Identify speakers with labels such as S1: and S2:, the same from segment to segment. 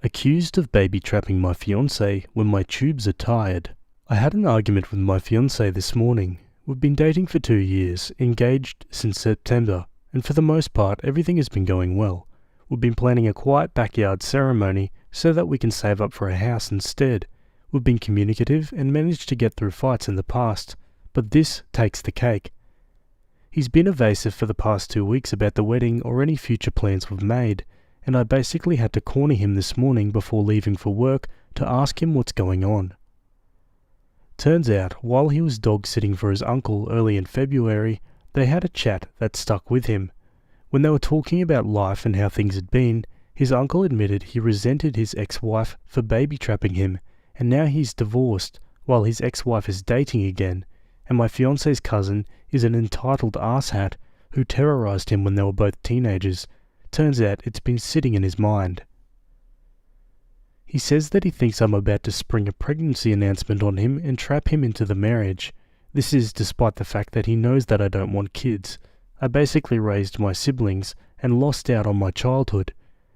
S1: Accused of baby trapping my fiance when my tubes are tired. I had an argument with my fiance this morning. We've been dating for 2 years, engaged since September, and for the most part everything has been going well. We've been planning a quiet backyard ceremony so that we can save up for a house instead. We've been communicative and managed to get through fights in the past, but this takes the cake. He's been evasive for the past 2 weeks about the wedding or any future plans we've made, and I basically had to corner him this morning before leaving for work to ask him what's going on. Turns out, while he was dog-sitting for his uncle early in February, they had a chat that stuck with him. When they were talking about life and how things had been, his uncle admitted he resented his ex-wife for baby-trapping him, and now he's divorced while his ex-wife is dating again, and my fiance's cousin is an entitled asshat who terrorized him when they were both teenagers. Turns out it's been sitting in his mind. He says that he thinks I'm about to spring a pregnancy announcement on him and trap him into the marriage. This is despite the fact that he knows that I don't want kids. I basically raised my siblings and lost out on my childhood.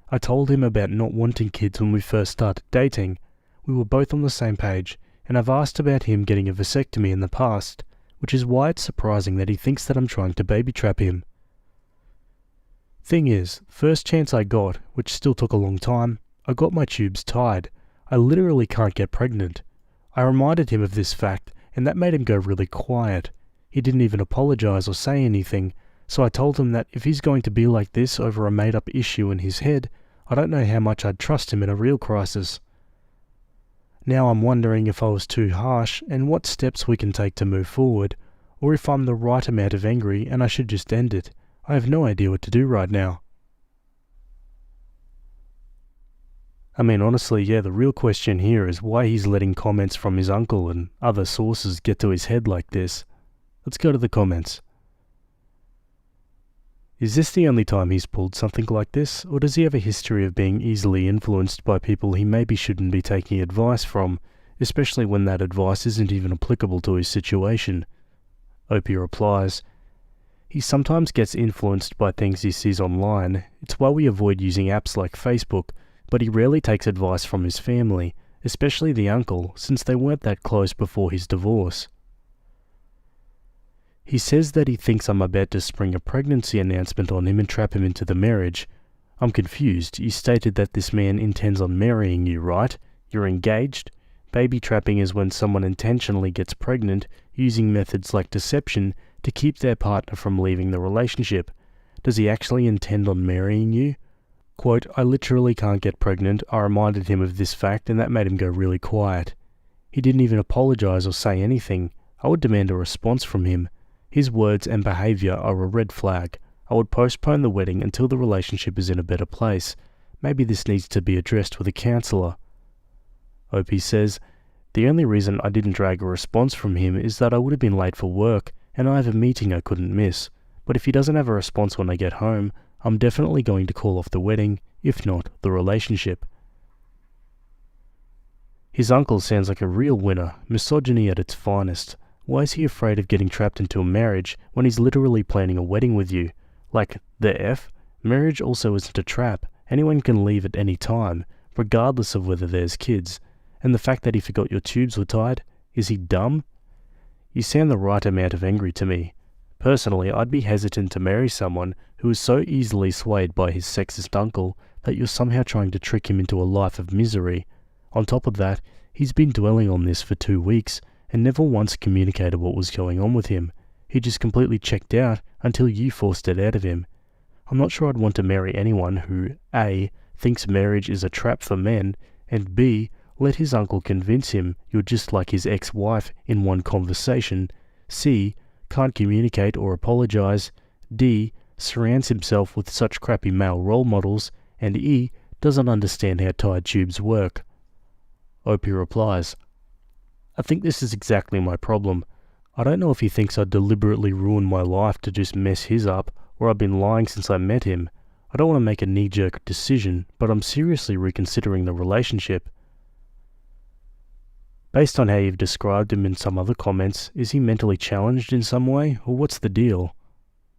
S1: I told him about not wanting kids when we first started dating. We were both on the same page, and I've asked about him getting a vasectomy in the past, which is why it's surprising that he thinks that I'm trying to baby trap him. Thing is, first chance I got, which still took a long time, I got my tubes tied. I literally can't get pregnant. I reminded him of this fact, and that made him go really quiet. He didn't even apologize or say anything, so I told him that if he's going to be like this over a made-up issue in his head, I don't know how much I'd trust him in a real crisis. Now I'm wondering if I was too harsh and what steps we can take to move forward, or if I'm the right amount of angry and I should just end it. I have no idea what to do right now. I mean, honestly, yeah, the real question here is why he's letting comments from his uncle and other sources get to his head like this. Let's go to the comments. Is this the only time he's pulled something like this, or does he have a history of being easily influenced by people he maybe shouldn't be taking advice from, especially when that advice isn't even applicable to his situation? Opie replies, he sometimes gets influenced by things he sees online. It's why we avoid using apps like Facebook, but he rarely takes advice from his family, especially the uncle, since they weren't that close before his divorce. He says that he thinks I'm about to spring a pregnancy announcement on him and trap him into the marriage. I'm confused. You stated that this man intends on marrying you, right? You're engaged? Baby trapping is when someone intentionally gets pregnant using methods like deception to keep their partner from leaving the relationship. Does he actually intend on marrying you? Quote, I literally can't get pregnant. I reminded him of this fact and that made him go really quiet. He didn't even apologize or say anything. I would demand a response from him. His words and behavior are a red flag. I would postpone the wedding until the relationship is in a better place. Maybe this needs to be addressed with a counselor. Opie says, the only reason I didn't drag a response from him is that I would have been late for work and I have a meeting I couldn't miss. But if he doesn't have a response when I get home, I'm definitely going to call off the wedding, if not the relationship. His uncle sounds like a real winner, misogyny at its finest. Why is he afraid of getting trapped into a marriage when he's literally planning a wedding with you? Like, the F? Marriage also isn't a trap. Anyone can leave at any time, regardless of whether there's kids. And the fact that he forgot your tubes were tied, is he dumb? You sound the right amount of angry to me. Personally, I'd be hesitant to marry someone who is so easily swayed by his sexist uncle that you're somehow trying to trick him into a life of misery. On top of that, he's been dwelling on this for 2 weeks and never once communicated what was going on with him. He just completely checked out until you forced it out of him. I'm not sure I'd want to marry anyone who A, thinks marriage is a trap for men, and B, let his uncle convince him you're just like his ex-wife in one conversation, C, can't communicate or apologize, D, surrounds himself with such crappy male role models, and E, doesn't understand how tied tubes work. Opie replies, I think this is exactly my problem. I don't know if he thinks I deliberately ruined my life to just mess his up, or I've been lying since I met him. I don't want to make a knee-jerk decision, but I'm seriously reconsidering the relationship. Based on how you've described him in some other comments, is he mentally challenged in some way, or what's the deal?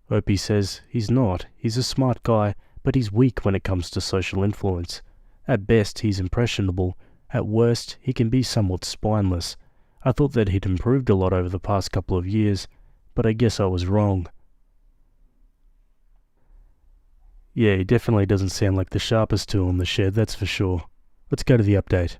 S1: Opie says he's not. He's a smart guy, but he's weak when it comes to social influence. At best, he's impressionable. At worst, he can be somewhat spineless. I thought that he'd improved a lot over the past couple of years, but I guess I was wrong. Yeah, he definitely doesn't sound like the sharpest tool in the shed, that's for sure. Let's go to the update.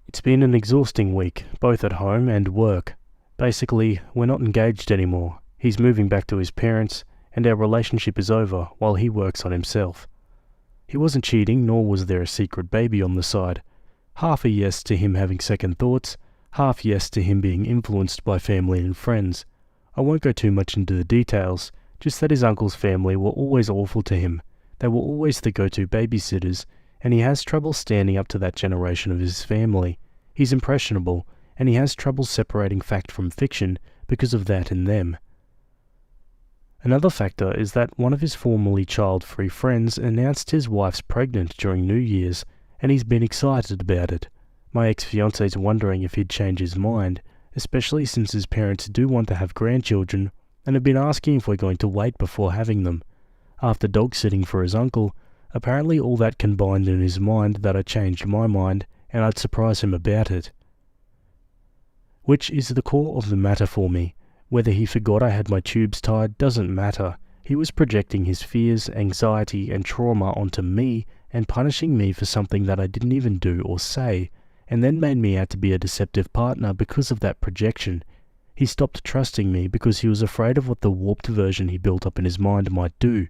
S1: It's been an exhausting week, both at home and work. Basically, we're not engaged anymore. He's moving back to his parents, and our relationship is over while he works on himself. He wasn't cheating, nor was there a secret baby on the side. Half a yes to him having second thoughts, half yes to him being influenced by family and friends. I won't go too much into the details, just that his uncle's family were always awful to him. They were always the go-to babysitters, and he has trouble standing up to that generation of his family. He's impressionable, and he has trouble separating fact from fiction because of that in them. Another factor is that one of his formerly child-free friends announced his wife's pregnant during New Year's, and he's been excited about it. My ex-fiance's wondering if he'd change his mind, especially since his parents do want to have grandchildren, and have been asking if we're going to wait before having them. After dog-sitting for his uncle, apparently all that combined in his mind that I changed my mind, and I'd surprise him about it. Which is the core of the matter for me. Whether he forgot I had my tubes tied doesn't matter. He was projecting his fears, anxiety, and trauma onto me and punishing me for something that I didn't even do or say, and then made me out to be a deceptive partner because of that projection. He stopped trusting me because he was afraid of what the warped version he built up in his mind might do.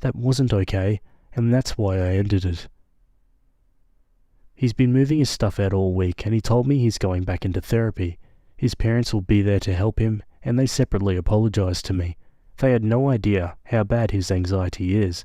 S1: That wasn't okay, and that's why I ended it. He's been moving his stuff out all week, and he told me he's going back into therapy. His parents will be there to help him, and they separately apologized to me. They had no idea how bad his anxiety is.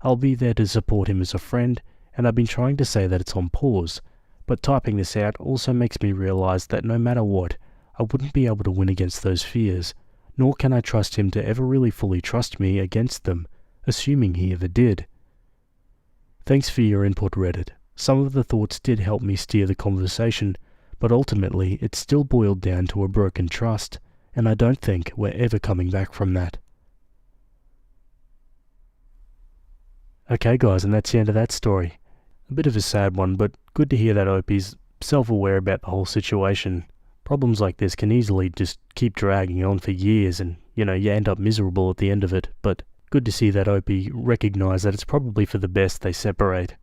S1: I'll be there to support him as a friend, and I've been trying to say that it's on pause, but typing this out also makes me realize that no matter what, I wouldn't be able to win against those fears, nor can I trust him to ever really fully trust me against them, assuming he ever did. Thanks for your input, Reddit. Some of the thoughts did help me steer the conversation, but ultimately it still boiled down to a broken trust, and I don't think we're ever coming back from that. Okay guys, and that's the end of that story. A bit of a sad one, but good to hear that Opie's self-aware about the whole situation. Problems like this can easily just keep dragging on for years and, you end up miserable at the end of it, but good to see that Opie recognise that it's probably for the best they separate.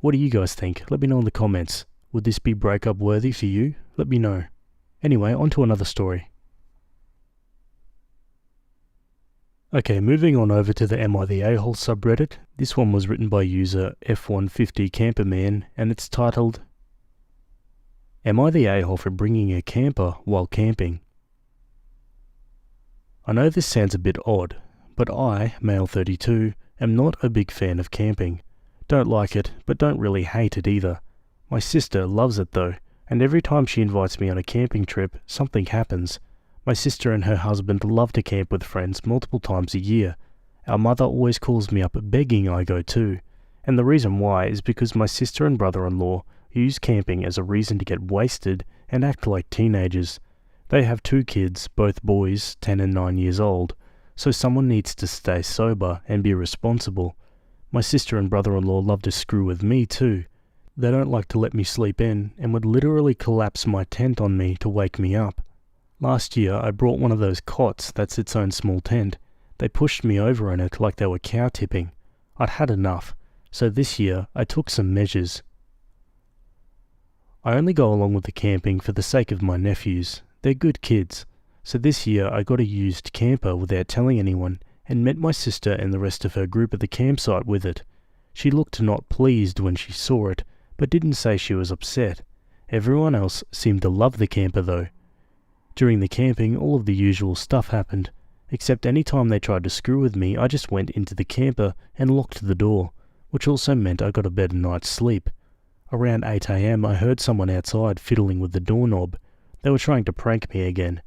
S1: What do you guys think? Let me know in the comments. Would this be breakup worthy for you? Let me know. Anyway, on to another story. Okay, moving on over to the Am I the A-hole subreddit. This one was written by user F150 Camperman, and it's titled, Am I the a-hole for bringing a camper while camping? I know this sounds a bit odd, but I, male 32, am not a big fan of camping. Don't like it, but don't really hate it either. My sister loves it though, and every time she invites me on a camping trip, something happens. My sister and her husband love to camp with friends multiple times a year. Our mother always calls me up begging I go too, and the reason why is because my sister and brother-in-law use camping as a reason to get wasted and act like teenagers. They have 2 kids, both boys, 10 and 9 years old, so someone needs to stay sober and be responsible. My sister and brother-in-law love to screw with me too. They don't like to let me sleep in and would literally collapse my tent on me to wake me up. Last year I brought one of those cots that's its own small tent. They pushed me over in it like they were cow tipping. I'd had enough, so this year I took some measures. I only go along with the camping for the sake of my nephews. They're good kids, so this year I got a used camper without telling anyone and met my sister and the rest of her group at the campsite with it. She looked not pleased when she saw it, but didn't say she was upset. Everyone else seemed to love the camper though. During the camping, all of the usual stuff happened, except any time they tried to screw with me, I just went into the camper and locked the door, which also meant I got a better night's sleep. Around 8 AM, I heard someone outside fiddling with the doorknob. They were trying to prank me again.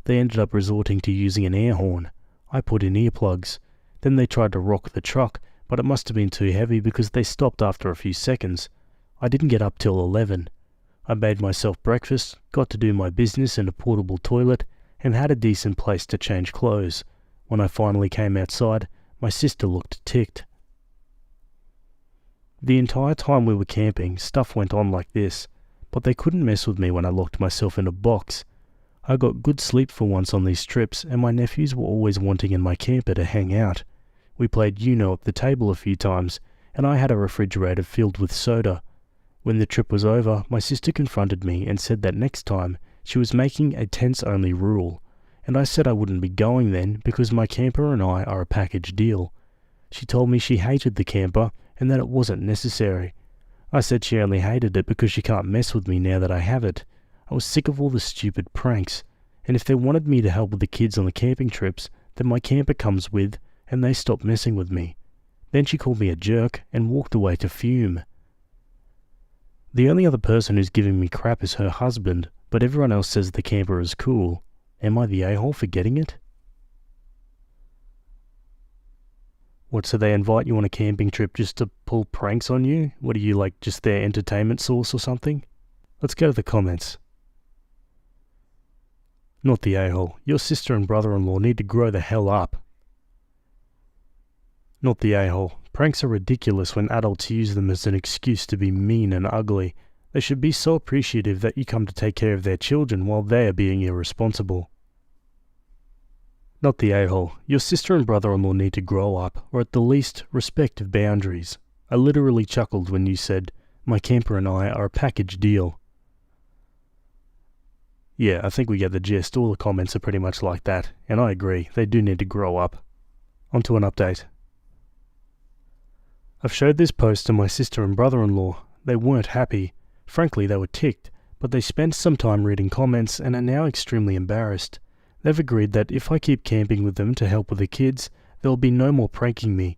S1: They ended up resorting to using an air horn. I put in earplugs. Then they tried to rock the truck, but it must have been too heavy because they stopped after a few seconds. I didn't get up till 11. I made myself breakfast, got to do my business in a portable toilet, and had a decent place to change clothes. When I finally came outside, my sister looked ticked. The entire time we were camping, stuff went on like this, but they couldn't mess with me when I locked myself in a box. I got good sleep for once on these trips, and my nephews were always wanting in my camper to hang out. We played Uno at the table a few times, and I had a refrigerator filled with soda. When the trip was over, my sister confronted me and said that next time she was making a tents-only rule, and I said I wouldn't be going then because my camper and I are a package deal. She told me she hated the camper and that it wasn't necessary. I said she only hated it because she can't mess with me now that I have it. I was sick of all the stupid pranks, and if they wanted me to help with the kids on the camping trips, then my camper comes with, and they stop messing with me. Then she called me a jerk and walked away to fume. The only other person who's giving me crap is her husband, but everyone else says the camper is cool. Am I the a-hole for getting it? What, so they invite you on a camping trip just to pull pranks on you? What are you, like, just their entertainment source or something? Let's go to the comments. Not the a-hole. Your sister and brother-in-law need to grow the hell up. Not the a-hole. Pranks are ridiculous when adults use them as an excuse to be mean and ugly. They should be so appreciative that you come to take care of their children while they are being irresponsible. Not the a-hole. Your sister and brother-in-law need to grow up, or at the least, respect boundaries. I literally chuckled when you said, my camper and I are a package deal. Yeah, I think we get the gist. All the comments are pretty much like that, and I agree, they do need to grow up. On to an update. I've showed this post to my sister and brother-in-law. They weren't happy. Frankly, they were ticked, but they spent some time reading comments and are now extremely embarrassed. They've agreed that if I keep camping with them to help with the kids, there will be no more pranking me.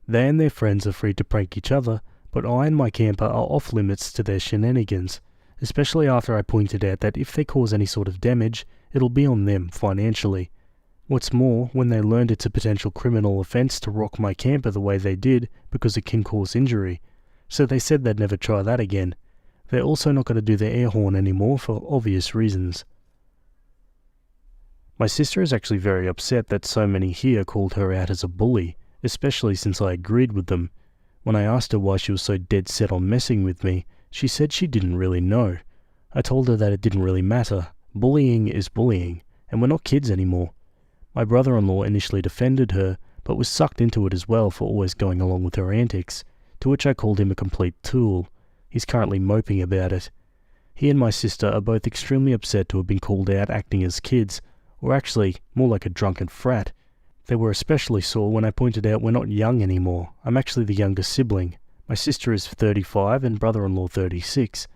S1: They and their friends are free to prank each other, but I and my camper are off limits to their shenanigans, especially after I pointed out that if they cause any sort of damage, it'll be on them financially. What's more, when they learned it's a potential criminal offence to rock my camper the way they did because it can cause injury, so they said they'd never try that again. They're also not going to do the air horn anymore for obvious reasons. My sister is actually very upset that so many here called her out as a bully, especially since I agreed with them. When I asked her why she was so dead set on messing with me, she said she didn't really know. I told her that it didn't really matter. Bullying is bullying, and we're not kids anymore. My brother-in-law initially defended her, but was sucked into it as well for always going along with her antics, to which I called him a complete tool. He's currently moping about it. He and my sister are both extremely upset to have been called out acting as kids, or actually, more like a drunken frat. They were especially sore when I pointed out we're not young anymore. I'm actually the younger sibling. My sister is 35 and brother-in-law 36.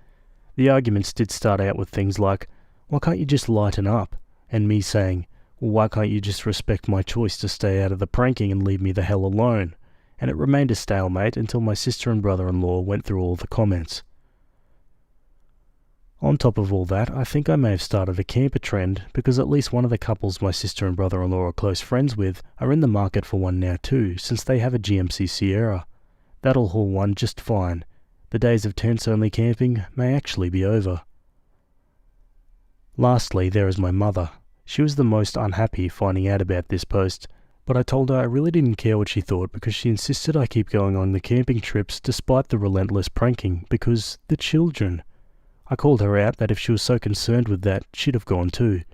S1: The arguments did start out with things like, why can't you just lighten up? And me saying, well, why can't you just respect my choice to stay out of the pranking and leave me the hell alone? And it remained a stalemate until my sister and brother-in-law went through all the comments. On top of all that, I think I may have started a camper trend, because at least one of the couples my sister and brother-in-law are close friends with are in the market for one now too, since they have a GMC Sierra. That'll haul one just fine. The days of tents-only camping may actually be over. Lastly, there is my mother. She was the most unhappy finding out about this post, but I told her I really didn't care what she thought because she insisted I keep going on the camping trips despite the relentless pranking, because the children. I called her out that if she was so concerned with that, she'd have gone too.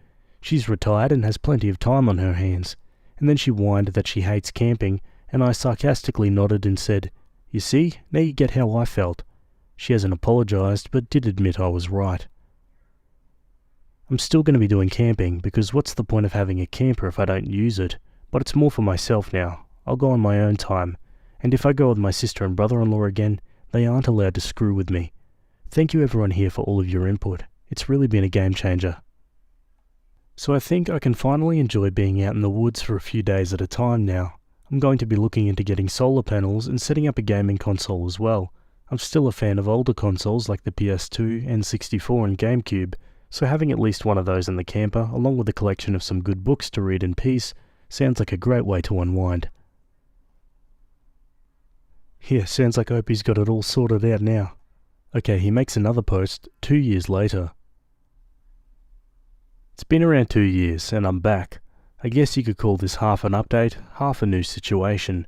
S1: She's retired and has plenty of time on her hands. And then she whined that she hates camping, and I sarcastically nodded and said, you see, now you get how I felt. She hasn't apologised, but did admit I was right. I'm still going to be doing camping, because what's the point of having a camper if I don't use it? But it's more for myself now. I'll go on my own time. And if I go with my sister and brother-in-law again, they aren't allowed to screw with me. Thank you everyone here for all of your input. It's really been a game changer. So I think I can finally enjoy being out in the woods for a few days at a time now. I'm going to be looking into getting solar panels and setting up a gaming console as well. I'm still a fan of older consoles like the PS2, N64 and GameCube, so having at least one of those in the camper, along with a collection of some good books to read in peace, sounds like a great way to unwind. Yeah, sounds like Opie's got it all sorted out now. Okay, he makes another post 2 years later. It's been around 2 years, and I'm back. I guess you could call this half an update, half a new situation.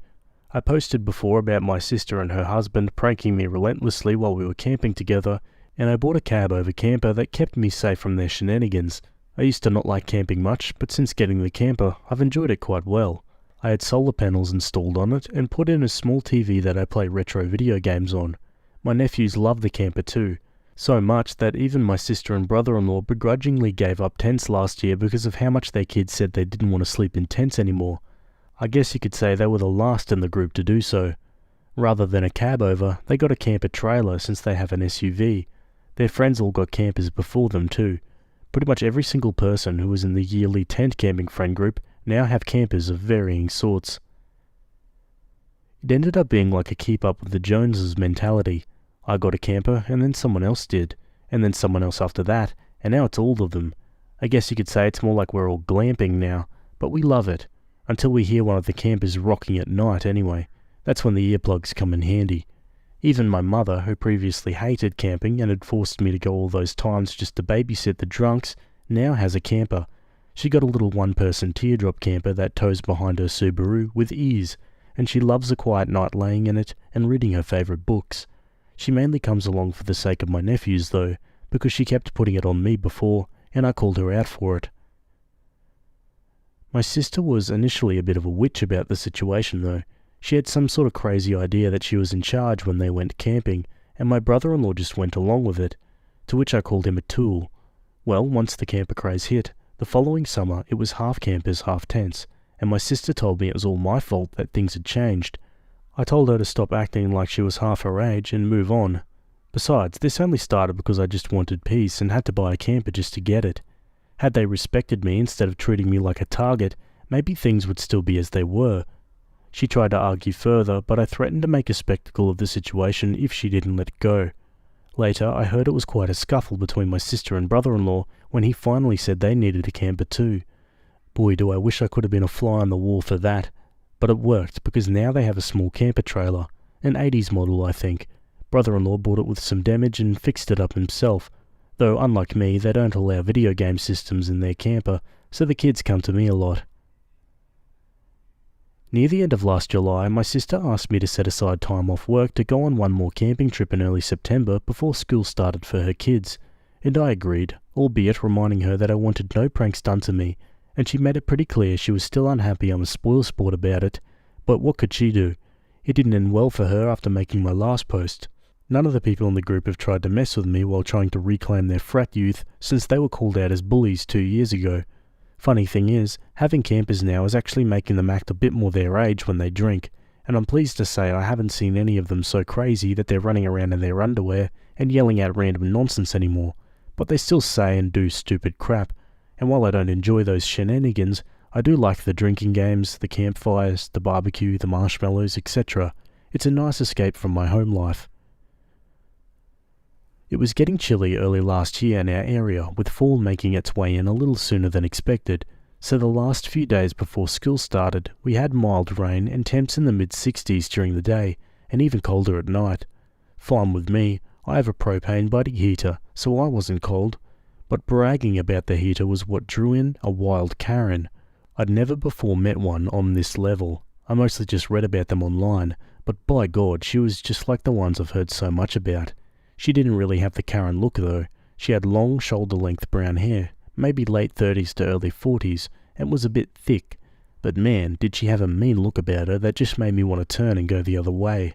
S1: I posted before about my sister and her husband pranking me relentlessly while we were camping together, and I bought a cab over camper that kept me safe from their shenanigans. I used to not like camping much, but since getting the camper, I've enjoyed it quite well. I had solar panels installed on it and put in a small TV that I play retro video games on. My nephews love the camper too, so much that even my sister and brother-in-law begrudgingly gave up tents last year because of how much their kids said they didn't want to sleep in tents anymore. I guess you could say they were the last in the group to do so. Rather than a cab over, they got a camper trailer since they have an SUV. Their friends all got campers before them too. Pretty much every single person who was in the yearly tent camping friend group now have campers of varying sorts. It ended up being like a keep up with the Joneses mentality. I got a camper and then someone else did, and then someone else after that, and now it's all of them. I guess you could say it's more like we're all glamping now, but we love it. Until we hear one of the campers rocking at night anyway. That's when the earplugs come in handy. Even my mother, who previously hated camping and had forced me to go all those times just to babysit the drunks, now has a camper. She got a little one-person teardrop camper that tows behind her Subaru with ease, and she loves a quiet night laying in it and reading her favourite books. She mainly comes along for the sake of my nephews though, because she kept putting it on me before, and I called her out for it. My sister was initially a bit of a witch about the situation though. She had some sort of crazy idea that she was in charge when they went camping, and my brother-in-law just went along with it, to which I called him a tool. Well, once the camper craze hit, the following summer it was half campers, half tents, and my sister told me it was all my fault that things had changed. I told her to stop acting like she was half her age and move on. Besides, this only started because I just wanted peace and had to buy a camper just to get it. Had they respected me instead of treating me like a target, maybe things would still be as they were. She tried to argue further, but I threatened to make a spectacle of the situation if she didn't let it go. Later, I heard it was quite a scuffle between my sister and brother-in-law when he finally said they needed a camper too. Boy, do I wish I could have been a fly on the wall for that. But it worked, because now they have a small camper trailer. An 80s model, I think. Brother-in-law bought it with some damage and fixed it up himself. Though, unlike me, they don't allow video game systems in their camper, so the kids come to me a lot. Near the end of last July, my sister asked me to set aside time off work to go on one more camping trip in early September before school started for her kids, and I agreed, albeit reminding her that I wanted no pranks done to me, and she made it pretty clear she was still unhappy I'm a spoilsport about it, but what could she do? It didn't end well for her after making my last post. None of the people in the group have tried to mess with me while trying to reclaim their frat youth since they were called out as bullies 2 years ago. Funny thing is, having campers now is actually making them act a bit more their age when they drink, and I'm pleased to say I haven't seen any of them so crazy that they're running around in their underwear and yelling out random nonsense anymore. But they still say and do stupid crap, and while I don't enjoy those shenanigans, I do like the drinking games, the campfires, the barbecue, the marshmallows, etc. It's a nice escape from my home life. It was getting chilly early last year in our area, with fall making its way in a little sooner than expected, so the last few days before school started, we had mild rain and temps in the mid-60s during the day, and even colder at night. Fine with me, I have a propane buddy heater, so I wasn't cold, but bragging about the heater was what drew in a wild Karen. I'd never before met one on this level. I mostly just read about them online, but by God, she was just like the ones I've heard so much about. She didn't really have the Karen look though. She had long shoulder-length brown hair, maybe late 30s to early 40s, and was a bit thick. But man, did she have a mean look about her that just made me want to turn and go the other way.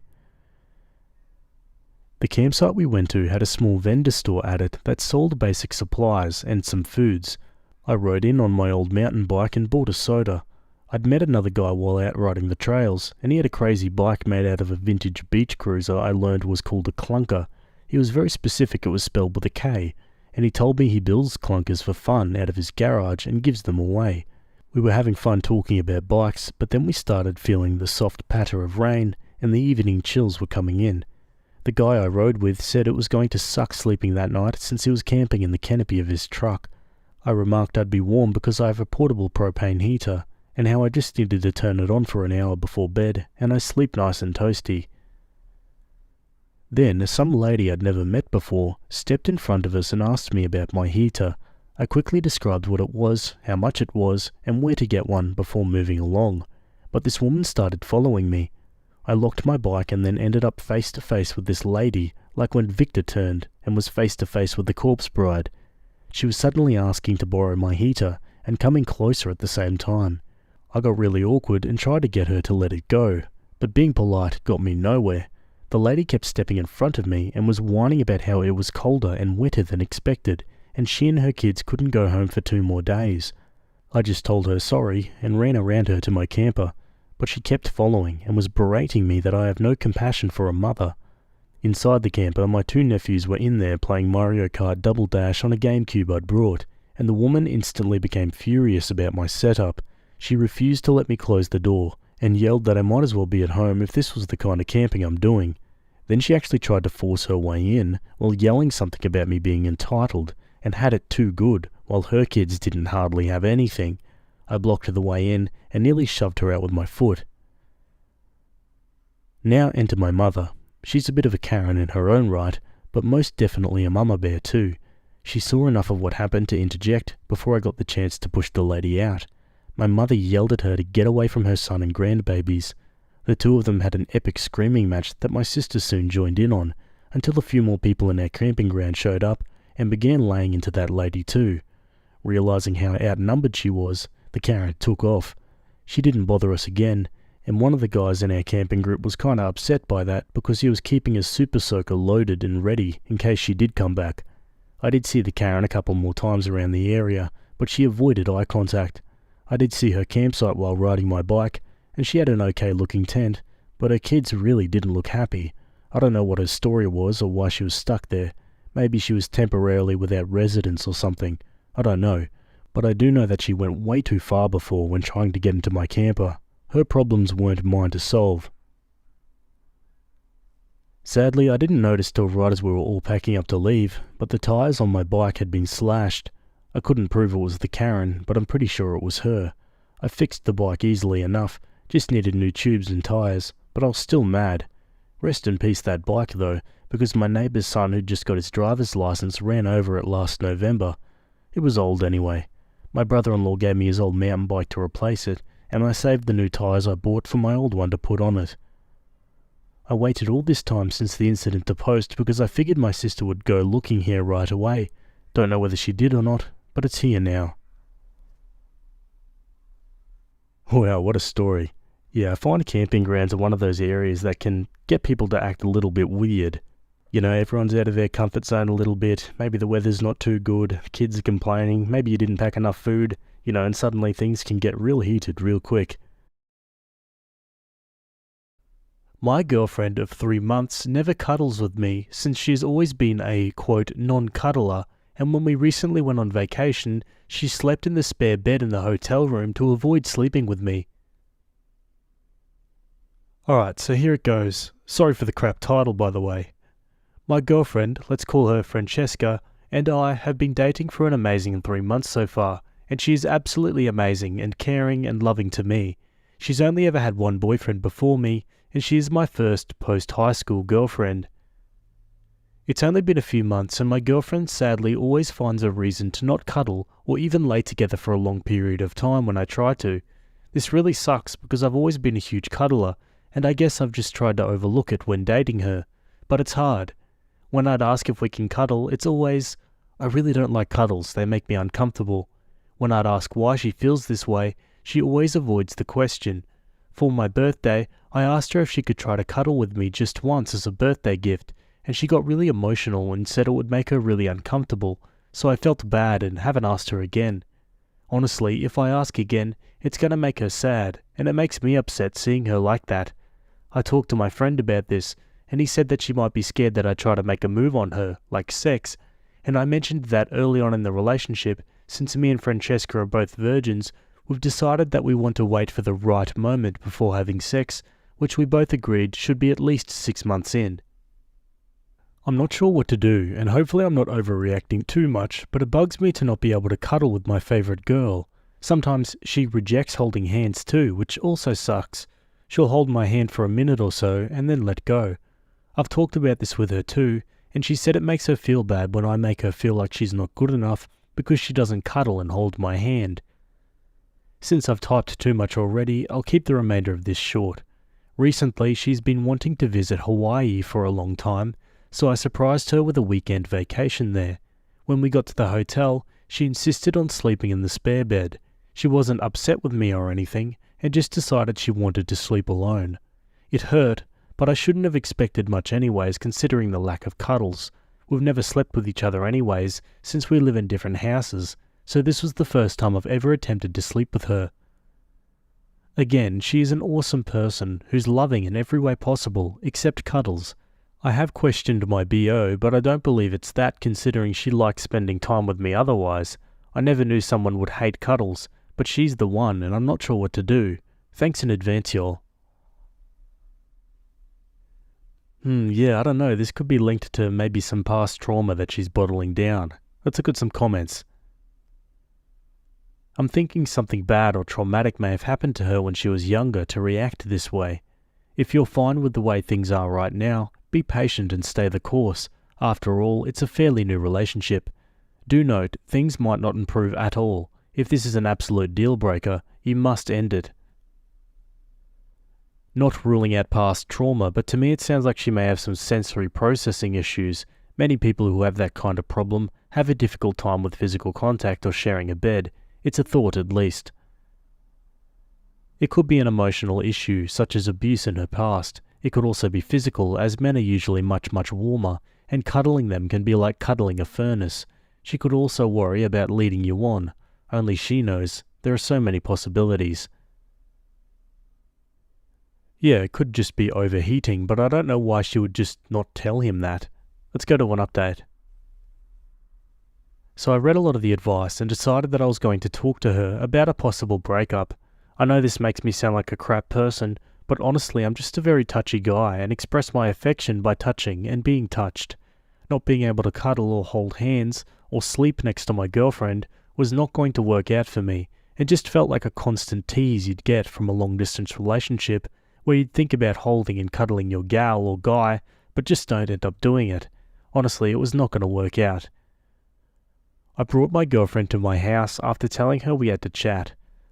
S1: The campsite we went to had a small vendor store at it that sold basic supplies and some foods. I rode in on my old mountain bike and bought a soda. I'd met another guy while out riding the trails, and he had a crazy bike made out of a vintage beach cruiser I learned was called a clunker. He was very specific it was spelled with a K, and he told me he builds clunkers for fun out of his garage and gives them away. We were having fun talking about bikes, but then we started feeling the soft patter of rain, and the evening chills were coming in. The guy I rode with said it was going to suck sleeping that night since he was camping in the canopy of his truck. I remarked I'd be warm because I have a portable propane heater, and how I just needed to turn it on for an hour before bed, and I sleep nice and toasty. Then, some lady I'd never met before stepped in front of us and asked me about my heater. I quickly described what it was, how much it was, and where to get one before moving along. But this woman started following me. I locked my bike and then ended up face to face with this lady, like when Victor turned and was face to face with the corpse bride. She was suddenly asking to borrow my heater and coming closer at the same time. I got really awkward and tried to get her to let it go, but being polite got me nowhere. The lady kept stepping in front of me and was whining about how it was colder and wetter than expected, and she and her kids couldn't go home for 2 more days. I just told her sorry and ran around her to my camper, but she kept following and was berating me that I have no compassion for a mother. Inside the camper, my 2 nephews were in there playing Mario Kart Double Dash on a GameCube I'd brought, and the woman instantly became furious about my setup. She refused to let me close the door and yelled that I might as well be at home if this was the kind of camping I'm doing. Then she actually tried to force her way in while yelling something about me being entitled and had it too good while her kids didn't hardly have anything. I blocked the way in and nearly shoved her out with my foot. Now enter my mother. She's a bit of a Karen in her own right, but most definitely a mama bear too. She saw enough of what happened to interject before I got the chance to push the lady out. My mother yelled at her to get away from her son and grandbabies. The 2 of them had an epic screaming match that my sister soon joined in on, until a few more people in our camping ground showed up and began laying into that lady too. Realizing how outnumbered she was, the Karen took off. She didn't bother us again, and one of the guys in our camping group was kinda upset by that because he was keeping his super soaker loaded and ready in case she did come back. I did see the Karen a couple more times around the area, but she avoided eye contact. I did see her campsite while riding my bike, and she had an okay looking tent, but her kids really didn't look happy. I don't know what her story was or why she was stuck there. Maybe she was temporarily without residence or something. I don't know, but I do know that she went way too far before when trying to get into my camper. Her problems weren't mine to solve. Sadly, I didn't notice till right as we were all packing up to leave, but the tyres on my bike had been slashed. I couldn't prove it was the Karen, but I'm pretty sure it was her. I fixed the bike easily enough, just needed new tubes and tyres, but I was still mad. Rest in peace that bike though, because my neighbour's son who'd just got his driver's licence ran over it last November. It was old anyway. My brother-in-law gave me his old mountain bike to replace it, and I saved the new tyres I bought for my old one to put on it. I waited all this time since the incident to post because I figured my sister would go looking here right away. Don't know whether she did or not, but it's here now. Wow, what a story. Yeah, I find camping grounds are one of those areas that can get people to act a little bit weird. You know, everyone's out of their comfort zone a little bit. Maybe the weather's not too good, the kids are complaining, maybe you didn't pack enough food, and suddenly things can get real heated real quick. My girlfriend of 3 months never cuddles with me since she's always been a, quote, non-cuddler, and when we recently went on vacation, she slept in the spare bed in the hotel room to avoid sleeping with me. Alright, so here it goes. Sorry for the crap title, by the way. My girlfriend, let's call her Francesca, and I have been dating for an amazing 3 months so far, and she is absolutely amazing and caring and loving to me. She's only ever had one boyfriend before me, and she is my first post-high school girlfriend. It's only been a few months and my girlfriend sadly always finds a reason to not cuddle or even lay together for a long period of time when I try to. This really sucks because I've always been a huge cuddler, and I guess I've just tried to overlook it when dating her. But it's hard. When I'd ask if we can cuddle, it's always, I really don't like cuddles, they make me uncomfortable. When I'd ask why she feels this way, she always avoids the question. For my birthday, I asked her if she could try to cuddle with me just once as a birthday gift, and she got really emotional and said it would make her really uncomfortable, so I felt bad and haven't asked her again. Honestly, if I ask again, it's gonna make her sad, and it makes me upset seeing her like that. I talked to my friend about this, and he said that she might be scared that I try to make a move on her, like sex, and I mentioned that early on in the relationship, since me and Francesca are both virgins, we've decided that we want to wait for the right moment before having sex, which we both agreed should be at least 6 months in. I'm not sure what to do, and hopefully I'm not overreacting too much, but it bugs me to not be able to cuddle with my favourite girl. Sometimes she rejects holding hands too, which also sucks. She'll hold my hand for a minute or so and then let go. I've talked about this with her too, and she said it makes her feel bad when I make her feel like she's not good enough because she doesn't cuddle and hold my hand. Since I've typed too much already, I'll keep the remainder of this short. Recently, she's been wanting to visit Hawaii for a long time, so I surprised her with a weekend vacation there. When we got to the hotel, she insisted on sleeping in the spare bed. She wasn't upset with me or anything, and just decided she wanted to sleep alone. It hurt, but I shouldn't have expected much anyways, considering the lack of cuddles. We've never slept with each other anyways, since we live in different houses, so this was the first time I've ever attempted to sleep with her. Again, she is an awesome person who's loving in every way possible, except cuddles. I have questioned my BO, but I don't believe it's that, considering she likes spending time with me otherwise. I never knew someone would hate cuddles, but she's the one, and I'm not sure what to do. Thanks in advance, y'all. Yeah, I don't know, this could be linked to maybe some past trauma that she's bottling down. Let's look at some comments. I'm thinking something bad or traumatic may have happened to her when she was younger to react this way. If you're fine with the way things are right now, be patient and stay the course. After all, it's a fairly new relationship. Do note, things might not improve at all. If this is an absolute deal breaker, you must end it. Not ruling out past trauma, but to me it sounds like she may have some sensory processing issues. Many people who have that kind of problem have a difficult time with physical contact or sharing a bed. It's a thought at least. It could be an emotional issue, such as abuse in her past. It could also be physical, as men are usually much warmer, and cuddling them can be like cuddling a furnace. She could also worry about leading you on. Only she knows. There are so many possibilities. Yeah, it could just be overheating, but I don't know why she would just not tell him that. Let's go to an update. So I read a lot of the advice and decided that I was going to talk to her about a possible breakup. I know this makes me sound like a crap person, but honestly I'm just a very touchy guy and express my affection by touching and being touched. Not being able to cuddle or hold hands or sleep next to my girlfriend was not going to work out for me, and just felt like a constant tease you'd get from a long-distance relationship where you'd think about holding and cuddling your gal or guy, but just don't end up doing it. Honestly, it was not going to work out. I brought my girlfriend to my house after telling her we had to chat.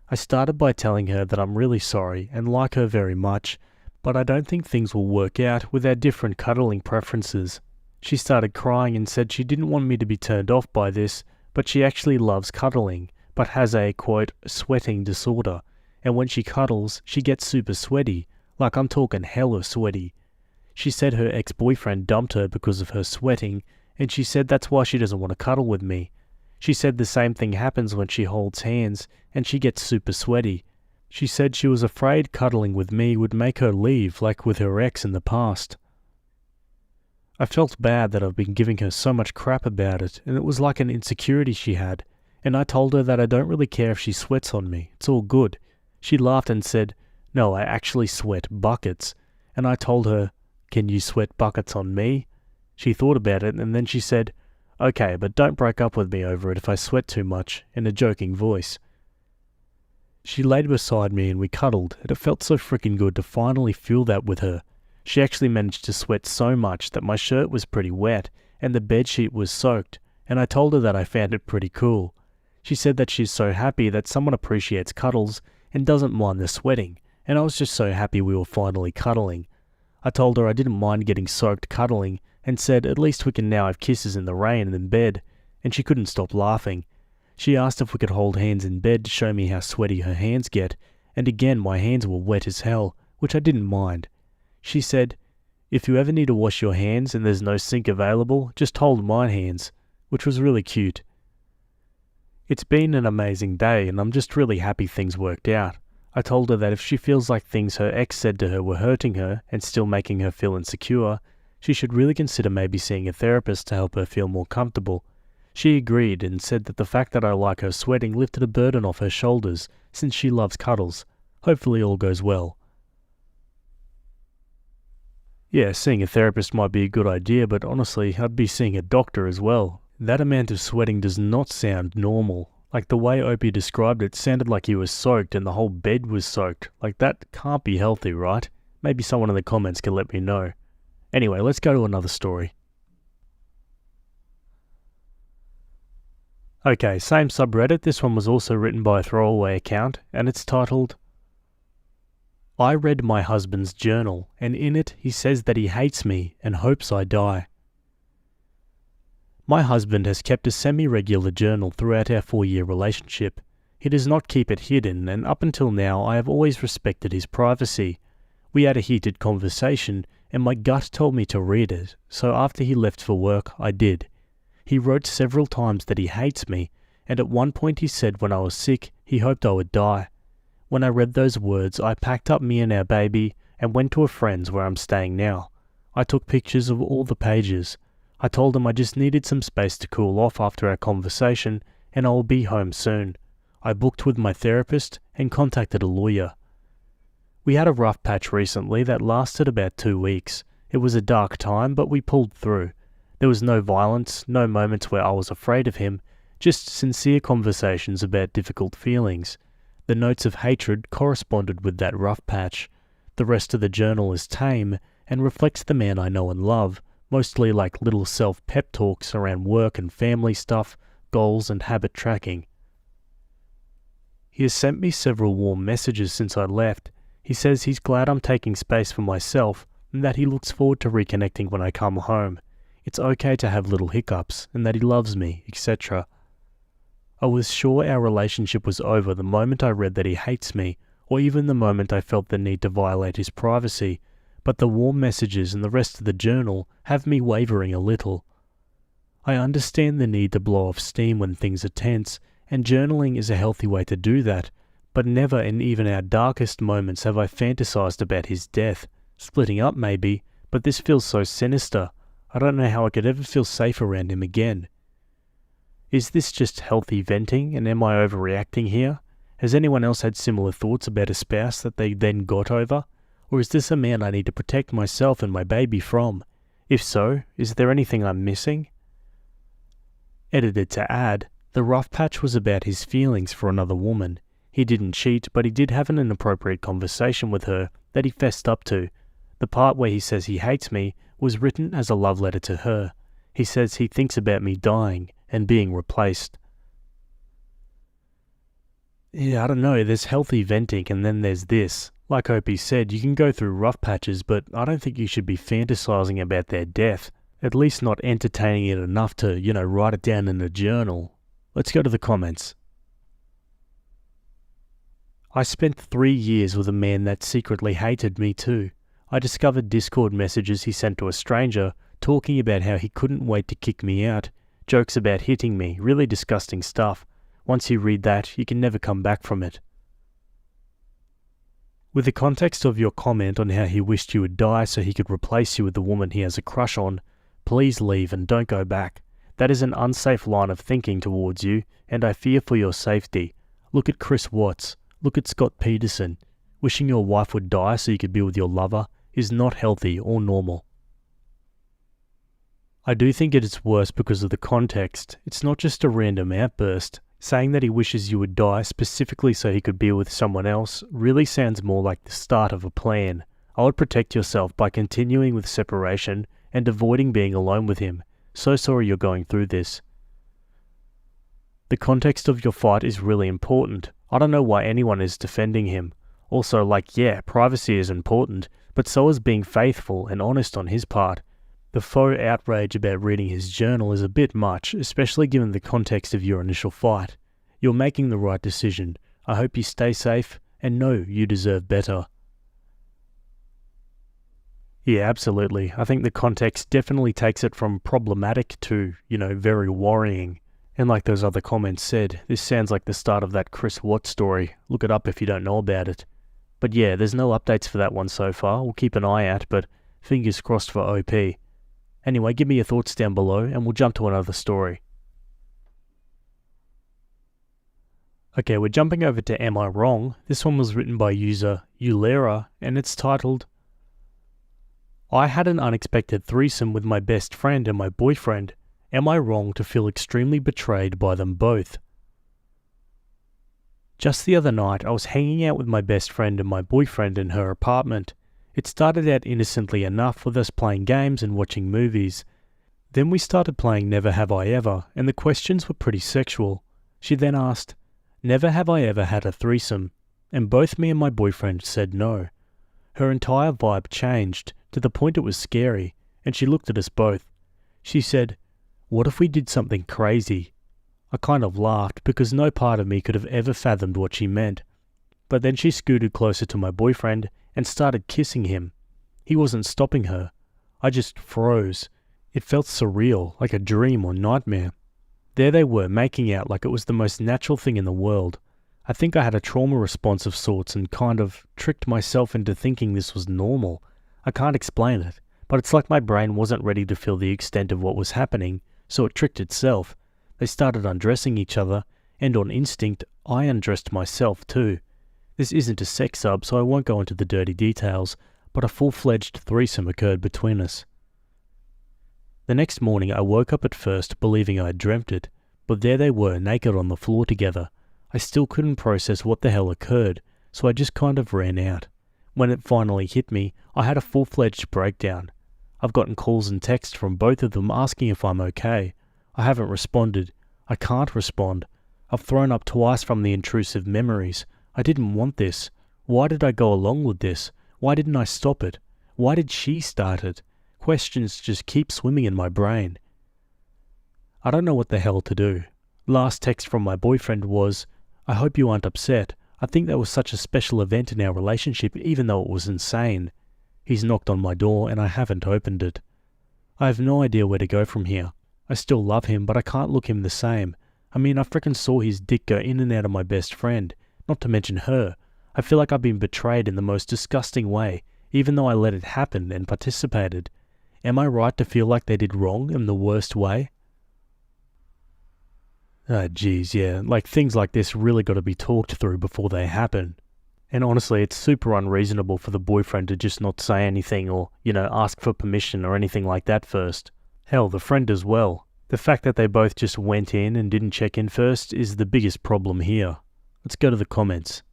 S1: I started by telling her that I'm really sorry and like her very much, but I don't think things will work out with our different cuddling preferences. She started crying and said she didn't want me to be turned off by this, but she actually loves cuddling, but has a, quote, sweating disorder, and when she cuddles, she gets super sweaty, like I'm talking hella sweaty. She said her ex-boyfriend dumped her because of her sweating, and she said that's why she doesn't want to cuddle with me. She said the same thing happens when she holds hands, and she gets super sweaty. She said she was afraid cuddling with me would make her leave, like with her ex in the past. I felt bad that I've been giving her so much crap about it, and it was like an insecurity she had, and I told her that I don't really care if she sweats on me, it's all good. She laughed and said, "No, I actually sweat buckets," and I told her, "Can you sweat buckets on me?" She thought about it, and then she said, "Okay, but don't break up with me over it if I sweat too much," in a joking voice. She laid beside me and we cuddled, and it felt so freaking good to finally feel that with her. She actually managed to sweat so much that my shirt was pretty wet, and the bedsheet was soaked, and I told her that I found it pretty cool. She said that she's so happy that someone appreciates cuddles and doesn't mind the sweating, and I was just so happy we were finally cuddling. I told her I didn't mind getting soaked cuddling, and said at least we can now have kisses in the rain and in bed, and she couldn't stop laughing. She asked if we could hold hands in bed to show me how sweaty her hands get, and again my hands were wet as hell, which I didn't mind. She said, "If you ever need to wash your hands and there's no sink available, just hold my hands," which was really cute. It's been an amazing day, and I'm just really happy things worked out. I told her that if she feels like things her ex said to her were hurting her and still making her feel insecure, she should really consider maybe seeing a therapist to help her feel more comfortable. She agreed and said that the fact that I like her sweating lifted a burden off her shoulders, since she loves cuddles. Hopefully all goes well. Yeah, seeing a therapist might be a good idea, but honestly, I'd be seeing a doctor as well. That amount of sweating does not sound normal. Like the way Opie described it sounded like he was soaked and the whole bed was soaked. Like that can't be healthy, right? Maybe someone in the comments can let me know. Anyway, let's go to another story. Okay, same subreddit. This one was also written by a throwaway account, and it's titled, I read my husband's journal, and in it he says that he hates me and hopes I die. My husband has kept a semi-regular journal throughout our 4-year relationship. He does not keep it hidden, and up until now I have always respected his privacy. We had a heated conversation, and my gut told me to read it, so after he left for work, I did. He wrote several times that he hates me, and at one point he said when I was sick, he hoped I would die. When I read those words, I packed up me and our baby and went to a friend's where I'm staying now. I took pictures of all the pages. I told him I just needed some space to cool off after our conversation, and I will be home soon. I booked with my therapist and contacted a lawyer. We had a rough patch recently that lasted about 2 weeks. It was a dark time, but we pulled through. There was no violence, no moments where I was afraid of him, just sincere conversations about difficult feelings. The notes of hatred corresponded with that rough patch. The rest of the journal is tame and reflects the man I know and love, mostly like little self-pep talks around work and family stuff, goals and habit tracking. He has sent me several warm messages since I left. He says he's glad I'm taking space for myself and that he looks forward to reconnecting when I come home. It's okay to have little hiccups and that he loves me, etc. I was sure our relationship was over the moment I read that he hates me, or even the moment I felt the need to violate his privacy, but the warm messages and the rest of the journal have me wavering a little. I understand the need to blow off steam when things are tense, and journaling is a healthy way to do that, but never in even our darkest moments have I fantasized about his death. Splitting up maybe, but this feels so sinister. I don't know how I could ever feel safe around him again. Is this just healthy venting, and am I overreacting here? Has anyone else had similar thoughts about a spouse that they then got over? Or is this a man I need to protect myself and my baby from? If so, is there anything I'm missing? Edited to add, the rough patch was about his feelings for another woman. He didn't cheat, but he did have an inappropriate conversation with her that he fessed up to. The part where he says he hates me was written as a love letter to her. He says he thinks about me dying and being replaced. Yeah, I don't know, there's healthy venting and then there's this. Like Opie said, you can go through rough patches, but I don't think you should be fantasizing about their death. At least not entertaining it enough to, write it down in a journal. Let's go to the comments. I spent 3 years with a man that secretly hated me too. I discovered Discord messages he sent to a stranger, talking about how he couldn't wait to kick me out. Jokes about hitting me, really disgusting stuff. Once you read that, you can never come back from it. With the context of your comment on how he wished you would die so he could replace you with the woman he has a crush on, please leave and don't go back. That is an unsafe line of thinking towards you, and I fear for your safety. Look at Chris Watts. Look at Scott Peterson. Wishing your wife would die so you could be with your lover is not healthy or normal. I do think it is worse because of the context. It's not just a random outburst. Saying that he wishes you would die specifically so he could be with someone else really sounds more like the start of a plan. I would protect yourself by continuing with separation and avoiding being alone with him. So sorry you're going through this. The context of your fight is really important. I don't know why anyone is defending him. Also, privacy is important, but so is being faithful and honest on his part. The faux outrage about reading his journal is a bit much, especially given the context of your initial fight. You're making the right decision. I hope you stay safe and know you deserve better. Yeah, absolutely. I think the context definitely takes it from problematic to, very worrying. And like those other comments said, this sounds like the start of that Chris Watts story. Look it up if you don't know about it. But yeah, there's no updates for that one so far. We'll keep an eye out, but fingers crossed for OP. Anyway, give me your thoughts down below and we'll jump to another story. Okay, we're jumping over to Am I Wrong? This one was written by user Eulera and it's titled, I had an unexpected threesome with my best friend and my boyfriend. Am I wrong to feel extremely betrayed by them both? Just the other night, I was hanging out with my best friend and my boyfriend in her apartment. It started out innocently enough with us playing games and watching movies. Then we started playing Never Have I Ever, and the questions were pretty sexual. She then asked, Never have I ever had a threesome? And both me and my boyfriend said no. Her entire vibe changed to the point it was scary, and she looked at us both. She said, "What if we did something crazy?" I kind of laughed because no part of me could have ever fathomed what she meant. But then she scooted closer to my boyfriend and started kissing him. He wasn't stopping her. I just froze. It felt surreal, like a dream or nightmare. There they were, making out like it was the most natural thing in the world. I think I had a trauma response of sorts and kind of tricked myself into thinking this was normal. I can't explain it, but it's like my brain wasn't ready to feel the extent of what was happening, so it tricked itself. They started undressing each other, and on instinct, I undressed myself too. This isn't a sex sub, so I won't go into the dirty details, but a full-fledged threesome occurred between us. The next morning I woke up at first believing I had dreamt it, but there they were naked on the floor together. I still couldn't process what the hell occurred, so I just kind of ran out. When it finally hit me, I had a full-fledged breakdown. I've gotten calls and texts from both of them asking if I'm okay. I haven't responded. I can't respond. I've thrown up twice from the intrusive memories. I didn't want this. Why did I go along with this? Why didn't I stop it? Why did she start it? Questions just keep swimming in my brain. I don't know what the hell to do. Last text from my boyfriend was, "I hope you aren't upset. I think that was such a special event in our relationship even though it was insane." He's knocked on my door and I haven't opened it. I have no idea where to go from here. I still love him, but I can't look him the same. I mean, I frickin' saw his dick go in and out of my best friend, not to mention her. I feel like I've been betrayed in the most disgusting way, even though I let it happen and participated. Am I right to feel like they did wrong in the worst way? Geez, yeah, like things like this really got to be talked through before they happen. And honestly, it's super unreasonable for the boyfriend to just not say anything or, ask for permission or anything like that first. Hell, the friend as well. The fact that they both just went in and didn't check in first is the biggest problem here. Let's go to the comments.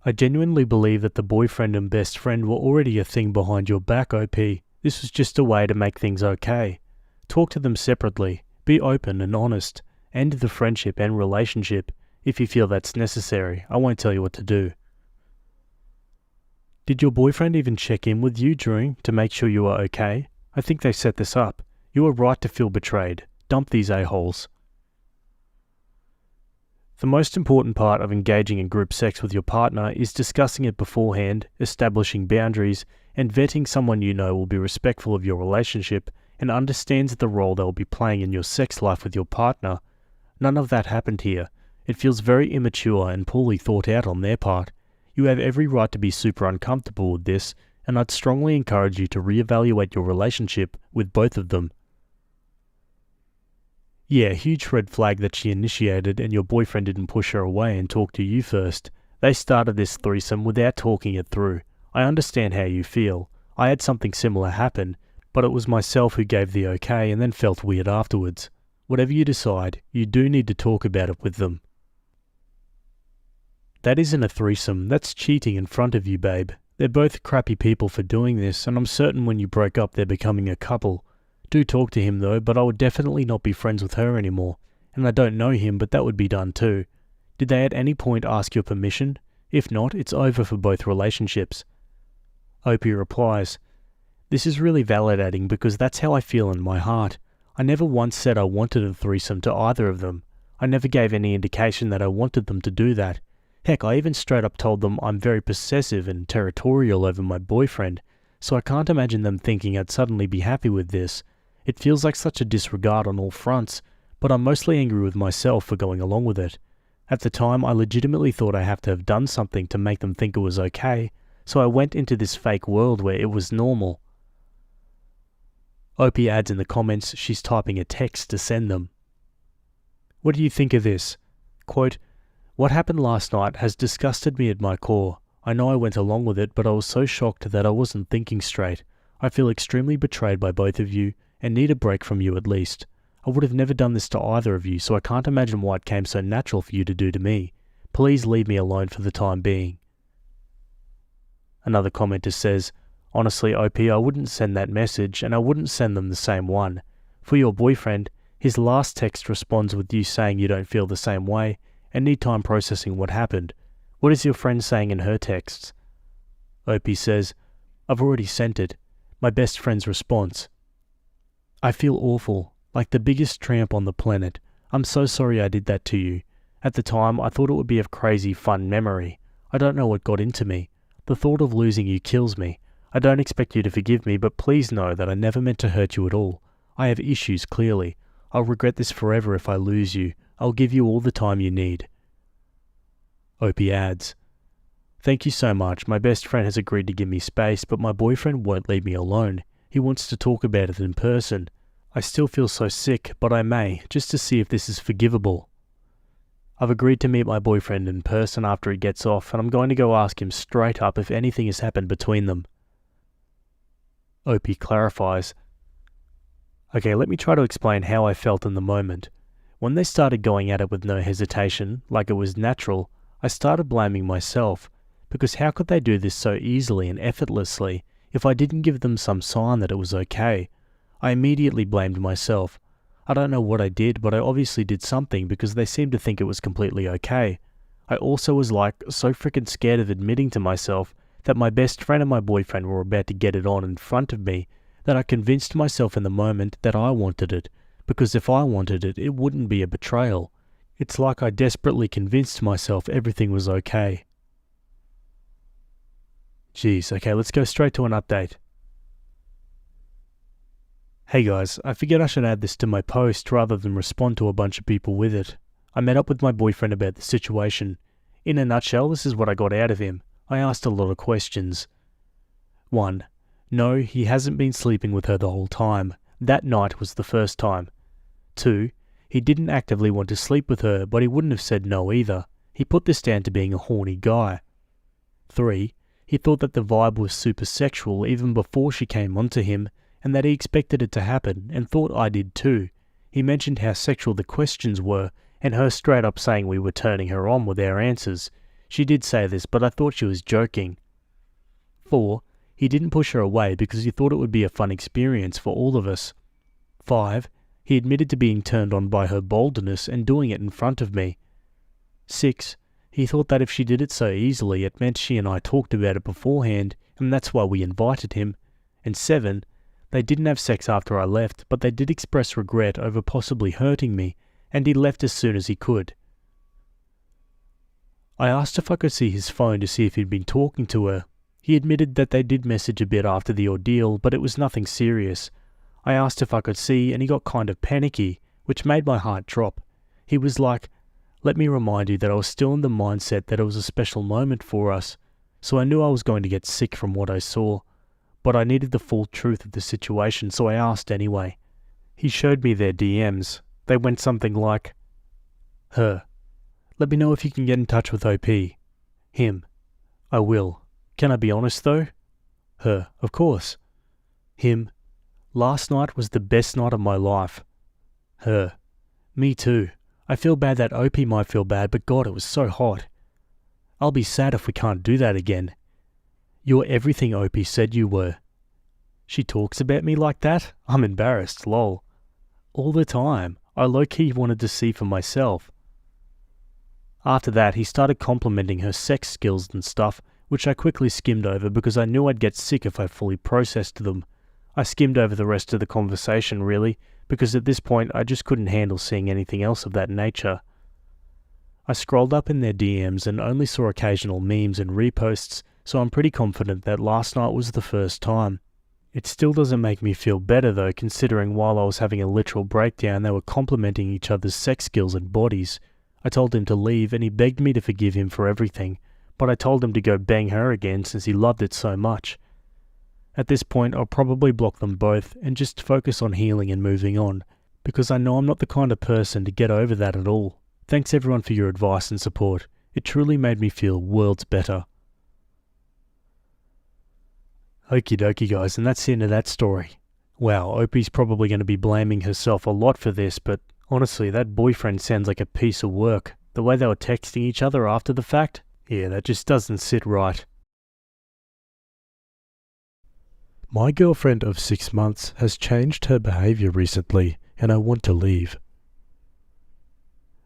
S1: I genuinely believe that the boyfriend and best friend were already a thing behind your back, OP. This was just a way to make things okay. Talk to them separately. Be open and honest. End the friendship and relationship. If you feel that's necessary, I won't tell you what to do. Did your boyfriend even check in with you to make sure you are okay? I think they set this up. You are right to feel betrayed. Dump these a-holes. The most important part of engaging in group sex with your partner is discussing it beforehand, establishing boundaries, and vetting someone you know will be respectful of your relationship and understands the role they will be playing in your sex life with your partner. None of that happened here. It feels very immature and poorly thought out on their part. You have every right to be super uncomfortable with this, and I'd strongly encourage you to reevaluate your relationship with both of them. Yeah, huge red flag that she initiated and your boyfriend didn't push her away and talk to you first. They started this threesome without talking it through. I understand how you feel. I had something similar happen, but it was myself who gave the okay and then felt weird afterwards. Whatever you decide, you do need to talk about it with them. That isn't a threesome, that's cheating in front of you, babe. They're both crappy people for doing this, and I'm certain when you break up they're becoming a couple. Do talk to him though, but I would definitely not be friends with her anymore. And I don't know him, but that would be done too. Did they at any point ask your permission? If not, it's over for both relationships. Opie replies, "This is really validating because that's how I feel in my heart. I never once said I wanted a threesome to either of them. I never gave any indication that I wanted them to do that. Heck, I even straight up told them I'm very possessive and territorial over my boyfriend, so I can't imagine them thinking I'd suddenly be happy with this. It feels like such a disregard on all fronts, but I'm mostly angry with myself for going along with it. At the time, I legitimately thought I have to have done something to make them think it was okay, so I went into this fake world where it was normal." Opie adds in the comments she's typing a text to send them. "What do you think of this? Quote, what happened last night has disgusted me at my core. I know I went along with it, but I was so shocked that I wasn't thinking straight. I feel extremely betrayed by both of you and need a break from you at least. I would have never done this to either of you, so I can't imagine why it came so natural for you to do to me. Please leave me alone for the time being." Another commenter says, "Honestly, OP, I wouldn't send that message, and I wouldn't send them the same one. For your boyfriend, his last text responds with you saying you don't feel the same way and need time processing what happened. What is your friend saying in her texts? Opie says, I've already sent it. My best friend's response. I feel awful, like the biggest tramp on the planet. I'm so sorry I did that to you. At the time, I thought it would be a crazy, fun memory. I don't know what got into me. The thought of losing you kills me. I don't expect you to forgive me, but please know that I never meant to hurt you at all. I have issues, clearly. I'll regret this forever if I lose you. I'll give you all the time you need. Opie adds, Thank you so much. My best friend has agreed to give me space, but my boyfriend won't leave me alone. He wants to talk about it in person. I still feel so sick, but I may, just to see if this is forgivable. I've agreed to meet my boyfriend in person after he gets off, and I'm going to go ask him straight up if anything has happened between them. Opie clarifies. Okay, let me try to explain how I felt in the moment. When they started going at it with no hesitation, like it was natural, I started blaming myself, because how could they do this so easily and effortlessly if I didn't give them some sign that it was okay? I immediately blamed myself. I don't know what I did, but I obviously did something because they seemed to think it was completely okay. I also was so freaking scared of admitting to myself that my best friend and my boyfriend were about to get it on in front of me that I convinced myself in the moment that I wanted it, because if I wanted it, it wouldn't be a betrayal. It's like I desperately convinced myself everything was okay. Jeez, okay, let's go straight to an update. Hey guys, I figured I should add this to my post rather than respond to a bunch of people with it. I met up with my boyfriend about the situation. In a nutshell, this is what I got out of him. I asked a lot of questions. 1. No, he hasn't been sleeping with her the whole time. That night was the first time. 2. He didn't actively want to sleep with her, but he wouldn't have said no either. He put this down to being a horny guy. 3. He thought that the vibe was super sexual even before she came onto him, and that he expected it to happen, and thought I did too. He mentioned how sexual the questions were, and her straight up saying we were turning her on with our answers. She did say this, but I thought she was joking. 4. He didn't push her away because he thought it would be a fun experience for all of us. 5. He admitted to being turned on by her boldness and doing it in front of me. 6. He thought that if she did it so easily, it meant she and I talked about it beforehand, and that's why we invited him. And 7. They didn't have sex after I left, but they did express regret over possibly hurting me, and he left as soon as he could. I asked if I could see his phone to see if he'd been talking to her. He admitted that they did message a bit after the ordeal, but it was nothing serious. I asked if I could see, and he got kind of panicky, which made my heart drop. He was like, let me remind you that I was still in the mindset that it was a special moment for us, so I knew I was going to get sick from what I saw. But I needed the full truth of the situation, so I asked anyway. He showed me their DMs. They went something like, Her. Let me know if you can get in touch with OP. Him. I will. Can I be honest though? Her. Of course. Him. Last night was the best night of my life. Her. Me too. I feel bad that OP might feel bad, but God, it was so hot. I'll be sad if we can't do that again. You're everything OP said you were. She talks about me like that? I'm embarrassed, lol. All the time. I low-key wanted to see for myself. After that, he started complimenting her sex skills and stuff, which I quickly skimmed over because I knew I'd get sick if I fully processed them. I skimmed over the rest of the conversation really, because at this point I just couldn't handle seeing anything else of that nature. I scrolled up in their DMs and only saw occasional memes and reposts, so I'm pretty confident that last night was the first time. It still doesn't make me feel better though, considering while I was having a literal breakdown they were complimenting each other's sex skills and bodies. I told him to leave and he begged me to forgive him for everything, but I told him to go bang her again since he loved it so much. At this point I'll probably block them both and just focus on healing and moving on, because I know I'm not the kind of person to get over that at all. Thanks everyone for your advice and support. It truly made me feel worlds better. Okie dokie guys, and that's the end of that story. Wow, Opie's probably going to be blaming herself a lot for this, but honestly, that boyfriend sounds like a piece of work. The way they were texting each other after the fact, yeah, that just doesn't sit right. My girlfriend of 6 months has changed her behaviour recently, and I want to leave.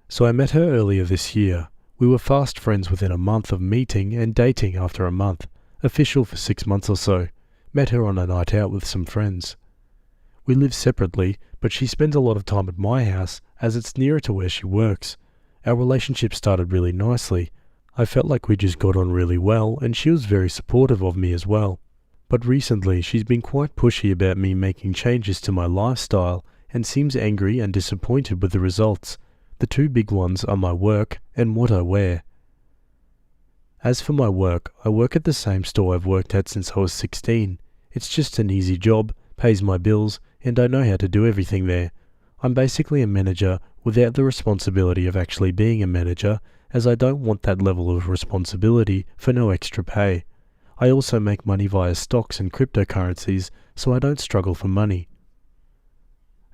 S1: So I met her earlier this year. We were fast friends within a month of meeting and dating after a month, official for 6 months or so. Met her on a night out with some friends. We live separately, but she spends a lot of time at my house as it's nearer to where she works. Our relationship started really nicely. I felt like we just got on really well, and she was very supportive of me as well. But recently she's been quite pushy about me making changes to my lifestyle and seems angry and disappointed with the results. The two big ones are my work and what I wear. As for my work, I work at the same store I've worked at since I was 16. It's just an easy job, pays my bills, and I know how to do everything there. I'm basically a manager without the responsibility of actually being a manager, as I don't want that level of responsibility for no extra pay. I also make money via stocks and cryptocurrencies, so I don't struggle for money.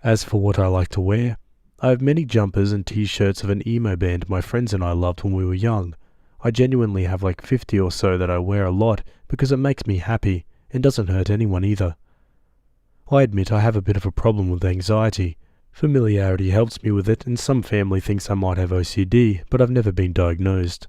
S1: As for what I like to wear, I have many jumpers and t-shirts of an emo band my friends and I loved when we were young. I genuinely have like 50 or so that I wear a lot because it makes me happy and doesn't hurt anyone either. I admit I have a bit of a problem with anxiety. Familiarity helps me with it, and some family thinks I might have OCD, but I've never been diagnosed.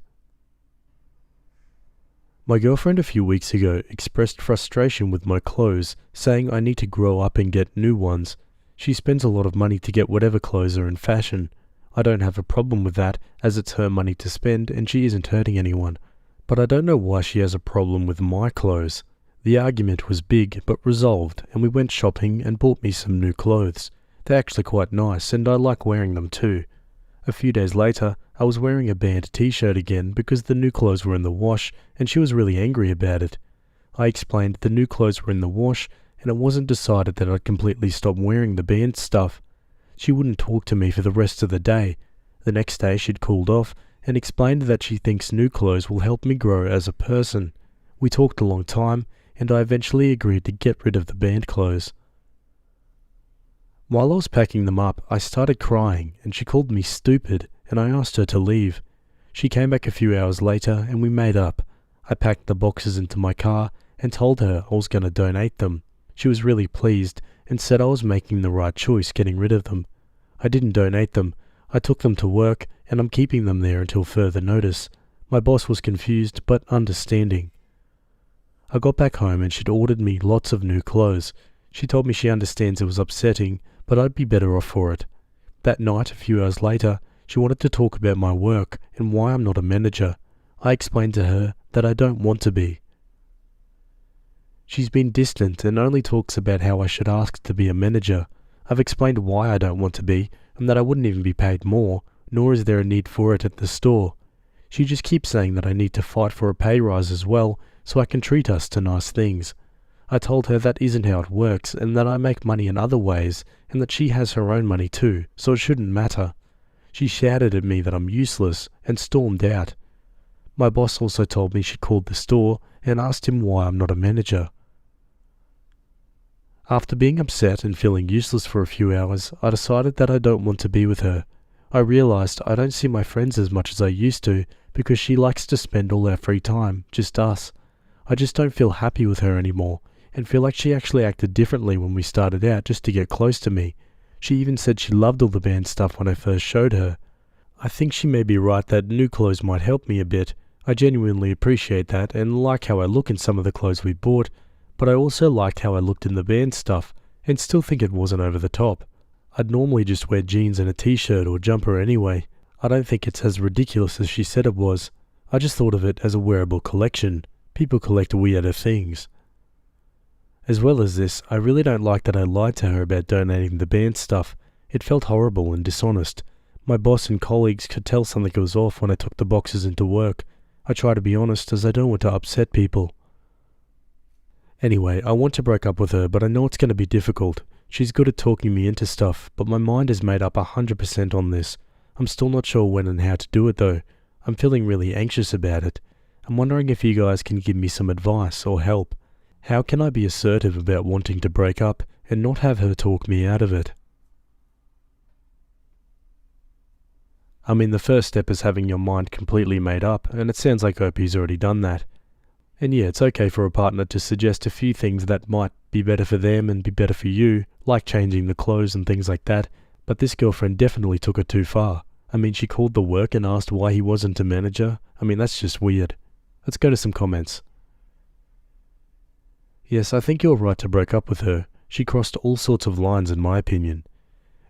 S1: My girlfriend a few weeks ago expressed frustration with my clothes, saying I need to grow up and get new ones. She spends a lot of money to get whatever clothes are in fashion. I don't have a problem with that, as it's her money to spend and she isn't hurting anyone. But I don't know why she has a problem with my clothes. The argument was big but resolved, and we went shopping and bought me some new clothes. They're actually quite nice, and I like wearing them too. A few days later, I was wearing a band t-shirt again because the new clothes were in the wash, and she was really angry about it. I explained the new clothes were in the wash, and it wasn't decided that I'd completely stop wearing the band stuff. She wouldn't talk to me for the rest of the day. The next day she'd cooled off, and explained that she thinks new clothes will help me grow as a person. We talked a long time, and I eventually agreed to get rid of the band clothes. While I was packing them up, I started crying, and she called me stupid, and I asked her to leave. She came back a few hours later, and we made up. I packed the boxes into my car, and told her I was going to donate them. She was really pleased, and said I was making the right choice getting rid of them. I didn't donate them. I took them to work, and I'm keeping them there until further notice. My boss was confused, but understanding. I got back home and she'd ordered me lots of new clothes. She told me she understands it was upsetting, but I'd be better off for it. That night, a few hours later, she wanted to talk about my work and why I'm not a manager. I explained to her that I don't want to be. She's been distant and only talks about how I should ask to be a manager. I've explained why I don't want to be, and that I wouldn't even be paid more, nor is there a need for it at the store. She just keeps saying that I need to fight for a pay rise as well, so I can treat us to nice things. I told her that isn't how it works, and that I make money in other ways, and that she has her own money too, so it shouldn't matter. She shouted at me that I'm useless, and stormed out. My boss also told me she called the store and asked him why I'm not a manager. After being upset and feeling useless for a few hours, I decided that I don't want to be with her. I realized I don't see my friends as much as I used to, because she likes to spend all our free time, just us. I just don't feel happy with her anymore, and feel like she actually acted differently when we started out just to get close to me. She even said she loved all the band stuff when I first showed her. I think she may be right that new clothes might help me a bit. I genuinely appreciate that and like how I look in some of the clothes we bought, but I also liked how I looked in the band stuff, and still think it wasn't over the top. I'd normally just wear jeans and a t-shirt or jumper anyway. I don't think it's as ridiculous as she said it was. I just thought of it as a wearable collection. People collect weirder things. As well as this, I really don't like that I lied to her about donating the band stuff. It felt horrible and dishonest. My boss and colleagues could tell something was off when I took the boxes into work. I try to be honest as I don't want to upset people. Anyway, I want to break up with her, but I know it's going to be difficult. She's good at talking me into stuff, but my mind is made up 100% on this. I'm still not sure when and how to do it though. I'm feeling really anxious about it. I'm wondering if you guys can give me some advice or help. How can I be assertive about wanting to break up and not have her talk me out of it? I mean, the first step is having your mind completely made up, and it sounds like Opie's already done that. And yeah, it's okay for a partner to suggest a few things that might be better for them and be better for you, like changing the clothes and things like that, but this girlfriend definitely took it too far. I mean, she called the work and asked why he wasn't a manager. I mean, that's just weird. Let's go to some comments. Yes, I think you're right to break up with her. She crossed all sorts of lines in my opinion.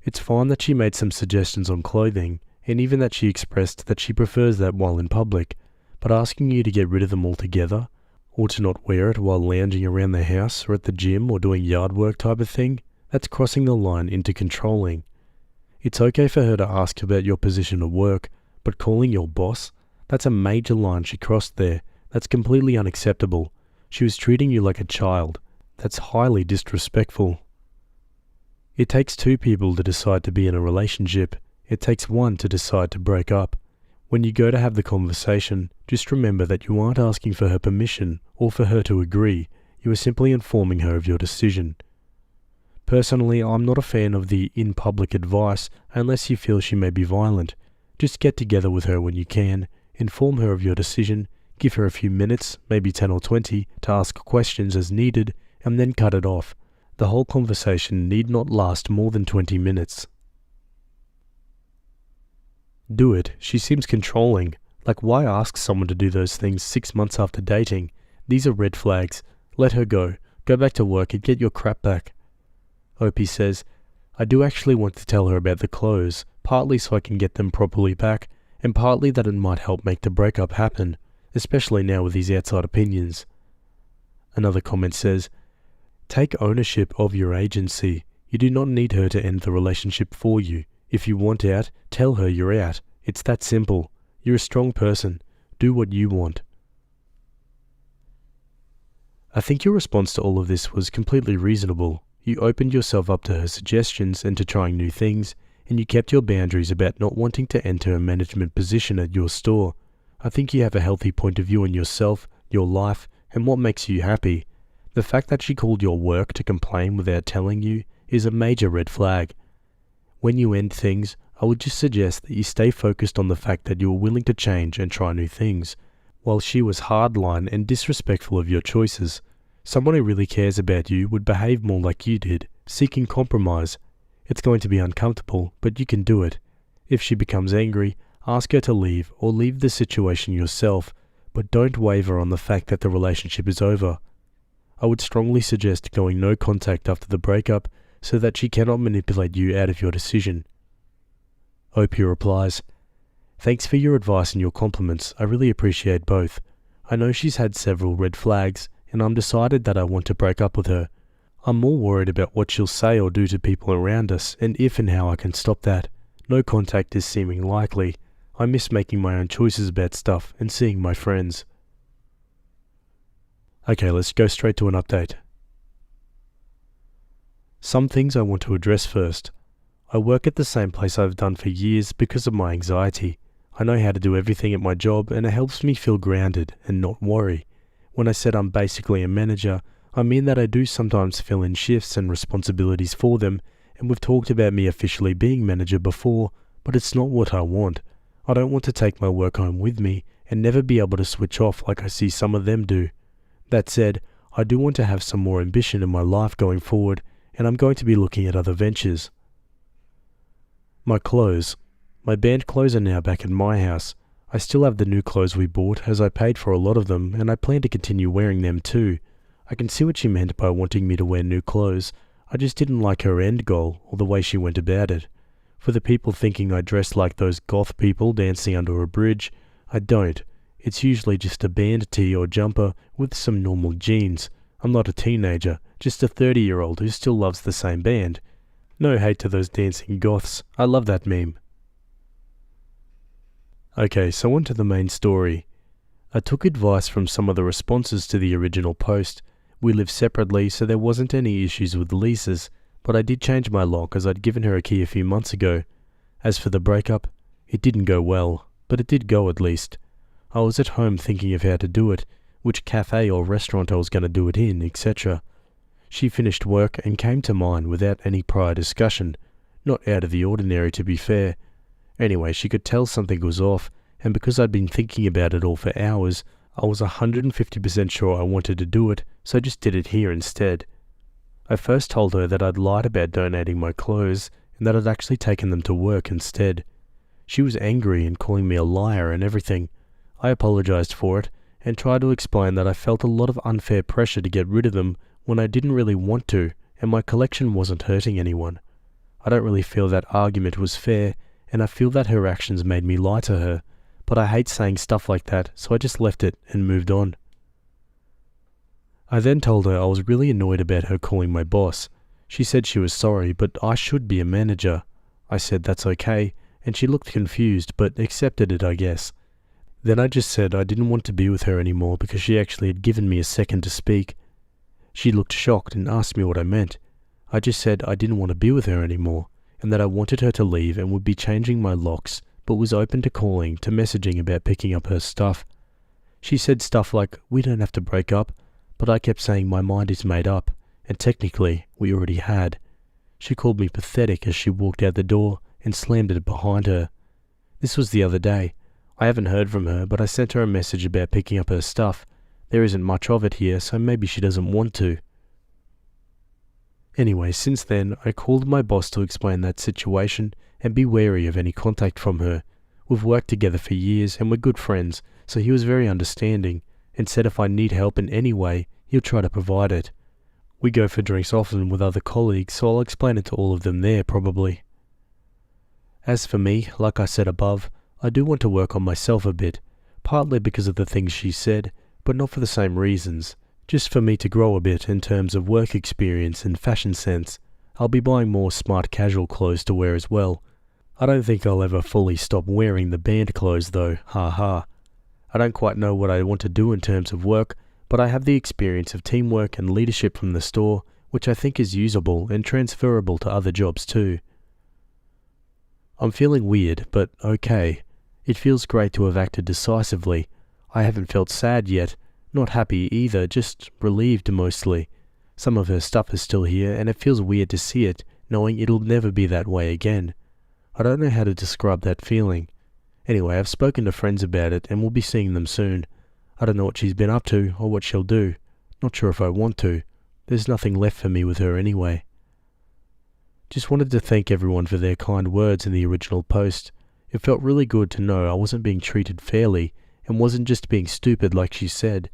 S1: It's fine that she made some suggestions on clothing, and even that she expressed that she prefers that while in public, but asking you to get rid of them altogether, or to not wear it while lounging around the house or at the gym or doing yard work type of thing, that's crossing the line into controlling. It's okay for her to ask about your position at work, but calling your boss? That's a major line she crossed there. That's completely unacceptable. She was treating you like a child. That's highly disrespectful. It takes two people to decide to be in a relationship. It takes one to decide to break up. When you go to have the conversation, just remember that you aren't asking for her permission or for her to agree. You are simply informing her of your decision. Personally, I'm not a fan of the in-public advice unless you feel she may be violent. Just get together with her when you can, inform her of your decision, give her a few minutes, maybe 10 or 20, to ask questions as needed, and then cut it off. The whole conversation need not last more than 20 minutes. Do it. She seems controlling. Like, why ask someone to do those things 6 months after dating? These are red flags. Let her go. Go back to work and get your crap back. Opie says, I do actually want to tell her about the clothes, partly so I can get them properly back, and partly that it might help make the breakup happen, especially now with these outside opinions. Another comment says, take ownership of your agency. You do not need her to end the relationship for you. If you want out, tell her you're out. It's that simple. You're a strong person. Do what you want. I think your response to all of this was completely reasonable. You opened yourself up to her suggestions and to trying new things, and you kept your boundaries about not wanting to enter a management position at your store. I think you have a healthy point of view on yourself, your life, and what makes you happy. The fact that she called your work to complain without telling you is a major red flag. When you end things, I would just suggest that you stay focused on the fact that you are willing to change and try new things, while she was hardline and disrespectful of your choices. Someone who really cares about you would behave more like you did, seeking compromise. It's going to be uncomfortable, but you can do it. If she becomes angry, ask her to leave or leave the situation yourself, but don't waver on the fact that the relationship is over. I would strongly suggest going no contact after the breakup so that she cannot manipulate you out of your decision. Opie replies, thanks for your advice and your compliments. I really appreciate both. I know she's had several red flags, and I'm decided that I want to break up with her. I'm more worried about what she'll say or do to people around us, and if and how I can stop that. No contact is seeming likely. I miss making my own choices about stuff and seeing my friends. Okay, let's go straight to an update. Some things I want to address first. I work at the same place I've done for years because of my anxiety. I know how to do everything at my job, and it helps me feel grounded and not worry. When I said I'm basically a manager, I mean that I do sometimes fill in shifts and responsibilities for them, and we've talked about me officially being manager before, but it's not what I want. I don't want to take my work home with me and never be able to switch off like I see some of them do. That said, I do want to have some more ambition in my life going forward, and I'm going to be looking at other ventures. My clothes. My band clothes are now back at my house. I still have the new clothes we bought, as I paid for a lot of them, and I plan to continue wearing them too. I can see what she meant by wanting me to wear new clothes. I just didn't like her end goal, or the way she went about it. For the people thinking I dressed like those goth people dancing under a bridge, I don't. It's usually just a band tee or jumper with some normal jeans. I'm not a teenager, just a 30-year-old who still loves the same band. No hate to those dancing goths. I love that meme. Okay, so on to the main story. I took advice from some of the responses to the original post. We live separately, so there wasn't any issues with leases, but I did change my lock as I'd given her a key a few months ago. As for the breakup, it didn't go well, but it did go at least. I was at home thinking of how to do it, which cafe or restaurant I was going to do it in, etc. She finished work and came to mine without any prior discussion. Not out of the ordinary, to be fair. Anyway, she could tell something was off, and because I'd been thinking about it all for hours, I was 150% sure I wanted to do it, so I just did it here instead. I first told her that I'd lied about donating my clothes, and that I'd actually taken them to work instead. She was angry and calling me a liar and everything. I apologized for it and tried to explain that I felt a lot of unfair pressure to get rid of them when I didn't really want to, and my collection wasn't hurting anyone. I don't really feel that argument was fair, and I feel that her actions made me lie to her, but I hate saying stuff like that, so I just left it and moved on. I then told her I was really annoyed about her calling my boss. She said she was sorry, but I should be a manager. I said that's okay, and she looked confused, but accepted it, I guess. Then I just said I didn't want to be with her anymore because she actually had given me a second to speak. She looked shocked and asked me what I meant. I just said I didn't want to be with her anymore, and that I wanted her to leave and would be changing my locks, but was open to calling, to messaging about picking up her stuff. She said stuff like, "We don't have to break up," but I kept saying my mind is made up, and technically we already had. She called me pathetic as she walked out the door and slammed it behind her. This was the other day. I haven't heard from her, but I sent her a message about picking up her stuff. There isn't much of it here, so maybe she doesn't want to. Anyway, since then, I called my boss to explain that situation and be wary of any contact from her. We've worked together for years and we're good friends, so he was very understanding and said if I need help in any way, he'll try to provide it. We go for drinks often with other colleagues, so I'll explain it to all of them there probably. As for me, like I said above, I do want to work on myself a bit, partly because of the things she said, but not for the same reasons. Just for me to grow a bit in terms of work experience and fashion sense. I'll be buying more smart casual clothes to wear as well. I don't think I'll ever fully stop wearing the band clothes though, haha. I don't quite know what I want to do in terms of work, but I have the experience of teamwork and leadership from the store, which I think is usable and transferable to other jobs too. I'm feeling weird, but okay. It feels great to have acted decisively. I haven't felt sad yet. Not happy either, just relieved mostly. Some of her stuff is still here, and it feels weird to see it, knowing it'll never be that way again. I don't know how to describe that feeling. Anyway, I've spoken to friends about it, and we'll be seeing them soon. I don't know what she's been up to, or what she'll do. Not sure if I want to. There's nothing left for me with her anyway. Just wanted to thank everyone for their kind words in the original post. It felt really good to know I wasn't being treated fairly, and wasn't just being stupid like she said.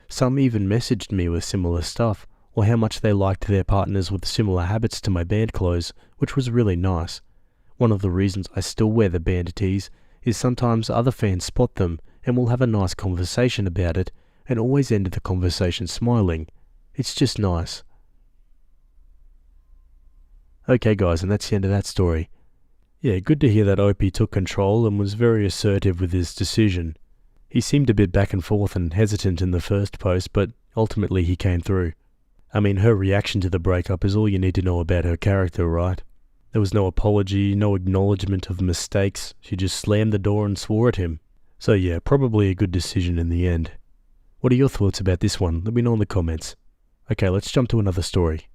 S1: Some even messaged me with similar stuff, or how much they liked their partners with similar habits to my band clothes, which was really nice. One of the reasons I still wear the band tees is sometimes other fans spot them and will have a nice conversation about it, and always end the conversation smiling. It's just nice. Okay guys, and that's the end of that story. Yeah, good to hear that Opie took control and was very assertive with his decision. He seemed a bit back and forth and hesitant in the first post, but ultimately he came through. I mean, her reaction to the breakup is all you need to know about her character, right? There was no apology, no acknowledgement of mistakes. She just slammed the door and swore at him. So yeah, probably a good decision in the end. What are your thoughts about this one? Let me know in the comments. Okay, let's jump to another story.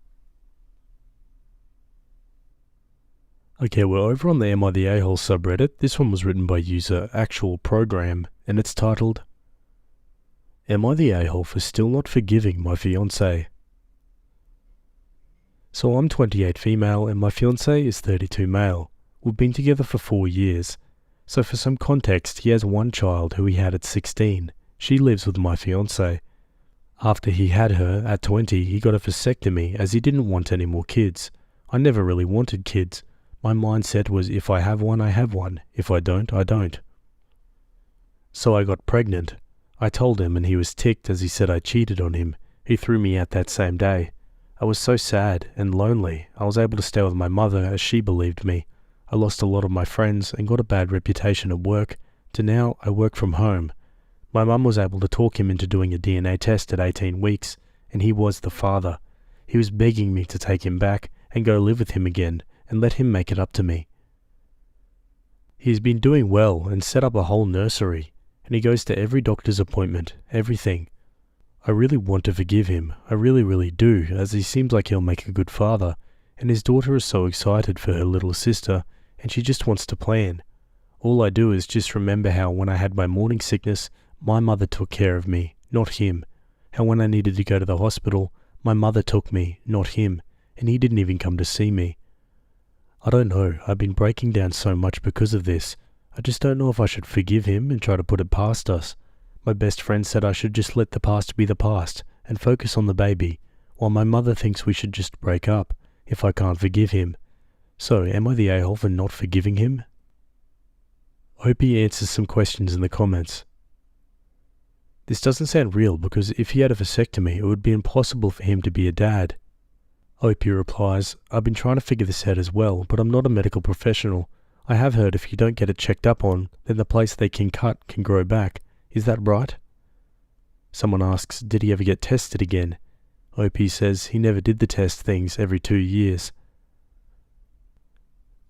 S1: Okay, we're over on the Am I the A-hole subreddit. This one was written by user Actual Program, and it's titled, Am I the A-hole for still not forgiving my fiance? So I'm 28 female and my fiance is 32 male. We've been together for 4 years. So for some context, he has one child who he had at 16. She lives with my fiance. After he had her, at 20, he got a vasectomy as he didn't want any more kids. I never really wanted kids. My mindset was if I have one, I have one. If I don't, I don't. So I got pregnant. I told him and he was ticked as he said I cheated on him. He threw me out that same day. I was so sad and lonely. I was able to stay with my mother as she believed me. I lost a lot of my friends and got a bad reputation at work, to now I work from home. My mum was able to talk him into doing a DNA test at 18 weeks, and he was the father. He was begging me to take him back and go live with him again, and let him make it up to me. He's been doing well and set up a whole nursery, and he goes to every doctor's appointment, everything. I really want to forgive him, I really do, as he seems like he'll make a good father, and his daughter is so excited for her little sister, and she just wants to plan. All I do is just remember how when I had my morning sickness, my mother took care of me, not him. How when I needed to go to the hospital, my mother took me, not him, and he didn't even come to see me. I don't know, I've been breaking down so much because of this. I just don't know if I should forgive him and try to put it past us. My best friend said I should just let the past be the past and focus on the baby, while my mother thinks we should just break up if I can't forgive him. So, am I the a-hole for not forgiving him? Hope he answers some questions in the comments. This doesn't sound real because if he had a vasectomy, it would be impossible for him to be a dad. Opie replies, I've been trying to figure this out as well, but I'm not a medical professional. I have heard if you don't get it checked up on, then the place they can cut can grow back. Is that right? Someone asks, did he ever get tested again? Opie says he never did the test things every 2 years.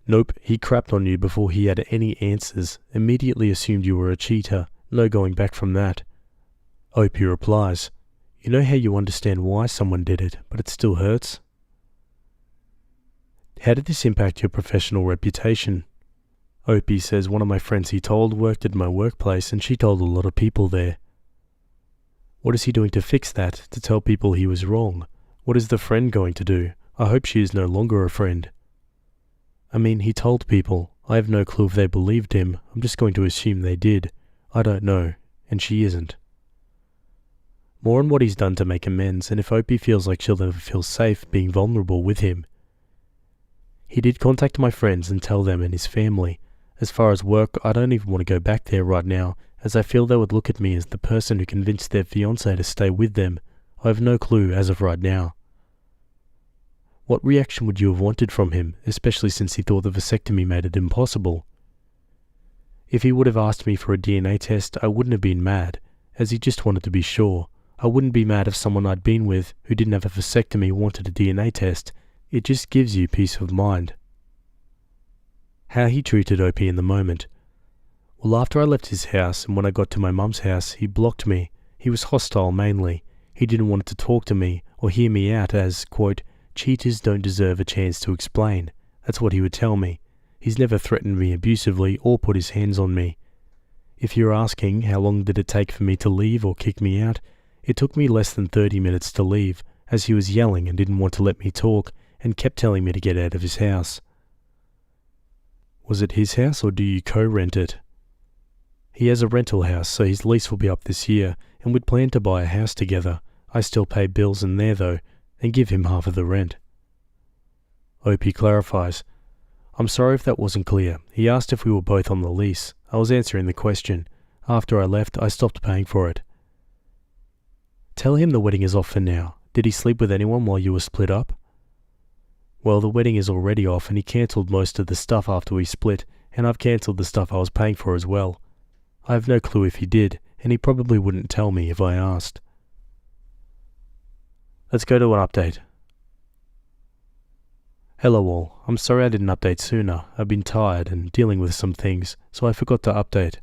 S1: Nope, he crapped on you before he had any answers, immediately assumed you were a cheater, no going back from that. Opie replies, you know how you understand why someone did it, but it still hurts? How did this impact your professional reputation? Opie says one of my friends he told worked at my workplace and she told a lot of people there. What is he doing to fix that, to tell people he was wrong? What is the friend going to do? I hope she is no longer a friend. I mean, he told people. I have no clue if they believed him. I'm just going to assume they did. I don't know, and she isn't. More on what he's done to make amends, and if Opie feels like she'll never feel safe being vulnerable with him. He did contact my friends and tell them and his family. As far as work, I don't even want to go back there right now, as I feel they would look at me as the person who convinced their fiancé to stay with them. I have no clue as of right now. What reaction would you have wanted from him, especially since he thought the vasectomy made it impossible? If he would have asked me for a DNA test, I wouldn't have been mad, as he just wanted to be sure. I wouldn't be mad if someone I'd been with, who didn't have a vasectomy, wanted a DNA test. It just gives you peace of mind. How he treated Opie in the moment. Well, after I left his house and when I got to my mum's house, he blocked me. He was hostile mainly. He didn't want to talk to me or hear me out as, quote, cheaters don't deserve a chance to explain. That's what he would tell me. He's never threatened me abusively or put his hands on me. If you're asking how long did it take for me to leave or kick me out, it took me less than 30 minutes to leave, as he was yelling and didn't want to let me talk and kept telling me to get out of his house. Was it his house or do you co-rent it? He has a rental house, so his lease will be up this year, and we'd plan to buy a house together. I still pay bills in there though, and give him half of the rent. Opie clarifies, I'm sorry if that wasn't clear. He asked if we were both on the lease. I was answering the question. After I left, I stopped paying for it. Tell him the wedding is off for now. Did he sleep with anyone while you were split up? Well, the wedding is already off and he cancelled most of the stuff after we split, and I've cancelled the stuff I was paying for as well. I have no clue if he did, and he probably wouldn't tell me if I asked. Let's go to an update. Hello all, I'm sorry I didn't update sooner. I've been tired and dealing with some things, so I forgot to update.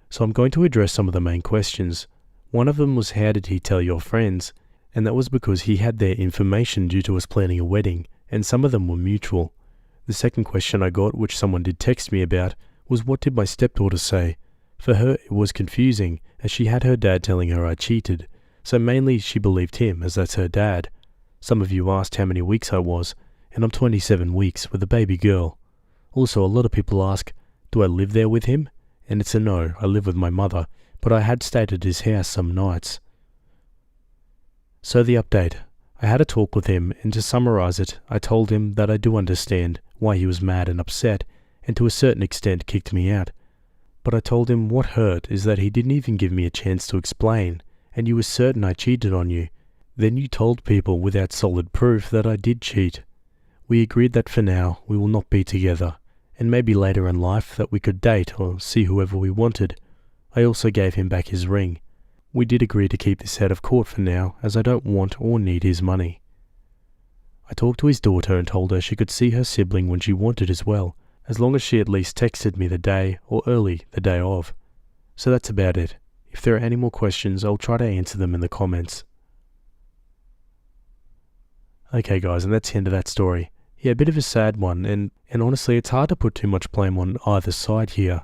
S1: So I'm going to address some of the main questions. One of them was how did he tell your friends? And that was because he had their information due to us planning a wedding, and some of them were mutual. The second question I got, which someone did text me about, was what did my stepdaughter say? For her it was confusing, as she had her dad telling her I cheated, so mainly she believed him as that's her dad. Some of you asked how many weeks I was, and I'm 27 weeks with a baby girl. Also a lot of people ask, do I live there with him? And it's a no, I live with my mother, but I had stayed at his house some nights. So the update. I had a talk with him, and to summarize it, I told him that I do understand why he was mad and upset, and to a certain extent kicked me out. But I told him what hurt is that he didn't even give me a chance to explain, and you were certain I cheated on you. Then you told people without solid proof that I did cheat. We agreed that for now we will not be together, and maybe later in life that we could date or see whoever we wanted. I also gave him back his ring. We did agree to keep this out of court for now, as I don't want or need his money. I talked to his daughter and told her she could see her sibling when she wanted as well, as long as she at least texted me the day or early the day of. So that's about it. If there are any more questions, I'll try to answer them in the comments. Okay guys, and that's the end of that story. Yeah, a bit of a sad one, and honestly it's hard to put too much blame on either side here.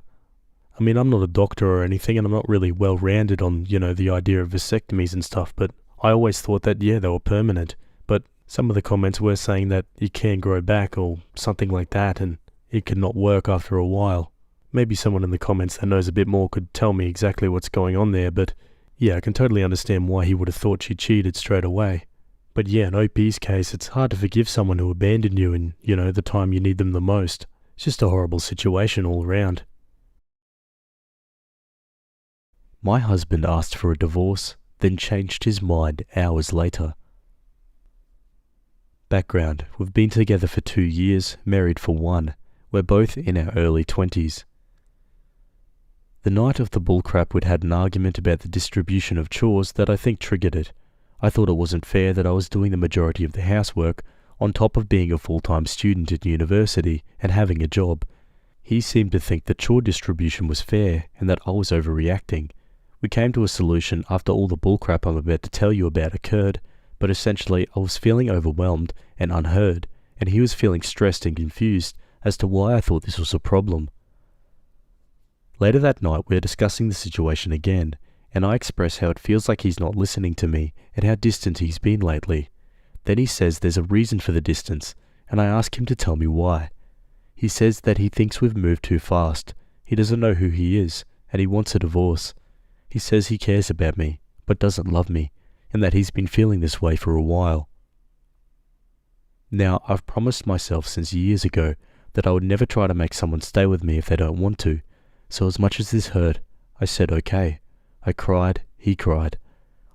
S1: I mean, I'm not a doctor or anything, and I'm not really well-rounded on, the idea of vasectomies and stuff, but I always thought that, yeah, they were permanent. But some of the comments were saying that it can grow back or something like that, and it could not work after a while. Maybe someone in the comments that knows a bit more could tell me exactly what's going on there, but yeah, I can totally understand why he would have thought she cheated straight away. But yeah, in OP's case, it's hard to forgive someone who abandoned you in, the time you need them the most. It's just a horrible situation all around. My husband asked for a divorce, then changed his mind hours later. Background: we've been together for 2 years, married for 1. We're both in our early 20s. The night of the bullcrap, we'd had an argument about the distribution of chores that I think triggered it. I thought it wasn't fair that I was doing the majority of the housework, on top of being a full-time student at university and having a job. He seemed to think that chore distribution was fair and that I was overreacting. We came to a solution after all the bullcrap I'm about to tell you about occurred, but essentially I was feeling overwhelmed and unheard, and he was feeling stressed and confused as to why I thought this was a problem. Later that night, we were discussing the situation again, and I express how it feels like he's not listening to me and how distant he's been lately. Then he says there's a reason for the distance, and I ask him to tell me why. He says that he thinks we've moved too fast. He doesn't know who he is, and he wants a divorce. He says he cares about me, but doesn't love me, and that he's been feeling this way for a while. Now, I've promised myself since years ago that I would never try to make someone stay with me if they don't want to, so as much as this hurt, I said okay. I cried, he cried.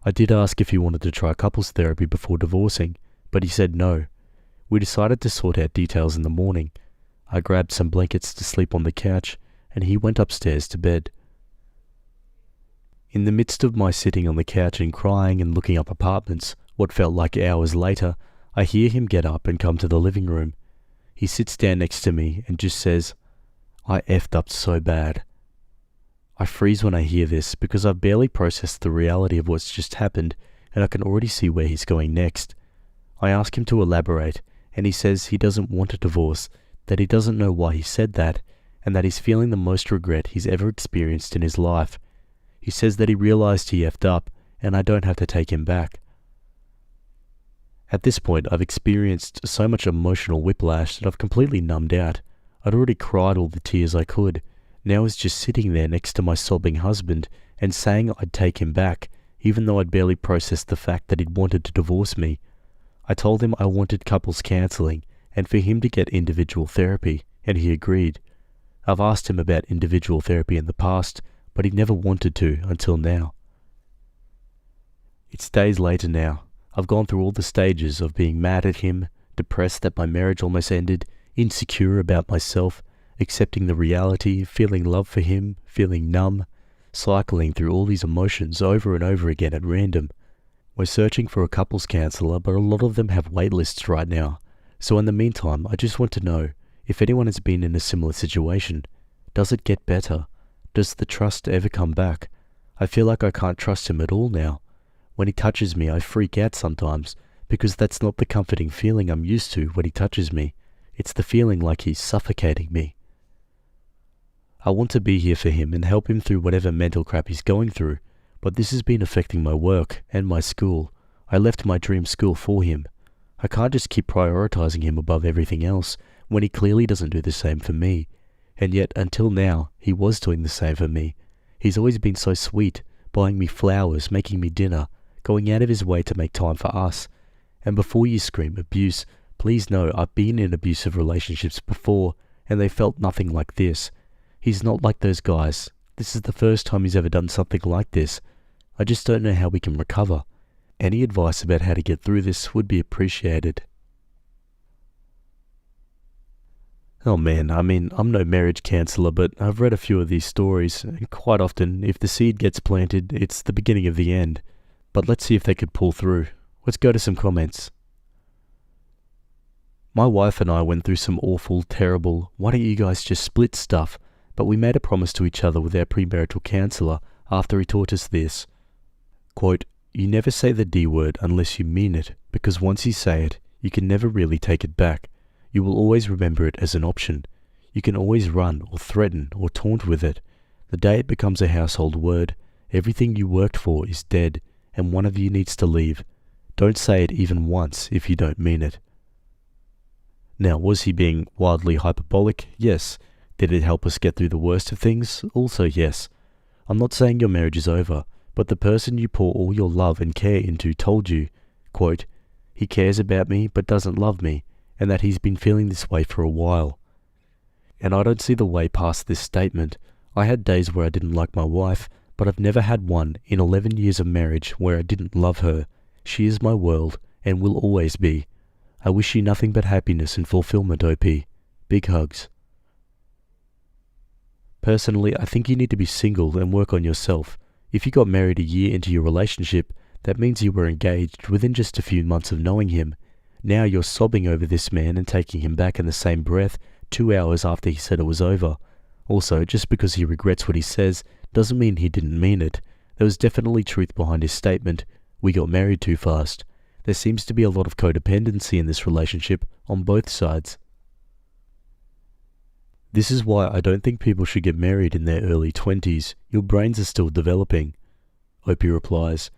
S1: I did ask if he wanted to try couples therapy before divorcing, but he said no. We decided to sort out details in the morning. I grabbed some blankets to sleep on the couch, and he went upstairs to bed. In the midst of my sitting on the couch and crying and looking up apartments, what felt like hours later, I hear him get up and come to the living room. He sits down next to me and just says, "I effed up so bad." I freeze when I hear this because I've barely processed the reality of what's just happened, and I can already see where he's going next. I ask him to elaborate, and he says he doesn't want a divorce, that he doesn't know why he said that, and that he's feeling the most regret he's ever experienced in his life. He says that he realized he effed up, and I don't have to take him back. At this point, I've experienced so much emotional whiplash that I've completely numbed out. I'd already cried all the tears I could. Now I was just sitting there next to my sobbing husband and saying I'd take him back, even though I'd barely processed the fact that he'd wanted to divorce me. I told him I wanted couples counseling and for him to get individual therapy, and he agreed. I've asked him about individual therapy in the past, but he never wanted to until now. It's days later now. I've gone through all the stages of being mad at him, depressed that my marriage almost ended, insecure about myself, accepting the reality, feeling love for him, feeling numb, cycling through all these emotions over and over again at random. We're searching for a couples counsellor, but a lot of them have wait lists right now. So in the meantime, I just want to know if anyone has been in a similar situation. Does it get better? Does the trust ever come back? I feel like I can't trust him at all now. When he touches me, I freak out sometimes, because that's not the comforting feeling I'm used to when he touches me. It's the feeling like he's suffocating me. I want to be here for him and help him through whatever mental crap he's going through, but this has been affecting my work and my school. I left my dream school for him. I can't just keep prioritizing him above everything else when he clearly doesn't do the same for me. And yet, until now, he was doing the same for me. He's always been so sweet, buying me flowers, making me dinner, going out of his way to make time for us. And before you scream abuse, please know I've been in abusive relationships before, and they felt nothing like this. He's not like those guys. This is the first time he's ever done something like this. I just don't know how we can recover. Any advice about how to get through this would be appreciated. Oh man, I'm no marriage counsellor, but I've read a few of these stories, and quite often, if the seed gets planted, it's the beginning of the end. But let's see if they could pull through. Let's go to some comments. My wife and I went through some awful, terrible, why don't you guys just split stuff, but we made a promise to each other with our premarital counsellor after he taught us this. Quote, "You never say the D word unless you mean it, because once you say it, you can never really take it back. You will always remember it as an option. You can always run or threaten or taunt with it. The day it becomes a household word, everything you worked for is dead, and one of you needs to leave. Don't say it even once if you don't mean it." Now, was he being wildly hyperbolic? Yes. Did it help us get through the worst of things? Also yes. I'm not saying your marriage is over, but the person you pour all your love and care into told you, quote, he cares about me but doesn't love me, and that he's been feeling this way for a while. And I don't see the way past this statement. I had days where I didn't like my wife, but I've never had one in 11 years of marriage where I didn't love her. She is my world and will always be. I wish you nothing but happiness and fulfillment, OP. Big hugs. Personally, I think you need to be single and work on yourself. If you got married a year into your relationship, that means you were engaged within just a few months of knowing him. Now you're sobbing over this man and taking him back in the same breath 2 hours after he said it was over. Also, just because he regrets what he says doesn't mean he didn't mean it. There was definitely truth behind his statement. We got married too fast. There seems to be a lot of codependency in this relationship on both sides. This is why I don't think people should get married in their early 20s. Your brains are still developing. Opie replies,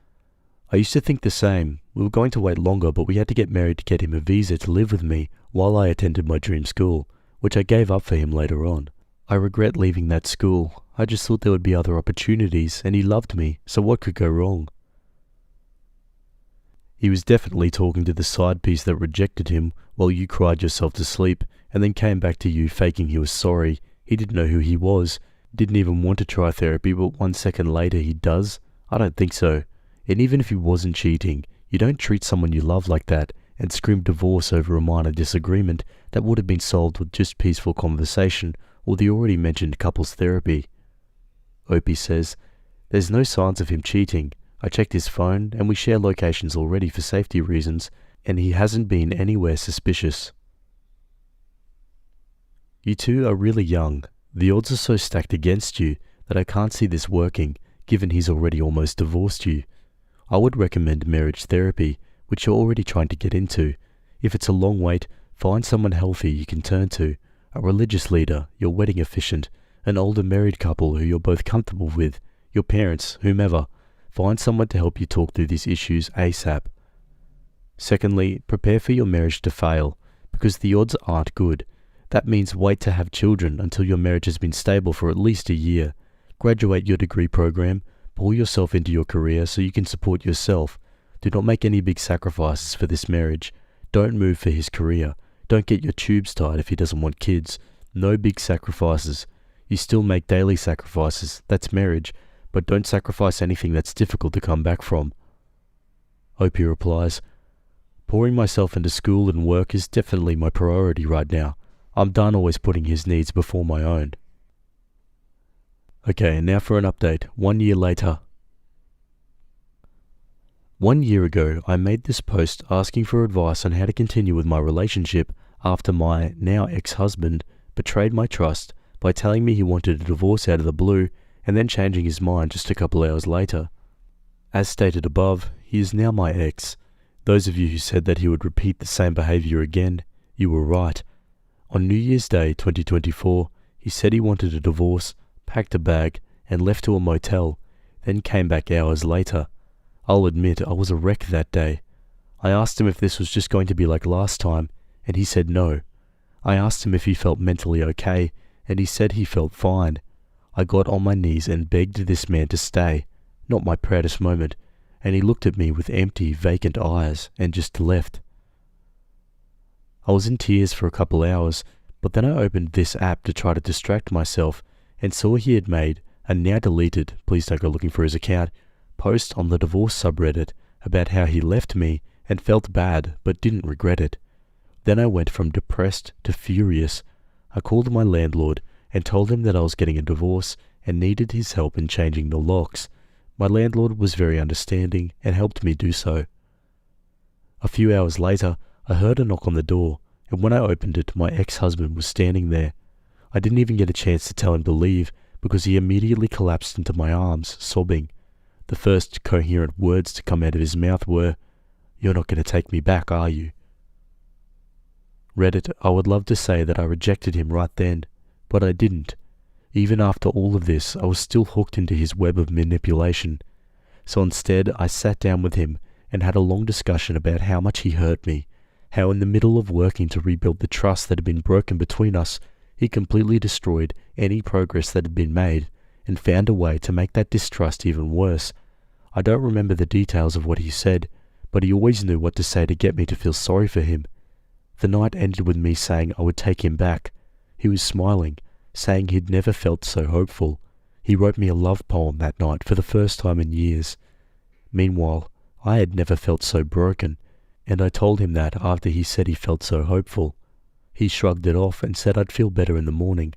S1: I used to think the same. We were going to wait longer, but we had to get married to get him a visa to live with me while I attended my dream school, which I gave up for him later on. I regret leaving that school. I just thought there would be other opportunities, and he loved me, so what could go wrong? He was definitely talking to the side piece that rejected him while you cried yourself to sleep, and then came back to you faking he was sorry. He didn't know who he was, didn't even want to try therapy, but 1 second later he does? I don't think so. And even if he wasn't cheating, you don't treat someone you love like that and scream divorce over a minor disagreement that would have been solved with just peaceful conversation or the already mentioned couples therapy. Opie says, there's no signs of him cheating. I checked his phone and we share locations already for safety reasons, and he hasn't been anywhere suspicious. You two are really young. The odds are so stacked against you that I can't see this working, given he's already almost divorced you. I would recommend marriage therapy, which you're already trying to get into. If it's a long wait, find someone healthy you can turn to, a religious leader, your wedding officiant, an older married couple who you're both comfortable with, your parents, whomever. Find someone to help you talk through these issues ASAP. Secondly, prepare for your marriage to fail, because the odds aren't good. That means wait to have children until your marriage has been stable for at least a year. Graduate your degree program, pour yourself into your career so you can support yourself. Do not make any big sacrifices for this marriage. Don't move for his career. Don't get your tubes tied if he doesn't want kids. No big sacrifices. You still make daily sacrifices, that's marriage, but don't sacrifice anything that's difficult to come back from. Opie replies, pouring myself into school and work is definitely my priority right now. I'm done always putting his needs before my own. Okay, now for an update. 1 year later. 1 year ago, I made this post asking for advice on how to continue with my relationship after my now ex-husband betrayed my trust by telling me he wanted a divorce out of the blue and then changing his mind just a couple hours later. As stated above, he is now my ex. Those of you who said that he would repeat the same behavior again, you were right. On New Year's Day 2024, he said he wanted a divorce, packed a bag, and left to a motel, then came back hours later. I'll admit I was a wreck that day. I asked him if this was just going to be like last time, and he said no. I asked him if he felt mentally okay, and he said he felt fine. I got on my knees and begged this man to stay, not my proudest moment, and he looked at me with empty, vacant eyes and just left. I was in tears for a couple hours, but then I opened this app to try to distract myself and saw he had made a now deleted, please don't go looking for his account, post on the divorce subreddit about how he left me and felt bad but didn't regret it. Then I went from depressed to furious. I called my landlord and told him that I was getting a divorce and needed his help in changing the locks. My landlord was very understanding and helped me do so. A few hours later, I heard a knock on the door, and when I opened it, my ex-husband was standing there. I didn't even get a chance to tell him to leave because he immediately collapsed into my arms, sobbing. The first coherent words to come out of his mouth were, "You're not going to take me back, are you?" Reddit, I would love to say that I rejected him right then, but I didn't. Even after all of this, I was still hooked into his web of manipulation. So instead, I sat down with him and had a long discussion about how much he hurt me, how in the middle of working to rebuild the trust that had been broken between us, He completely destroyed any progress that had been made and found a way to make that distrust even worse. I don't remember the details of what he said, but he always knew what to say to get me to feel sorry for him. The night ended with me saying I would take him back. He was smiling, saying he'd never felt so hopeful. He wrote me a love poem that night for the first time in years. Meanwhile, I had never felt so broken, and I told him that after he said he felt so hopeful. He shrugged it off and said I'd feel better in the morning.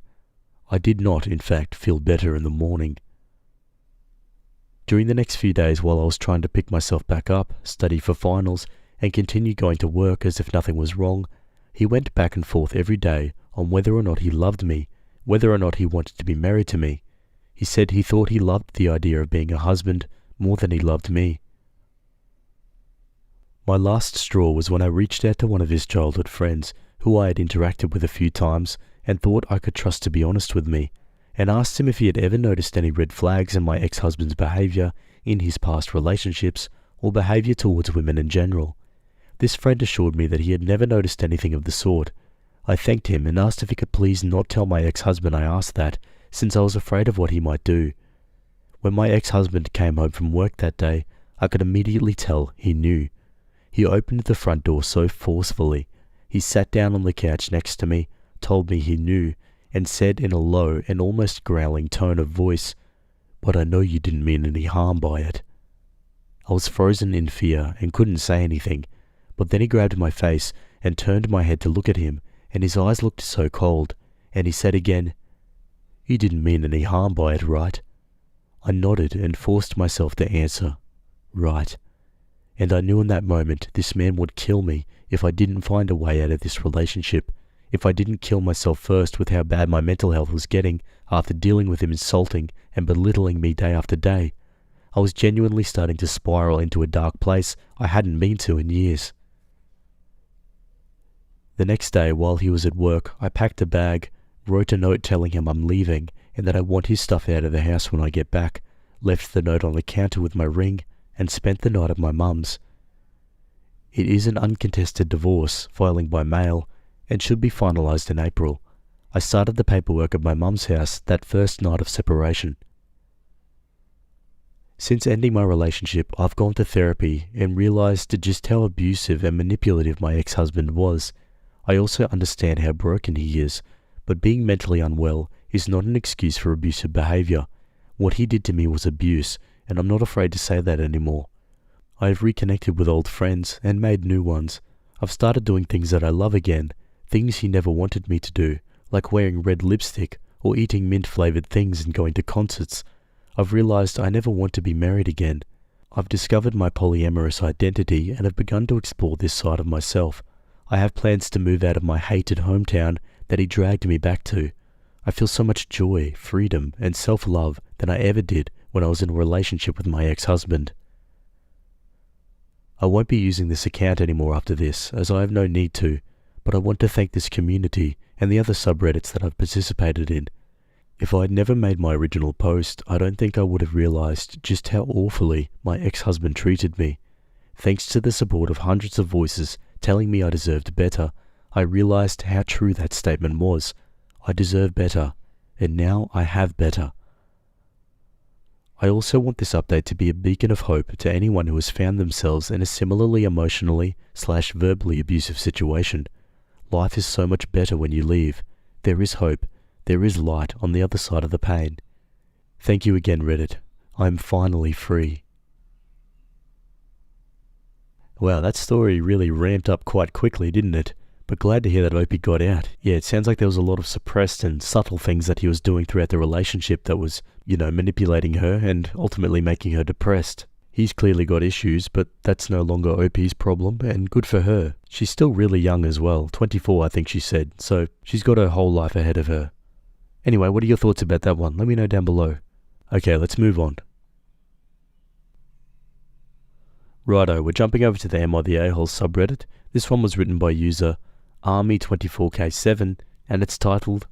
S1: I did not, in fact, feel better in the morning. During the next few days while I was trying to pick myself back up, study for finals, and continue going to work as if nothing was wrong, he went back and forth every day on whether or not he loved me, whether or not he wanted to be married to me. He said he thought he loved the idea of being a husband more than he loved me. My last straw was when I reached out to one of his childhood friends, who I had interacted with a few times and thought I could trust to be honest with me, and asked him if he had ever noticed any red flags in my ex-husband's behaviour in his past relationships or behaviour towards women in general. This friend assured me that he had never noticed anything of the sort. I thanked him and asked if he could please not tell my ex-husband I asked that, since I was afraid of what he might do. When my ex-husband came home from work that day, I could immediately tell he knew. He opened the front door so forcefully. He sat down on the couch next to me, told me he knew, and said in a low and almost growling tone of voice, "But I know you didn't mean any harm by it." I was frozen in fear and couldn't say anything, but then he grabbed my face and turned my head to look at him, and his eyes looked so cold, and he said again, "You didn't mean any harm by it, right?" I nodded and forced myself to answer, "Right." And I knew in that moment this man would kill me if I didn't find a way out of this relationship, if I didn't kill myself first with how bad my mental health was getting after dealing with him insulting and belittling me day after day. I was genuinely starting to spiral into a dark place I hadn't been to in years. The next day, while he was at work, I packed a bag, wrote a note telling him I'm leaving and that I want his stuff out of the house when I get back, left the note on the counter with my ring, and spent the night at my mum's. It is an uncontested divorce, filing by mail, and should be finalised in April. I started the paperwork at my mum's house that first night of separation. Since ending my relationship, I've gone to therapy and realised just how abusive and manipulative my ex-husband was. I also understand how broken he is, but being mentally unwell is not an excuse for abusive behaviour. What he did to me was abuse, and I'm not afraid to say that anymore. I have reconnected with old friends and made new ones. I've started doing things that I love again, things he never wanted me to do, like wearing red lipstick or eating mint-flavoured things and going to concerts. I've realised I never want to be married again. I've discovered my polyamorous identity and have begun to explore this side of myself. I have plans to move out of my hated hometown that he dragged me back to. I feel so much joy, freedom, and self-love than I ever did when I was in a relationship with my ex-husband. I won't be using this account anymore after this, as I have no need to, but I want to thank this community and the other subreddits that I've participated in. If I had never made my original post, I don't think I would have realised just how awfully my ex-husband treated me. Thanks to the support of hundreds of voices telling me I deserved better, I realised how true that statement was. I deserve better, and now I have better. I also want this update to be a beacon of hope to anyone who has found themselves in a similarly emotionally/verbally abusive situation. Life is so much better when you leave. There is hope. There is light on the other side of the pain. Thank you again, Reddit. I am finally free. Wow, that story really ramped up quite quickly, didn't it? But glad to hear that Opie got out. Yeah, it sounds like there was a lot of suppressed and subtle things that he was doing throughout the relationship that was, manipulating her and ultimately making her depressed. He's clearly got issues, but that's no longer Opie's problem, and good for her. She's still really young as well, 24 I think she said, so she's got her whole life ahead of her. Anyway, what are your thoughts about that one? Let me know down below. Okay, let's move on. Righto, we're jumping over to the Am I the A-hole subreddit. This one was written by user Army24K7, and it's titled,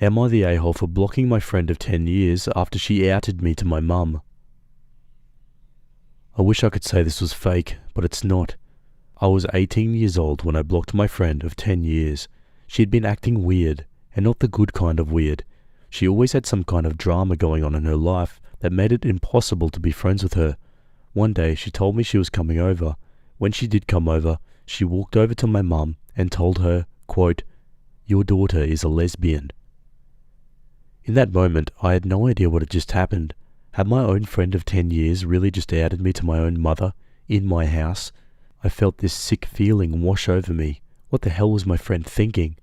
S1: Am I the A-hole for blocking my friend of 10 years after she outed me to my mum? I wish I could say this was fake, but it's not. I was 18 years old when I blocked my friend of 10 years. She had been acting weird, and not the good kind of weird. She always had some kind of drama going on in her life that made it impossible to be friends with her. One day she told me she was coming over. When she did come over, she walked over to my mum and told her, quote, "Your daughter is a lesbian." In that moment, I had no idea what had just happened. Had my own friend of 10 years really just outed me to my own mother, in my house? I felt this sick feeling wash over me. What the hell was my friend thinking?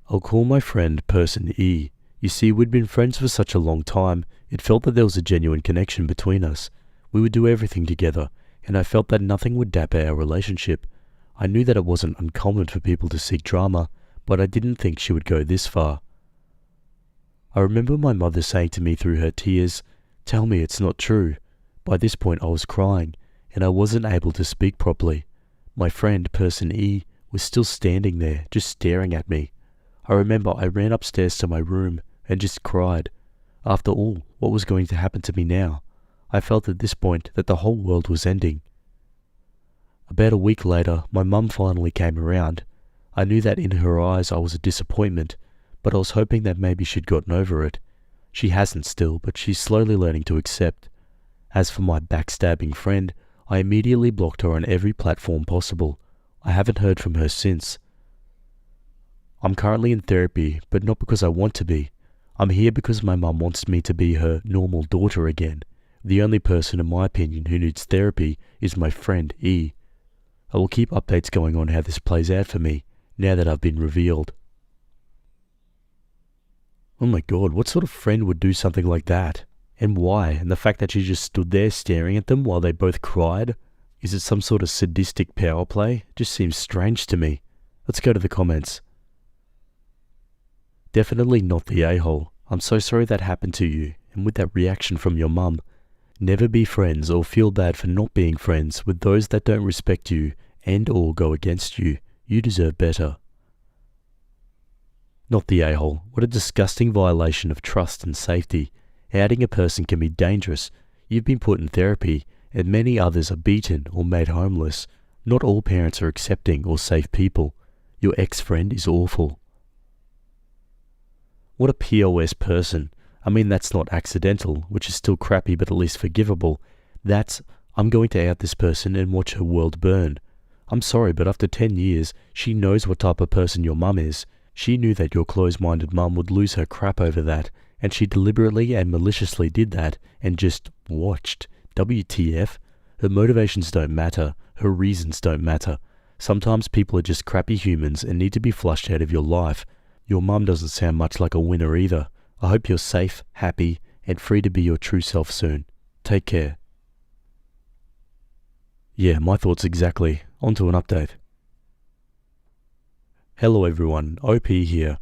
S1: I'll call my friend Person E. You see, we'd been friends for such a long time, it felt that there was a genuine connection between us. We would do everything together, and I felt that nothing would dampen our relationship. I knew that it wasn't uncommon for people to seek drama, but I didn't think she would go this far. I remember my mother saying to me through her tears, "Tell me it's not true." By this point I was crying, and I wasn't able to speak properly. My friend, Person E, was still standing there, just staring at me. I remember I ran upstairs to my room and just cried. After all, what was going to happen to me now? I felt at this point that the whole world was ending. About a week later, my mum finally came around. I knew that in her eyes I was a disappointment, but I was hoping that maybe she'd gotten over it. She hasn't still, but she's slowly learning to accept. As for my backstabbing friend, I immediately blocked her on every platform possible. I haven't heard from her since. I'm currently in therapy, but not because I want to be. I'm here because my mum wants me to be her normal daughter again. The only person, in my opinion, who needs therapy is my friend E. I will keep updates going on how this plays out for me, now that I've been revealed. Oh my god, what sort of friend would do something like that? And why? And the fact that she just stood there staring at them while they both cried? Is it some sort of sadistic power play? Just seems strange to me. Let's go to the comments. Definitely not the a-hole. I'm so sorry that happened to you, and with that reaction from your mum. Never be friends or feel bad for not being friends with those that don't respect you and or go against you. You deserve better. Not the a-hole. What a disgusting violation of trust and safety. Outing a person can be dangerous. You've been put in therapy, and many others are beaten or made homeless. Not all parents are accepting or safe people. Your ex-friend is awful. What a POS person. I mean, that's not accidental, which is still crappy but at least forgivable. That's, I'm going to out this person and watch her world burn. I'm sorry, but after 10 years, she knows what type of person your mum is. She knew that your closed-minded mum would lose her crap over that, and she deliberately and maliciously did that and just watched. WTF? Her motivations don't matter. Her reasons don't matter. Sometimes people are just crappy humans and need to be flushed out of your life. Your mum doesn't sound much like a winner either. I hope you're safe, happy, and free to be your true self soon. Take care. Yeah, my thoughts exactly. On to an update. Hello everyone, OP here.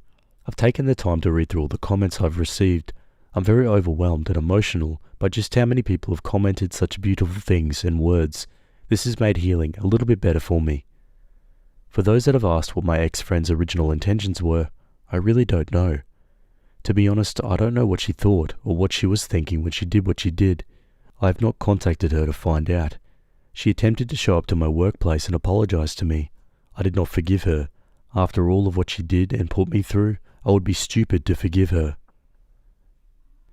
S1: I've taken the time to read through all the comments I've received. I'm very overwhelmed and emotional by just how many people have commented such beautiful things and words. This has made healing a little bit better for me. For those that have asked what my ex-friend's original intentions were, I really don't know. To be honest, I don't know what she thought or what she was thinking when she did what she did. I have not contacted her to find out. She attempted to show up to my workplace and apologize to me. I did not forgive her. After all of what she did and put me through, I would be stupid to forgive her.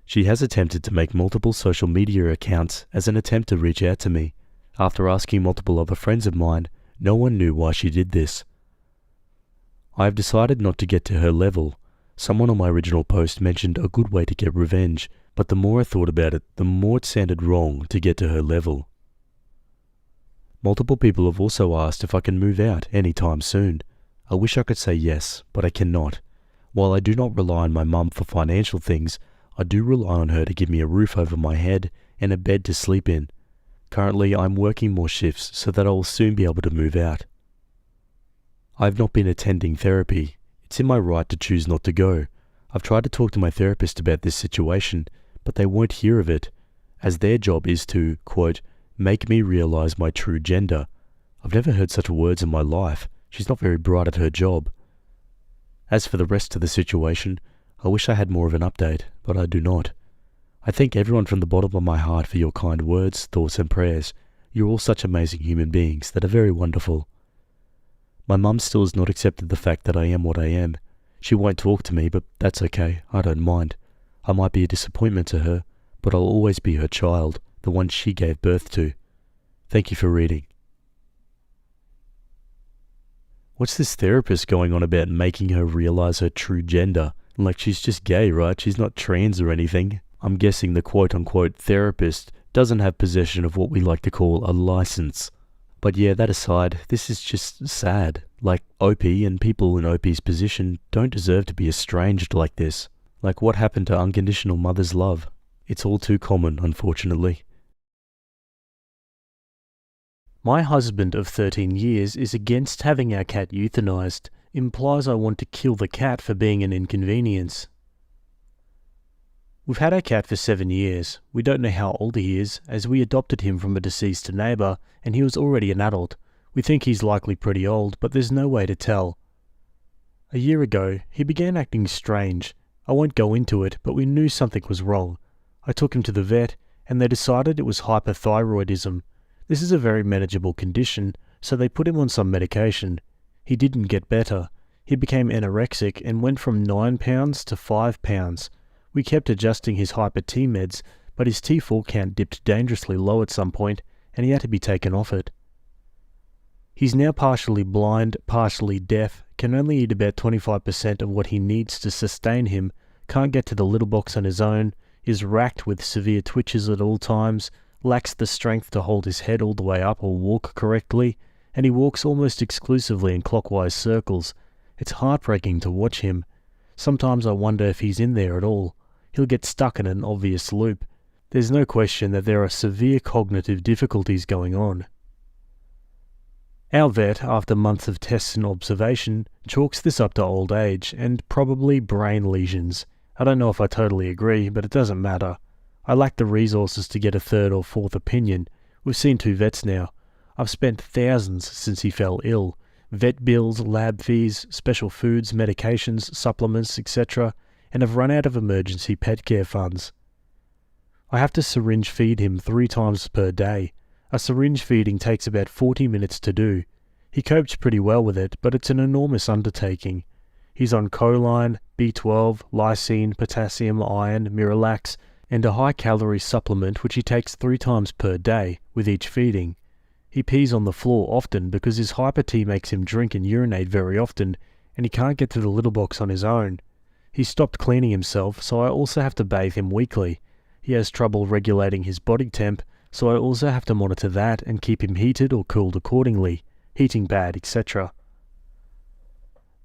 S1: She has attempted to make multiple social media accounts as an attempt to reach out to me. After asking multiple other friends of mine, no one knew why she did this. I have decided not to get to her level. Someone on my original post mentioned a good way to get revenge, but the more I thought about it, the more it sounded wrong to get to her level. Multiple people have also asked if I can move out anytime soon. I wish I could say yes, but I cannot. While I do not rely on my mum for financial things, I do rely on her to give me a roof over my head and a bed to sleep in. Currently, I'm working more shifts so that I will soon be able to move out. I have not been attending therapy. It's in my right to choose not to go. I've tried to talk to my therapist about this situation, but they won't hear of it, as their job is to, quote, make me realize my true gender. I've never heard such words in my life. She's not very bright at her job. As for the rest of the situation, I wish I had more of an update, but I do not. I thank everyone from the bottom of my heart for your kind words, thoughts and prayers. You're all such amazing human beings that are very wonderful. My mum still has not accepted the fact that I am what I am. She won't talk to me, but that's okay, I don't mind. I might be a disappointment to her, but I'll always be her child, the one she gave birth to. Thank you for reading. What's this therapist going on about making her realize her true gender? Like she's just gay, right? She's not trans or anything. I'm guessing the quote-unquote therapist doesn't have possession of what we like to call a license. But yeah, that aside, this is just sad. Like, Opie and people in Opie's position don't deserve to be estranged like this. Like, what happened to unconditional mother's love? It's all too common, unfortunately. My husband of 13 years is against having our cat euthanized. Implies I want to kill the cat for being an inconvenience. We've had our cat for 7 years. We don't know how old he is, as we adopted him from a deceased neighbour, and he was already an adult. We think he's likely pretty old, but there's no way to tell. A year ago, he began acting strange. I won't go into it, but we knew something was wrong. I took him to the vet, and they decided it was hyperthyroidism. This is a very manageable condition, so they put him on some medication. He didn't get better. He became anorexic and went from 9 pounds to 5 pounds. We kept adjusting his hyper-T meds, but his T4 count dipped dangerously low at some point, and he had to be taken off it. He's now partially blind, partially deaf, can only eat about 25% of what he needs to sustain him, can't get to the little box on his own, is racked with severe twitches at all times, lacks the strength to hold his head all the way up or walk correctly, and he walks almost exclusively in clockwise circles. It's heartbreaking to watch him. Sometimes I wonder if he's in there at all. He'll get stuck in an obvious loop. There's no question that there are severe cognitive difficulties going on. Our vet, after months of tests and observation, chalks this up to old age and probably brain lesions. I don't know if I totally agree, but it doesn't matter. I lack the resources to get a third or fourth opinion. We've seen 2 vets now. I've spent thousands since he fell ill. Vet bills, lab fees, special foods, medications, supplements, etc., and have run out of emergency pet care funds. I have to syringe feed him 3 times per day. A syringe feeding takes about 40 minutes to do. He copes pretty well with it, but it's an enormous undertaking. He's on choline, B12, lysine, potassium, iron, Miralax, and a high-calorie supplement which he takes 3 times per day with each feeding. He pees on the floor often because his hyper-T makes him drink and urinate very often, and he can't get to the little box on his own. He stopped cleaning himself, so I also have to bathe him weekly. He has trouble regulating his body temp, so I also have to monitor that and keep him heated or cooled accordingly, heating pad, etc.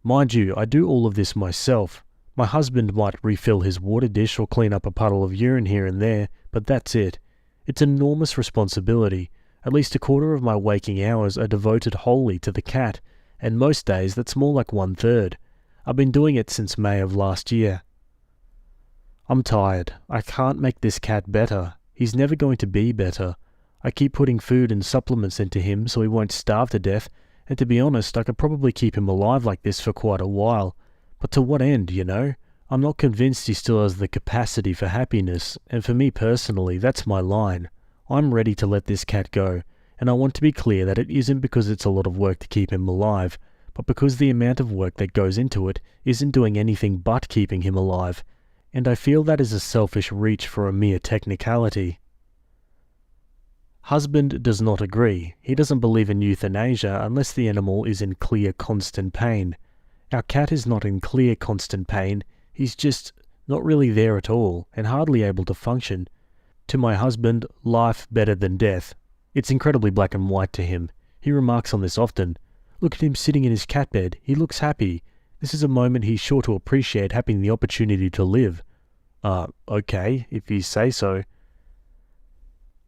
S1: Mind you, I do all of this myself. My husband might refill his water dish or clean up a puddle of urine here and there, but that's it. It's an enormous responsibility. At least a quarter of my waking hours are devoted wholly to the cat, and most days that's more like 1/3. I've been doing it since May of last year. I'm tired. I can't make this cat better. He's never going to be better. I keep putting food and supplements into him so he won't starve to death, and to be honest, I could probably keep him alive like this for quite a while. But to what end, you know? I'm not convinced he still has the capacity for happiness, and for me personally, that's my line. I'm ready to let this cat go, and I want to be clear that it isn't because it's a lot of work to keep him alive, but because the amount of work that goes into it isn't doing anything but keeping him alive, and I feel that is a selfish reach for a mere technicality. Husband does not agree. He doesn't believe in euthanasia unless the animal is in clear constant pain. Our cat is not in clear constant pain, he's just not really there at all, and hardly able to function. To my husband, life better than death. It's incredibly black and white to him. He remarks on this often. Look at him sitting in his cat bed, he looks happy. This is a moment he's sure to appreciate having the opportunity to live. Okay, if you say so.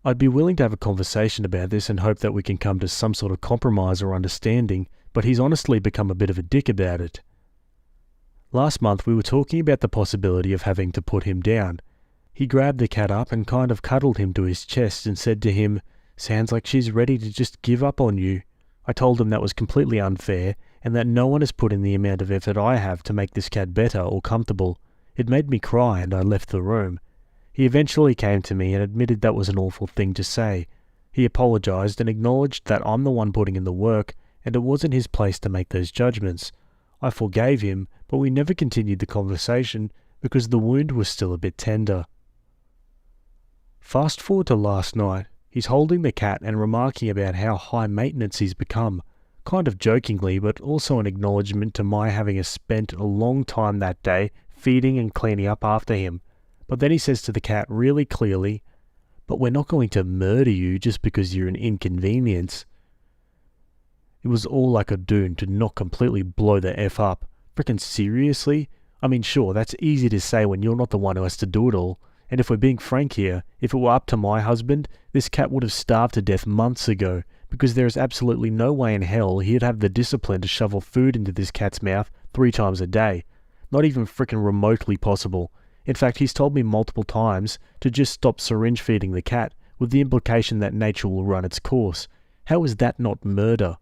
S1: I'd be willing to have a conversation about this and hope that we can come to some sort of compromise or understanding, but he's honestly become a bit of a dick about it. Last month we were talking about the possibility of having to put him down. He grabbed the cat up and kind of cuddled him to his chest and said to him, "Sounds like she's ready to just give up on you." I told him that was completely unfair and that no one has put in the amount of effort I have to make this cat better or comfortable. It made me cry and I left the room. He eventually came to me and admitted that was an awful thing to say. He apologized and acknowledged that I'm the one putting in the work and it wasn't his place to make those judgments. I forgave him, but we never continued the conversation because the wound was still a bit tender. Fast forward to last night. He's holding the cat and remarking about how high maintenance he's become, kind of jokingly, but also an acknowledgement to my having spent a long time that day feeding and cleaning up after him. But then he says to the cat really clearly, "But we're not going to murder you just because you're an inconvenience." It was all I could do to not completely blow the F up. Frickin' seriously? I mean, sure, that's easy to say when you're not the one who has to do it all. And if we're being frank here, if it were up to my husband, this cat would have starved to death months ago, because there is absolutely no way in hell he'd have the discipline to shovel food into this cat's mouth 3 times a day. Not even frickin' remotely possible. In fact, he's told me multiple times to just stop syringe feeding the cat, with the implication that nature will run its course. How is that not murder?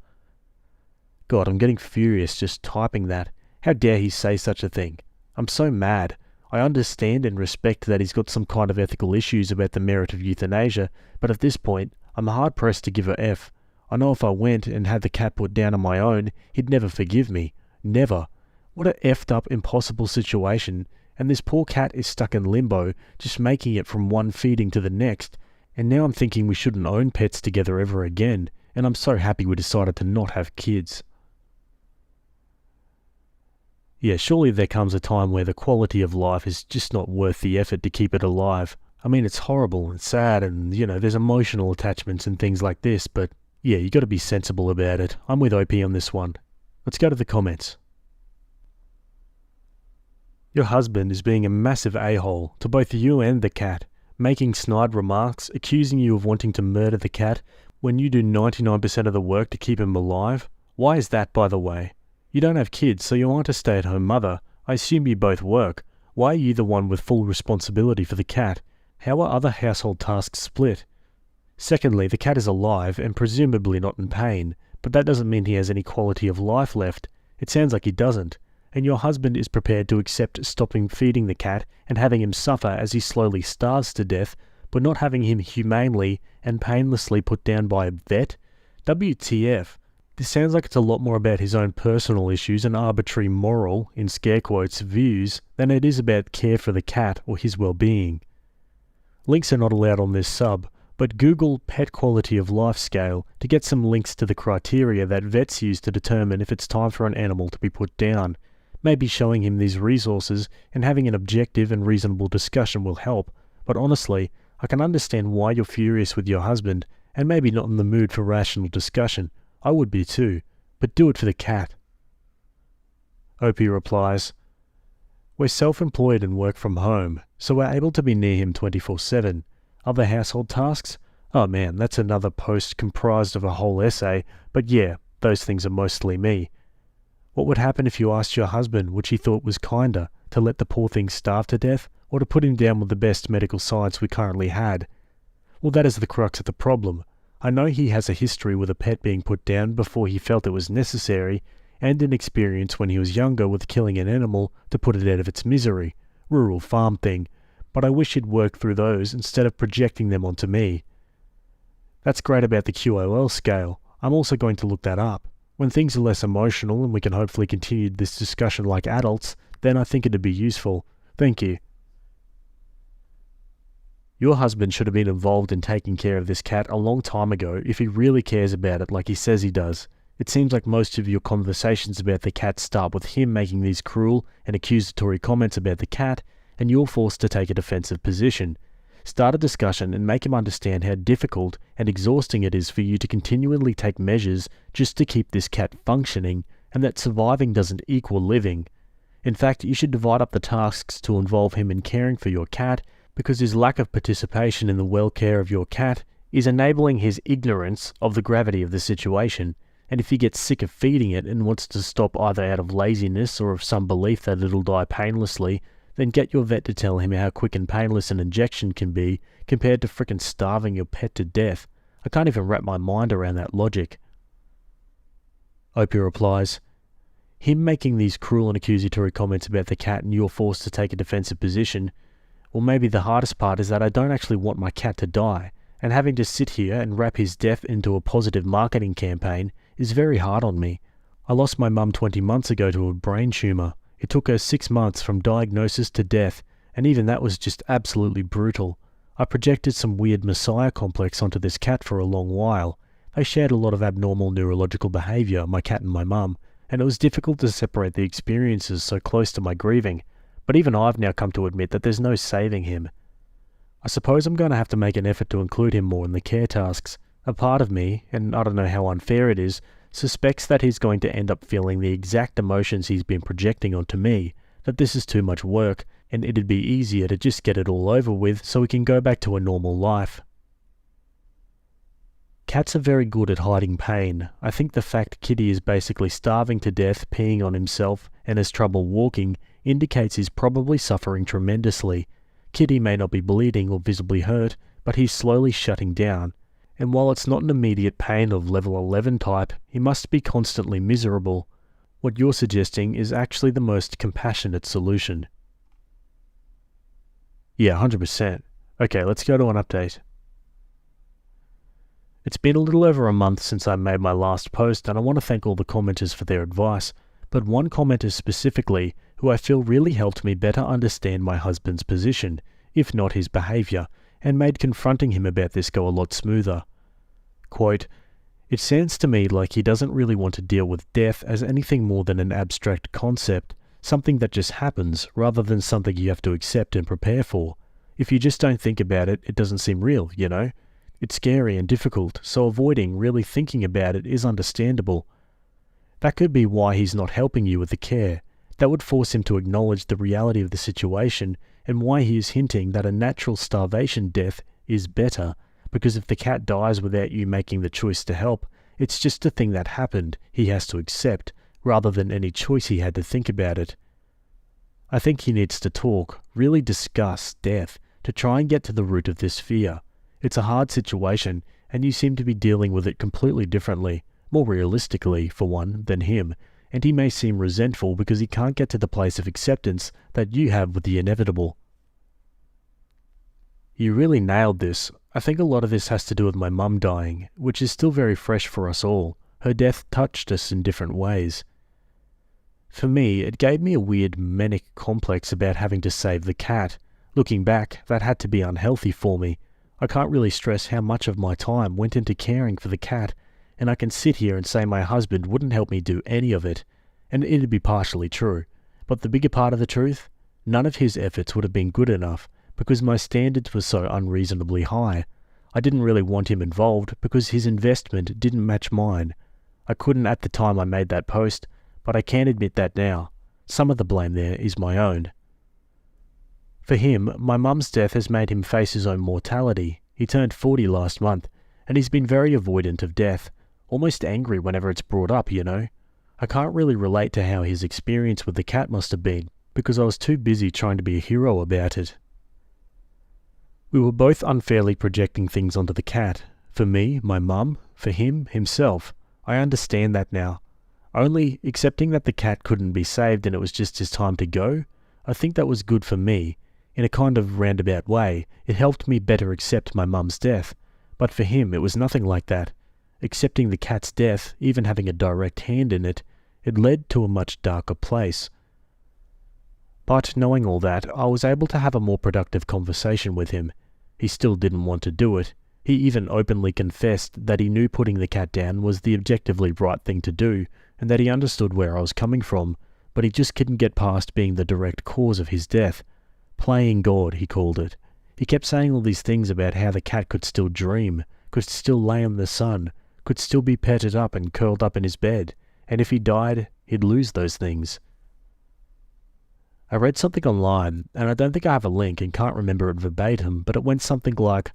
S1: God, I'm getting furious just typing that. How dare he say such a thing? I'm so mad. I understand and respect that he's got some kind of ethical issues about the merit of euthanasia, but at this point, I'm hard-pressed to give a F. I know if I went and had the cat put down on my own, he'd never forgive me. Never. What a effed up, impossible situation, and this poor cat is stuck in limbo, just making it from one feeding to the next, and now I'm thinking we shouldn't own pets together ever again, and I'm so happy we decided to not have kids. Yeah, surely there comes a time where the quality of life is just not worth the effort to keep it alive. I mean, it's horrible and sad and, there's emotional attachments and things like this, but yeah, you got to be sensible about it. I'm with OP on this one. Let's go to the comments. Your husband is being a massive a-hole to both you and the cat, making snide remarks, accusing you of wanting to murder the cat when you do 99% of the work to keep him alive. Why is that, by the way? You don't have kids, so you aren't a stay-at-home mother. I assume you both work. Why are you the one with full responsibility for the cat? How are other household tasks split? Secondly, the cat is alive and presumably not in pain, but that doesn't mean he has any quality of life left. It sounds like he doesn't. And your husband is prepared to accept stopping feeding the cat and having him suffer as he slowly starves to death, but not having him humanely and painlessly put down by a vet? WTF. This sounds like it's a lot more about his own personal issues and arbitrary moral, in scare quotes, views, than it is about care for the cat or his well-being. Links are not allowed on this sub, but Google Pet Quality of Life Scale to get some links to the criteria that vets use to determine if it's time for an animal to be put down. Maybe showing him these resources and having an objective and reasonable discussion will help, but honestly, I can understand why you're furious with your husband and maybe not in the mood for rational discussion. I would be too, but do it for the cat. OP replies, "We're self-employed and work from home, so we're able to be near him 24/7. Other household tasks? Oh man, that's another post comprised of a whole essay, but yeah, those things are mostly me. What would happen if you asked your husband which he thought was kinder, to let the poor thing starve to death, or to put him down with the best medical science we currently had? Well, that is the crux of the problem. I know he has a history with a pet being put down before he felt it was necessary, and an experience when he was younger with killing an animal to put it out of its misery. Rural farm thing. But I wish he'd worked through those instead of projecting them onto me. That's great about the QOL scale. I'm also going to look that up. When things are less emotional and we can hopefully continue this discussion like adults, then I think it'd be useful. Thank you." Your husband should have been involved in taking care of this cat a long time ago if he really cares about it like he says he does. It seems like most of your conversations about the cat start with him making these cruel and accusatory comments about the cat, and you're forced to take a defensive position. Start a discussion and make him understand how difficult and exhausting it is for you to continually take measures just to keep this cat functioning, and that surviving doesn't equal living. In fact, you should divide up the tasks to involve him in caring for your cat, because his lack of participation in the well-care of your cat is enabling his ignorance of the gravity of the situation, and if he gets sick of feeding it and wants to stop either out of laziness or of some belief that it'll die painlessly, then get your vet to tell him how quick and painless an injection can be compared to frickin' starving your pet to death. I can't even wrap my mind around that logic. Opie replies, "Him making these cruel and accusatory comments about the cat and you're forced to take a defensive position, well, maybe the hardest part is that I don't actually want my cat to die, and having to sit here and wrap his death into a positive marketing campaign is very hard on me. I lost my mum 20 months ago to a brain tumour. It took her 6 months from diagnosis to death, and even that was just absolutely brutal. I projected some weird messiah complex onto this cat for a long while. They shared a lot of abnormal neurological behaviour, my cat and my mum, and it was difficult to separate the experiences so close to my grieving. But even I've now come to admit that there's no saving him. I suppose I'm going to have to make an effort to include him more in the care tasks. A part of me, and I don't know how unfair it is, suspects that he's going to end up feeling the exact emotions he's been projecting onto me, that this is too much work, and it'd be easier to just get it all over with so we can go back to a normal life. Cats are very good at hiding pain. I think the fact Kitty is basically starving to death, peeing on himself, and has trouble walking indicates he's probably suffering tremendously. Kitty may not be bleeding or visibly hurt, but he's slowly shutting down. And while it's not an immediate pain of level 11 type, he must be constantly miserable. What you're suggesting is actually the most compassionate solution. Yeah, 100%. Okay, let's go to an update. It's been a little over a month since I made my last post, and I want to thank all the commenters for their advice, but one commenter specifically, who I feel really helped me better understand my husband's position, if not his behaviour, and made confronting him about this go a lot smoother. Quote, "It sounds to me like he doesn't really want to deal with death as anything more than an abstract concept, something that just happens rather than something you have to accept and prepare for. If you just don't think about it, it doesn't seem real, you know? It's scary and difficult, so avoiding really thinking about it is understandable. That could be why he's not helping you with the care. That would force him to acknowledge the reality of the situation and why he is hinting that a natural starvation death is better, because if the cat dies without you making the choice to help, it's just a thing that happened he has to accept, rather than any choice he had to think about it. I think he needs to talk, really discuss death, to try and get to the root of this fear. It's a hard situation, and you seem to be dealing with it completely differently, more realistically, for one, than him, and he may seem resentful because he can't get to the place of acceptance that you have with the inevitable." You really nailed this. I think a lot of this has to do with my mum dying, which is still very fresh for us all. Her death touched us in different ways. For me, it gave me a weird manic complex about having to save the cat. Looking back, that had to be unhealthy for me. I can't really stress how much of my time went into caring for the cat, and I can sit here and say my husband wouldn't help me do any of it, and it'd be partially true. But the bigger part of the truth, none of his efforts would have been good enough, because my standards were so unreasonably high. I didn't really want him involved because his investment didn't match mine. I couldn't at the time I made that post, but I can admit that now. Some of the blame there is my own. For him, my mum's death has made him face his own mortality. He turned 40 last month, and he's been very avoidant of death, almost angry whenever it's brought up, you know. I can't really relate to how his experience with the cat must have been, because I was too busy trying to be a hero about it. We were both unfairly projecting things onto the cat. For me, my mum. For him, himself. I understand that now. Only accepting that the cat couldn't be saved and it was just his time to go, I think that was good for me. In a kind of roundabout way, it helped me better accept my mum's death. But for him, it was nothing like that. Accepting the cat's death, even having a direct hand in it, it led to a much darker place. But knowing all that, I was able to have a more productive conversation with him. He still didn't want to do it. He even openly confessed that he knew putting the cat down was the objectively right thing to do, and that he understood where I was coming from, but he just couldn't get past being the direct cause of his death. Playing God, he called it. He kept saying all these things about how the cat could still dream, could still lay in the sun, could still be petted up and curled up in his bed, and if he died, he'd lose those things. I read something online, and I don't think I have a link and can't remember it verbatim, but it went something like,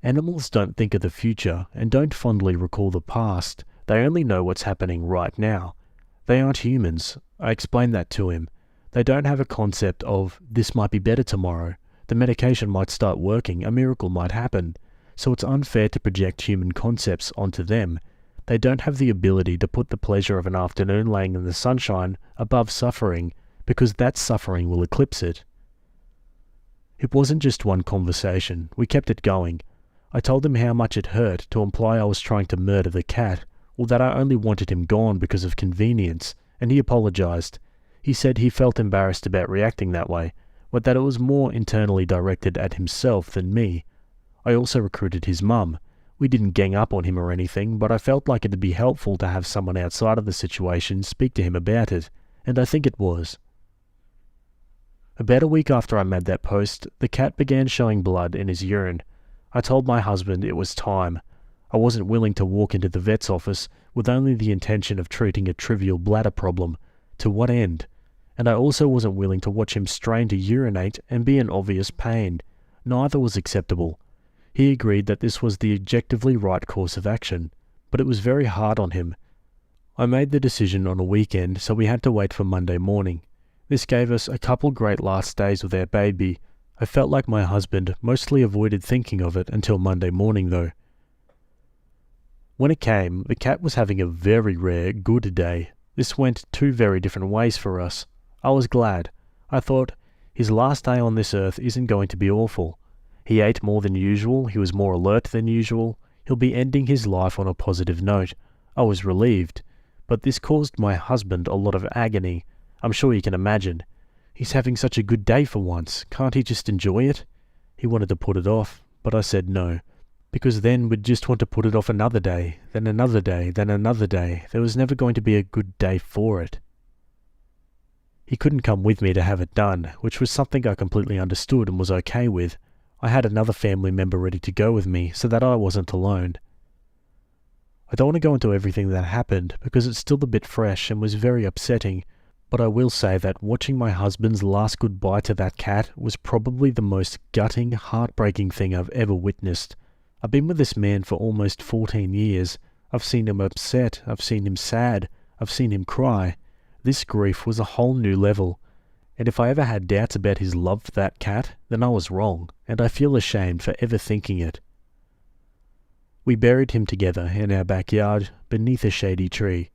S1: "Animals don't think of the future and don't fondly recall the past. They only know what's happening right now. They aren't humans." I explained that to him. They don't have a concept of, this might be better tomorrow, the medication might start working, a miracle might happen, so it's unfair to project human concepts onto them. They don't have the ability to put the pleasure of an afternoon laying in the sunshine above suffering, because that suffering will eclipse it. It wasn't just one conversation, we kept it going. I told him how much it hurt to imply I was trying to murder the cat,
S2: or that I only wanted him gone because of convenience, and he apologized. He said he felt embarrassed about reacting that way, but that it was more internally directed at himself than me. I also recruited his mum. We didn't gang up on him or anything, but I felt like it'd be helpful to have someone outside of the situation speak to him about it, and I think it was. About a week after I made that post, the cat began showing blood in his urine. I told my husband it was time. I wasn't willing to walk into the vet's office with only the intention of treating a trivial bladder problem. To what end? And I also wasn't willing to watch him strain to urinate and be in obvious pain. Neither was acceptable. He agreed that this was the objectively right course of action, but it was very hard on him. I made the decision on a weekend, so we had to wait for Monday morning. This gave us a couple great last days with our baby. I felt like my husband mostly avoided thinking of it until Monday morning though. When it came, the cat was having a very rare good day. This went two very different ways for us. I was glad. I thought, his last day on this earth isn't going to be awful. He ate more than usual, he was more alert than usual, he'll be ending his life on a positive note. I was relieved, but this caused my husband a lot of agony. I'm sure you can imagine. He's having such a good day for once, can't he just enjoy it? He wanted to put it off, but I said no, because then we'd just want to put it off another day, then another day, then another day. There was never going to be a good day for it. He couldn't come with me to have it done, which was something I completely understood and was okay with. I had another family member ready to go with me, so that I wasn't alone. I don't want to go into everything that happened, because it's still a bit fresh and was very upsetting, but I will say that watching my husband's last goodbye to that cat was probably the most gutting, heartbreaking thing I've ever witnessed. I've been with this man for almost 14 years. I've seen him upset, I've seen him sad, I've seen him cry. This grief was a whole new level, and if I ever had doubts about his love for that cat, then I was wrong, and I feel ashamed for ever thinking it. We buried him together in our backyard, beneath a shady tree.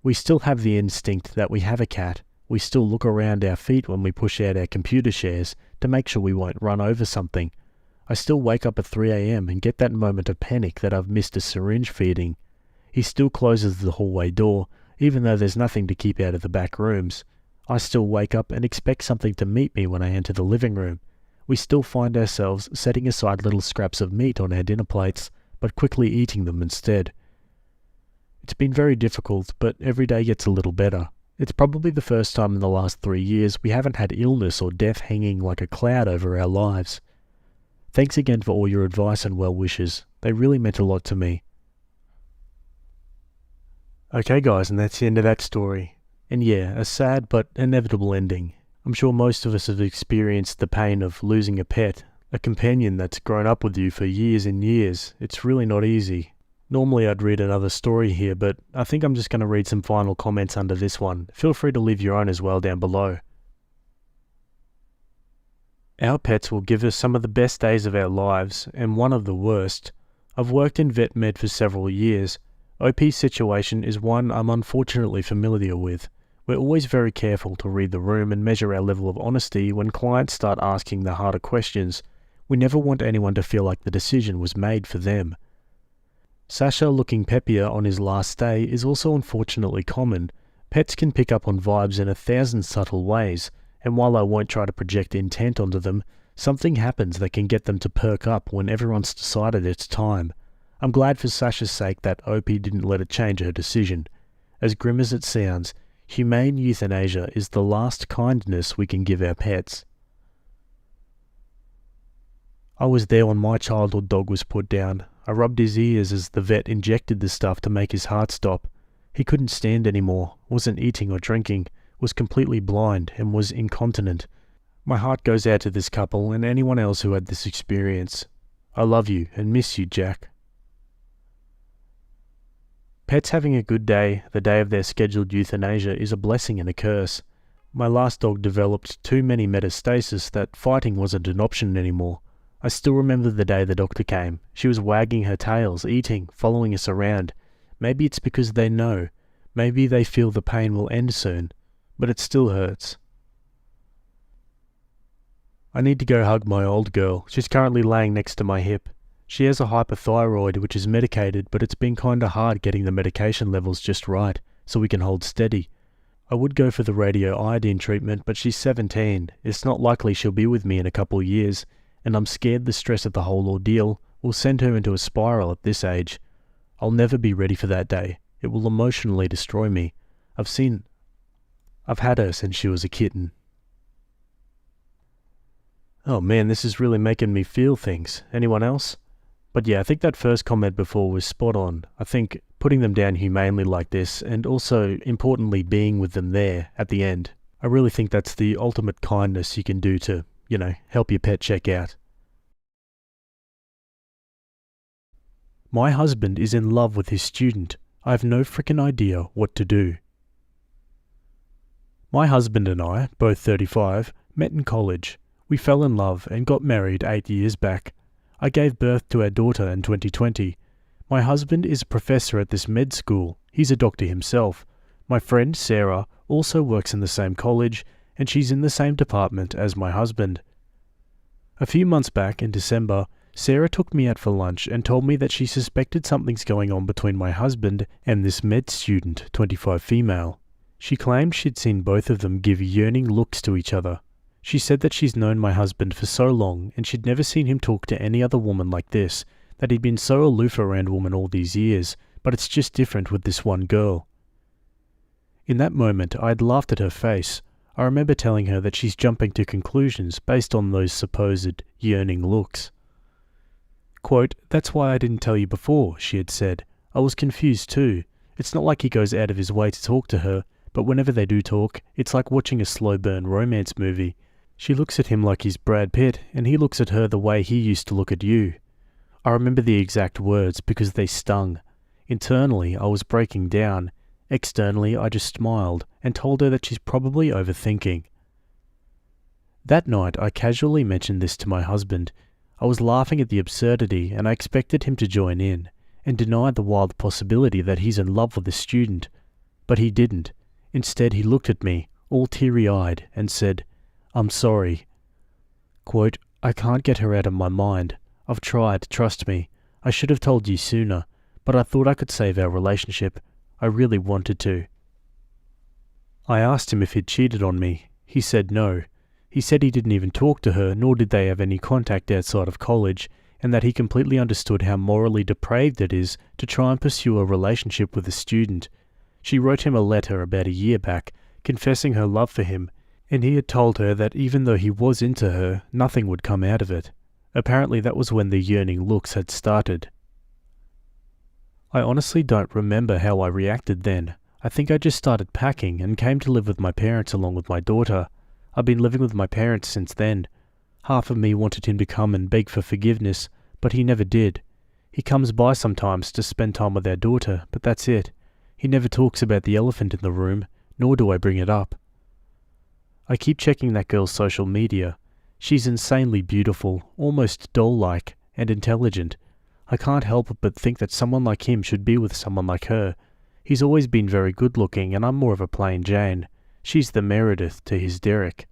S2: We still have the instinct that we have a cat. We still look around our feet when we push out our computer shares to make sure we won't run over something. I still wake up at 3 a.m. and get that moment of panic that I've missed a syringe feeding. He still closes the hallway door, even though there's nothing to keep out of the back rooms. I still wake up and expect something to meet me when I enter the living room. We still find ourselves setting aside little scraps of meat on our dinner plates, but quickly eating them instead. It's been very difficult, but every day gets a little better. It's probably the first time in the last 3 years we haven't had illness or death hanging like a cloud over our lives. Thanks again for all your advice and well wishes. They really meant a lot to me. Okay guys, and that's the end of that story. And yeah, a sad but inevitable ending. I'm sure most of us have experienced the pain of losing a pet, a companion that's grown up with you for years and years. It's really not easy. Normally I'd read another story here, but I think I'm just going to read some final comments under this one. Feel free to leave your own as well down below. Our pets will give us some of the best days of our lives, and one of the worst. I've worked in vet med for several years. OP's situation is one I'm unfortunately familiar with. We're always very careful to read the room and measure our level of honesty when clients start asking the harder questions. We never want anyone to feel like the decision was made for them. Sasha looking peppier on his last day is also unfortunately common. Pets can pick up on vibes in 1,000 subtle ways, and while I won't try to project intent onto them, something happens that can get them to perk up when everyone's decided it's time. I'm glad for Sasha's sake that Opie didn't let it change her decision. As grim as it sounds, humane euthanasia is the last kindness we can give our pets. I was there when my childhood dog was put down. I rubbed his ears as the vet injected the stuff to make his heart stop. He couldn't stand anymore, wasn't eating or drinking, was completely blind, and was incontinent. My heart goes out to this couple and anyone else who had this experience. I love you and miss you, Jack. Pets having a good day, the day of their scheduled euthanasia, is a blessing and a curse. My last dog developed too many metastasis that fighting wasn't an option anymore. I still remember the day the doctor came. She was wagging her tails, eating, following us around. Maybe it's because they know. Maybe they feel the pain will end soon. But it still hurts. I need to go hug my old girl. She's currently laying next to my hip. She has a hypothyroid which is medicated, but it's been kinda hard getting the medication levels just right, so we can hold steady. I would go for the radioiodine treatment, but she's 17. It's not likely she'll be with me in a couple years, and I'm scared the stress of the whole ordeal will send her into a spiral at this age. I'll never be ready for that day. It will emotionally destroy me. I've had her since she was a kitten. Oh man, this is really making me feel things. Anyone else? But yeah, I think that first comment before was spot on. I think putting them down humanely like this, and also importantly being with them there at the end, I really think that's the ultimate kindness you can do to, help your pet check out. My husband is in love with his student. I have no frickin' idea what to do. My husband and I, both 35, met in college. We fell in love and got married 8 years back. I gave birth to our daughter in 2020. My husband is a professor at this med school. He's a doctor himself. My friend Sarah also works in the same college, and she's in the same department as my husband. A few months back in December, Sarah took me out for lunch and told me that she suspected something's going on between my husband and this med student, 25 female. She claimed she'd seen both of them give yearning looks to each other. She said that she's known my husband for so long and she'd never seen him talk to any other woman like this, that he'd been so aloof around women all these years, but it's just different with this one girl. In that moment, I had laughed at her face. I remember telling her that she's jumping to conclusions based on those supposed yearning looks. Quote, "That's why I didn't tell you before," she had said. "I was confused too. It's not like he goes out of his way to talk to her, but whenever they do talk, it's like watching a slow-burn romance movie. She looks at him like he's Brad Pitt, and he looks at her the way he used to look at you." I remember the exact words because they stung. Internally, I was breaking down. Externally, I just smiled and told her that she's probably overthinking. That night, I casually mentioned this to my husband. I was laughing at the absurdity, and I expected him to join in, and denied the wild possibility that he's in love with the student. But he didn't. Instead, he looked at me, all teary-eyed, and said, "I'm sorry." Quote, "I can't get her out of my mind. I've tried, trust me. I should have told you sooner, but I thought I could save our relationship. I really wanted to." I asked him if he'd cheated on me. He said no. He said he didn't even talk to her, nor did they have any contact outside of college, and that he completely understood how morally depraved it is to try and pursue a relationship with a student. She wrote him a letter about a year back, confessing her love for him, and he had told her that even though he was into her, nothing would come out of it. Apparently that was when the yearning looks had started. I honestly don't remember how I reacted then. I think I just started packing and came to live with my parents along with my daughter. I've been living with my parents since then. Half of me wanted him to come and beg for forgiveness, but he never did. He comes by sometimes to spend time with our daughter, but that's it. He never talks about the elephant in the room, nor do I bring it up. I keep checking that girl's social media. She's insanely beautiful, almost doll-like, and intelligent. I can't help but think that someone like him should be with someone like her. He's always been very good-looking, and I'm more of a plain Jane. She's the Meredith to his Derek.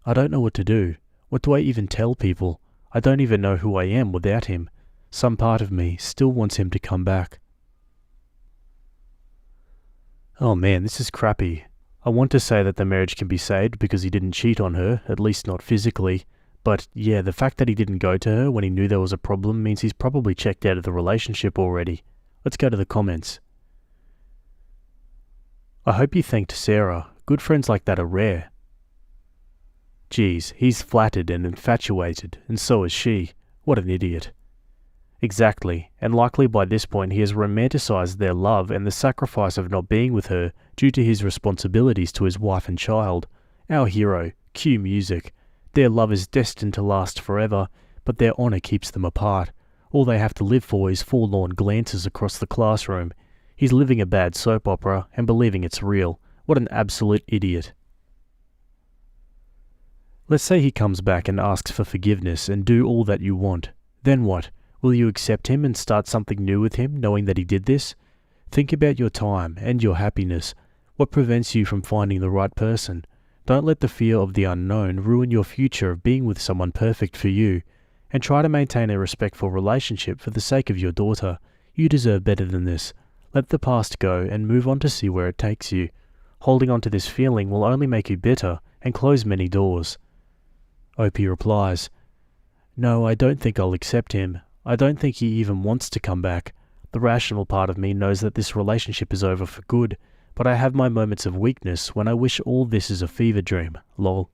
S2: I don't know what to do. What do I even tell people? I don't even know who I am without him. Some part of me still wants him to come back. Oh man, this is crappy. I want to say that the marriage can be saved because he didn't cheat on her, at least not physically. But yeah, the fact that he didn't go to her when he knew there was a problem means he's probably checked out of the relationship already. Let's go to the comments. I hope you thanked Sarah. Good friends like that are rare. Geez, he's flattered and infatuated, and so is she. What an idiot. Exactly, and likely by this point he has romanticized their love and the sacrifice of not being with her due to his responsibilities to his wife and child. Our hero, cue music. Their love is destined to last forever, but their honor keeps them apart. All they have to live for is forlorn glances across the classroom. He's living a bad soap opera and believing it's real. What an absolute idiot. Let's say he comes back and asks for forgiveness and do all that you want. Then what? Will you accept him and start something new with him, knowing that he did this? Think about your time and your happiness. What prevents you from finding the right person? Don't let the fear of the unknown ruin your future of being with someone perfect for you. and try to maintain a respectful relationship for the sake of your daughter. You deserve better than this. Let the past go and move on to see where it takes you. Holding on to this feeling will only make you bitter and close many doors. Opie replies, "No, I don't think I'll accept him. I don't think he even wants to come back. The rational part of me knows that this relationship is over for good, but I have my moments of weakness when I wish all this is a fever dream, lol."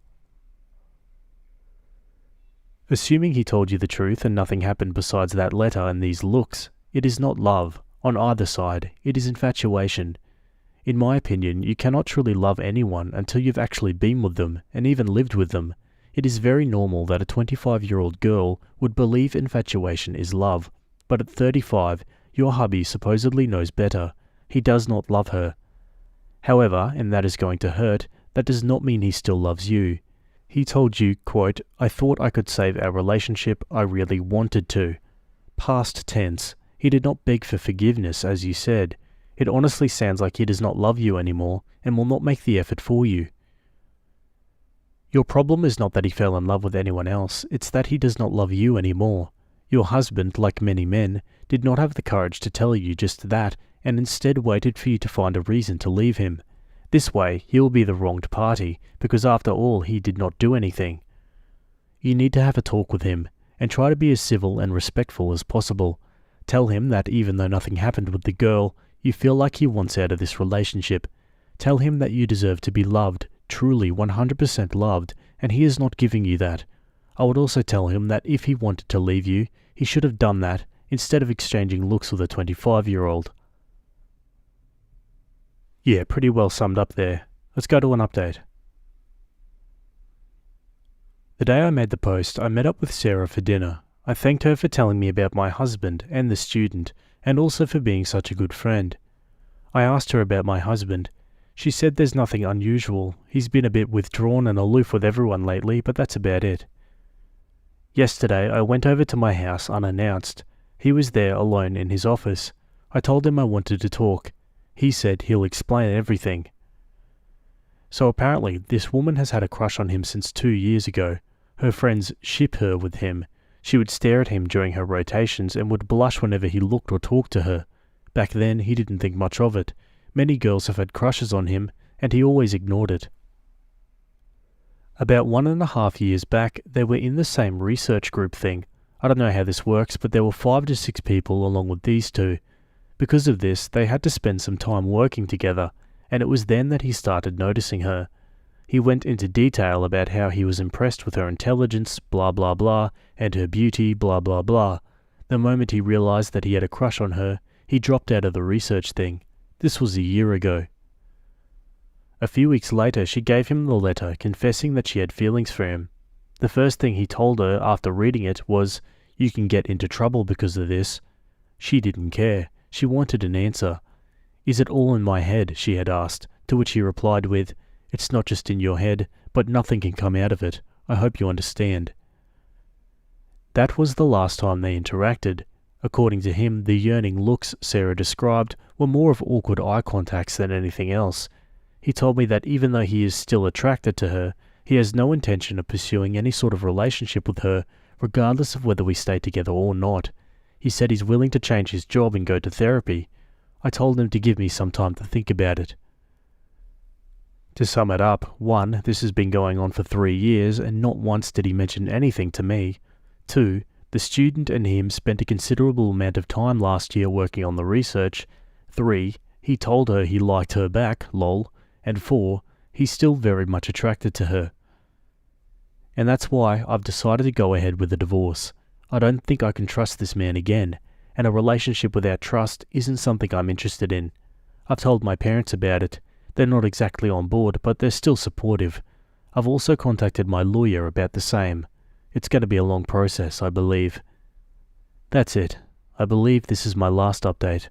S2: Assuming he told you the truth and nothing happened besides that letter and these looks, it is not love. On either side, it is infatuation. In my opinion, you cannot truly love anyone until you've actually been with them and even lived with them. It is very normal that a 25-year-old girl would believe infatuation is love, but at 35, your hubby supposedly knows better. He does not love her. However, and that is going to hurt, that does not mean he still loves you. He told you, quote, "I thought I could save our relationship, I really wanted to." Past tense. He did not beg for forgiveness, as you said. It honestly sounds like he does not love you anymore and will not make the effort for you. Your problem is not that he fell in love with anyone else, it's that he does not love you anymore. Your husband, like many men, did not have the courage to tell you just that and instead waited for you to find a reason to leave him. This way, he will be the wronged party, because after all, he did not do anything. You need to have a talk with him, and try to be as civil and respectful as possible. Tell him that even though nothing happened with the girl, you feel like he wants out of this relationship. Tell him that you deserve to be loved, truly 100% loved, and he is not giving you that. I would also tell him that if he wanted to leave you, he should have done that, instead of exchanging looks with a 25-year-old. Yeah, pretty well summed up there. Let's go to an update. The day I made the post, I met up with Sarah for dinner. I thanked her for telling me about my husband and the student, and also for being such a good friend. I asked her about my husband. She said there's nothing unusual. He's been a bit withdrawn and aloof with everyone lately, but that's about it. Yesterday, I went over to my house unannounced. He was there alone in his office. I told him I wanted to talk. He said he'll explain everything. So apparently, this woman has had a crush on him since 2 years ago. Her friends ship her with him. She would stare at him during her rotations and would blush whenever he looked or talked to her. Back then, he didn't think much of it. Many girls have had crushes on him, and he always ignored it. About 1.5 years back, they were in the same research group thing. I don't know how this works, but there were 5 to 6 people along with these two. Because of this, they had to spend some time working together, and it was then that he started noticing her. He went into detail about how he was impressed with her intelligence, blah blah blah, and her beauty, blah blah blah. The moment he realized that he had a crush on her, he dropped out of the research thing. This was a year ago. A few weeks later, she gave him the letter confessing that she had feelings for him. The first thing he told her after reading it was, "You can get into trouble because of this." She didn't care. She wanted an answer. "Is it all in my head?" she had asked, to which he replied with, "It's not just in your head, but nothing can come out of it. I hope you understand." That was the last time they interacted. According to him, the yearning looks Sarah described were more of awkward eye contacts than anything else. He told me that even though he is still attracted to her, he has no intention of pursuing any sort of relationship with her, regardless of whether we stay together or not. He said he's willing to change his job and go to therapy. I told him to give me some time to think about it. To sum it up, 1. This has been going on for 3 years, and not once did he mention anything to me. 2. The student and him spent a considerable amount of time last year working on the research. 3. He told her he liked her back, lol. And 4. He's still very much attracted to her. And that's why I've decided to go ahead with a divorce. I don't think I can trust this man again, and a relationship without trust isn't something I'm interested in. I've told my parents about it. They're not exactly on board, but they're still supportive. I've also contacted my lawyer about the same. It's going to be a long process, I believe. That's it. I believe this is my last update.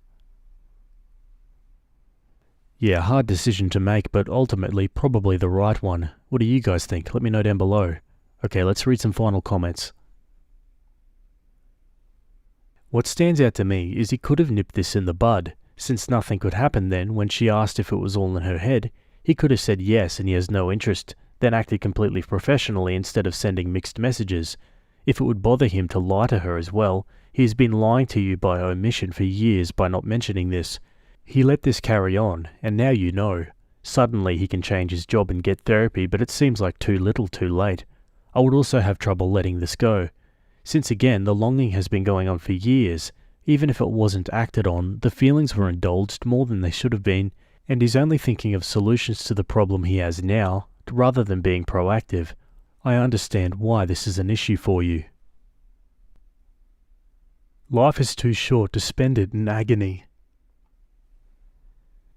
S2: Yeah, hard decision to make, but ultimately probably the right one. What do you guys think? Let me know down below. Okay, let's read some final comments. What stands out to me is he could have nipped this in the bud. Since nothing could happen then, when she asked if it was all in her head, he could have said yes and he has no interest, then acted completely professionally instead of sending mixed messages. If it would bother him to lie to her as well, he has been lying to you by omission for years by not mentioning this. He let this carry on, and now you know. Suddenly he can change his job and get therapy, but it seems like too little too late. I would also have trouble letting this go. Since again, the longing has been going on for years. Even if it wasn't acted on, the feelings were indulged more than they should have been, and he's only thinking of solutions to the problem he has now, rather than being proactive. I understand why this is an issue for you. Life is too short to spend it in agony.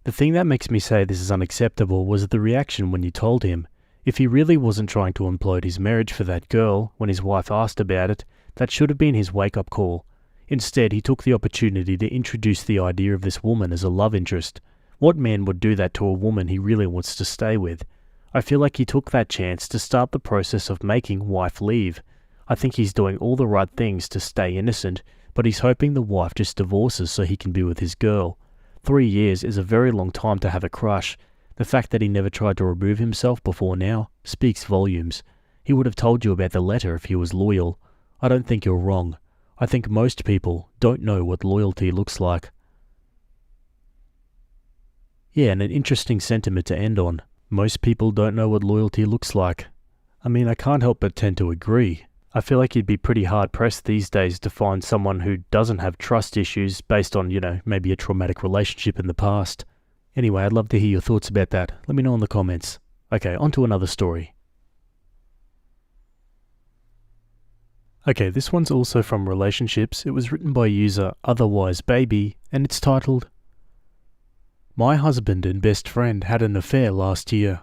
S2: The thing that makes me say this is unacceptable was the reaction when you told him. If he really wasn't trying to implode his marriage for that girl when his wife asked about it, that should have been his wake-up call. Instead, he took the opportunity to introduce the idea of this woman as a love interest. What man would do that to a woman he really wants to stay with? I feel like he took that chance to start the process of making wife leave. I think he's doing all the right things to stay innocent, but he's hoping the wife just divorces so he can be with his girl. 3 years is a very long time to have a crush. The fact that he never tried to remove himself before now speaks volumes. He would have told you about the letter if he was loyal. I don't think you're wrong. I think most people don't know what loyalty looks like. Yeah, and an interesting sentiment to end on. Most people don't know what loyalty looks like. I mean, I can't help but tend to agree. I feel like you'd be pretty hard-pressed these days to find someone who doesn't have trust issues based on, maybe a traumatic relationship in the past. Anyway, I'd love to hear your thoughts about that. Let me know in the comments. Okay, on to another story. Okay, this one's also from Relationships. It was written by user Otherwise Baby, and it's titled, My husband and best friend had an affair last year.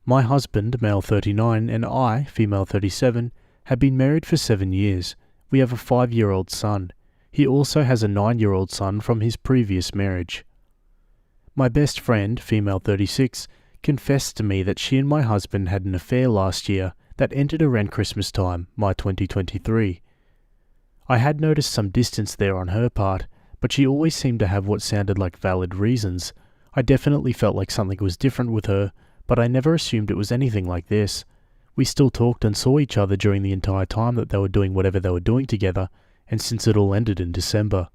S2: My husband, male 39, and I, female 37, have been married for 7 years. We have a 5-year-old son. He also has a 9-year-old son from his previous marriage. My best friend, female 36, confessed to me that she and my husband had an affair last year that ended around Christmas time, my 2023. I had noticed some distance there on her part, but she always seemed to have what sounded like valid reasons. I definitely felt like something was different with her, but I never assumed it was anything like this. We still talked and saw each other during the entire time that they were doing whatever they were doing together, and since it all ended in December.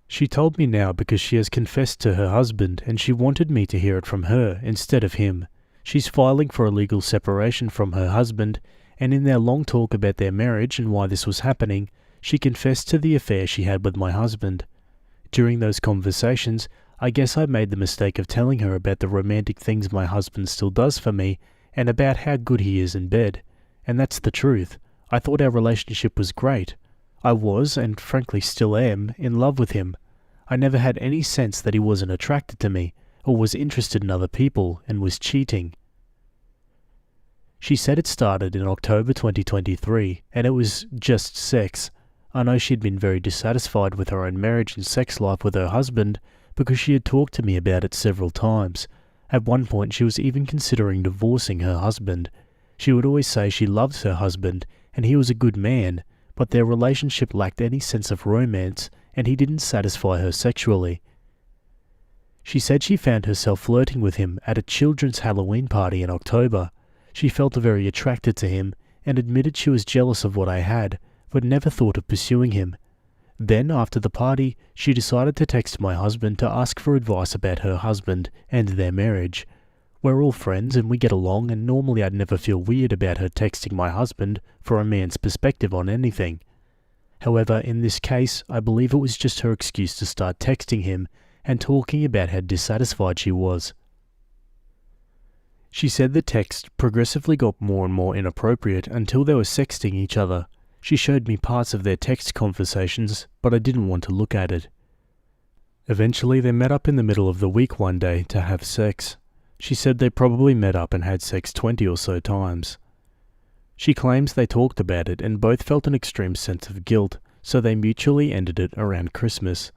S2: She told me now because she has confessed to her husband and she wanted me to hear it from her instead of him. She's filing for a legal separation from her husband, and in their long talk about their marriage and why this was happening, she confessed to the affair she had with my husband. During those conversations, I guess I made the mistake of telling her about the romantic things my husband still does for me and about how good he is in bed. And that's the truth. I thought our relationship was great. I was, and frankly still am, in love with him. I never had any sense that he wasn't attracted to me, or was interested in other people, and was cheating. She said it started in October 2023, and it was just sex. I know she'd been very dissatisfied with her own marriage and sex life with her husband, because she had talked to me about it several times. At one point she was even considering divorcing her husband. She would always say she loves her husband, and he was a good man, but their relationship lacked any sense of romance, and he didn't satisfy her sexually. She said she found herself flirting with him at a children's Halloween party in October. She felt very attracted to him, and admitted she was jealous of what I had, but never thought of pursuing him. Then, after the party, she decided to text my husband to ask for advice about her husband and their marriage. We're all friends and we get along, and normally I'd never feel weird about her texting my husband for a man's perspective on anything. However, in this case, I believe it was just her excuse to start texting him and talking about how dissatisfied she was. She said the text progressively got more and more inappropriate until they were sexting each other. She showed me parts of their text conversations, but I didn't want to look at it. Eventually they met up in the middle of the week one day to have sex. She said they probably met up and had sex 20 or so times. She claims they talked about it and both felt an extreme sense of guilt, so they mutually ended it around Christmas.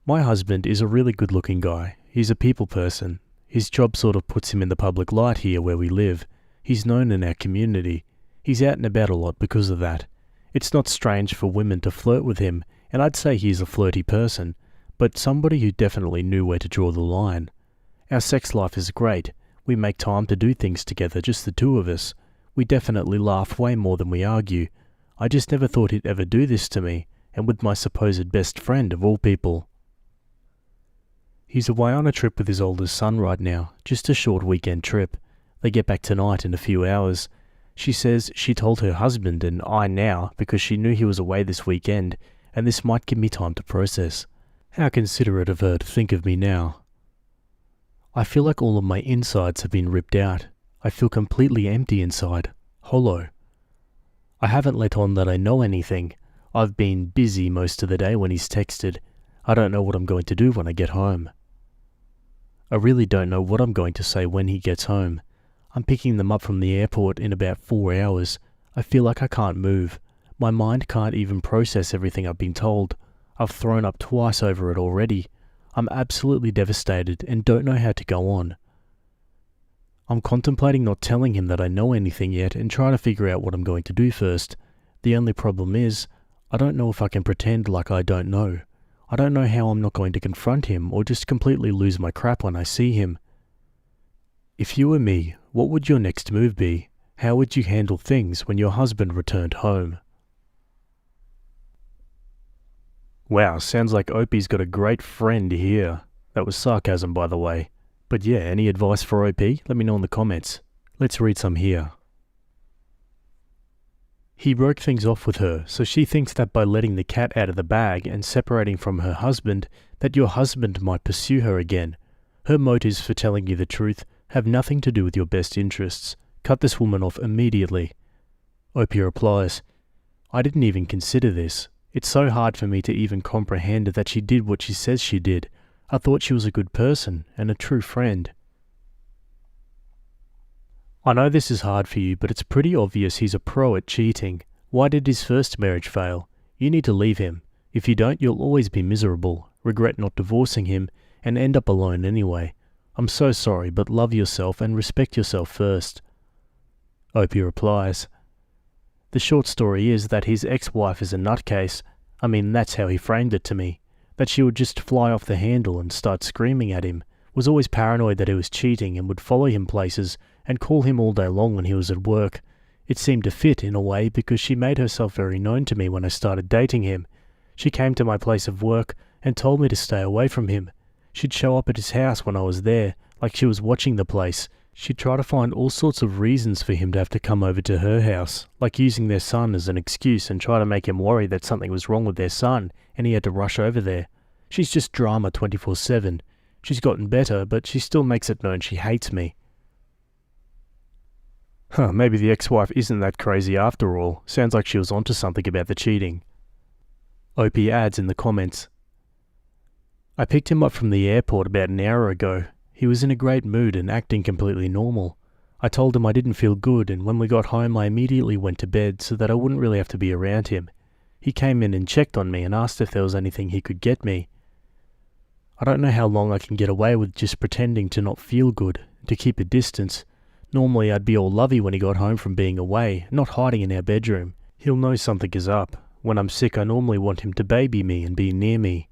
S2: My husband is a really good-looking guy. He's a people person. His job sort of puts him in the public light here where we live. He's known in our community. He's out and about a lot because of that. It's not strange for women to flirt with him, and I'd say he's a flirty person, but somebody who definitely knew where to draw the line. Our sex life is great. We make time to do things together, just the two of us. We definitely laugh way more than we argue. I just never thought he'd ever do this to me, and with my supposed best friend of all people. He's away on a trip with his oldest son right now, just a short weekend trip. They get back tonight in a few hours. She says she told her husband and I now because she knew he was away this weekend, and this might give me time to process. How considerate of her to think of me now. I feel like all of my insides have been ripped out. I feel completely empty inside, hollow. I haven't let on that I know anything. I've been busy most of the day when he's texted. I don't know what I'm going to do when I get home. I really don't know what I'm going to say when he gets home. I'm picking them up from the airport in about 4 hours. I feel like I can't move. My mind can't even process everything I've been told. I've thrown up twice over it already. I'm absolutely devastated and don't know how to go on. I'm contemplating not telling him that I know anything yet and trying to figure out what I'm going to do first. The only problem is, I don't know if I can pretend like I don't know. I don't know how I'm not going to confront him or just completely lose my crap when I see him. If you were me, what would your next move be? How would you handle things when your husband returned home? Wow, sounds like Opie's got a great friend here. That was sarcasm, by the way. But yeah, any advice for OP? Let me know in the comments. Let's read some here. He broke things off with her, so she thinks that by letting the cat out of the bag and separating from her husband, that your husband might pursue her again. Her motives for telling you the truth have nothing to do with your best interests. Cut this woman off immediately. Opie replies, I didn't even consider this. It's so hard for me to even comprehend that she did what she says she did. I thought she was a good person and a true friend. I know this is hard for you, but it's pretty obvious he's a pro at cheating. Why did his first marriage fail? You need to leave him. If you don't, you'll always be miserable, regret not divorcing him, and end up alone anyway. I'm so sorry, but love yourself and respect yourself first. Opie replies, the short story is that his ex-wife is a nutcase. I mean, that's how he framed it to me. That she would just fly off the handle and start screaming at him, was always paranoid that he was cheating and would follow him places and call him all day long when he was at work. It seemed to fit in a way because she made herself very known to me when I started dating him. She came to my place of work and told me to stay away from him. She'd show up at his house when I was there, like she was watching the place. She'd try to find all sorts of reasons for him to have to come over to her house, like using their son as an excuse and try to make him worry that something was wrong with their son and he had to rush over there. She's just drama 24/7. She's gotten better, but she still makes it known she hates me. Maybe the ex-wife isn't that crazy after all. Sounds like she was onto something about the cheating. Opie adds in the comments, I picked him up from the airport about an hour ago. He was in a great mood and acting completely normal. I told him I didn't feel good, and when we got home I immediately went to bed so that I wouldn't really have to be around him. He came in and checked on me and asked if there was anything he could get me. I don't know how long I can get away with just pretending to not feel good, to keep a distance. Normally I'd be all lovey when he got home from being away, not hiding in our bedroom. He'll know something is up. When I'm sick I normally want him to baby me and be near me.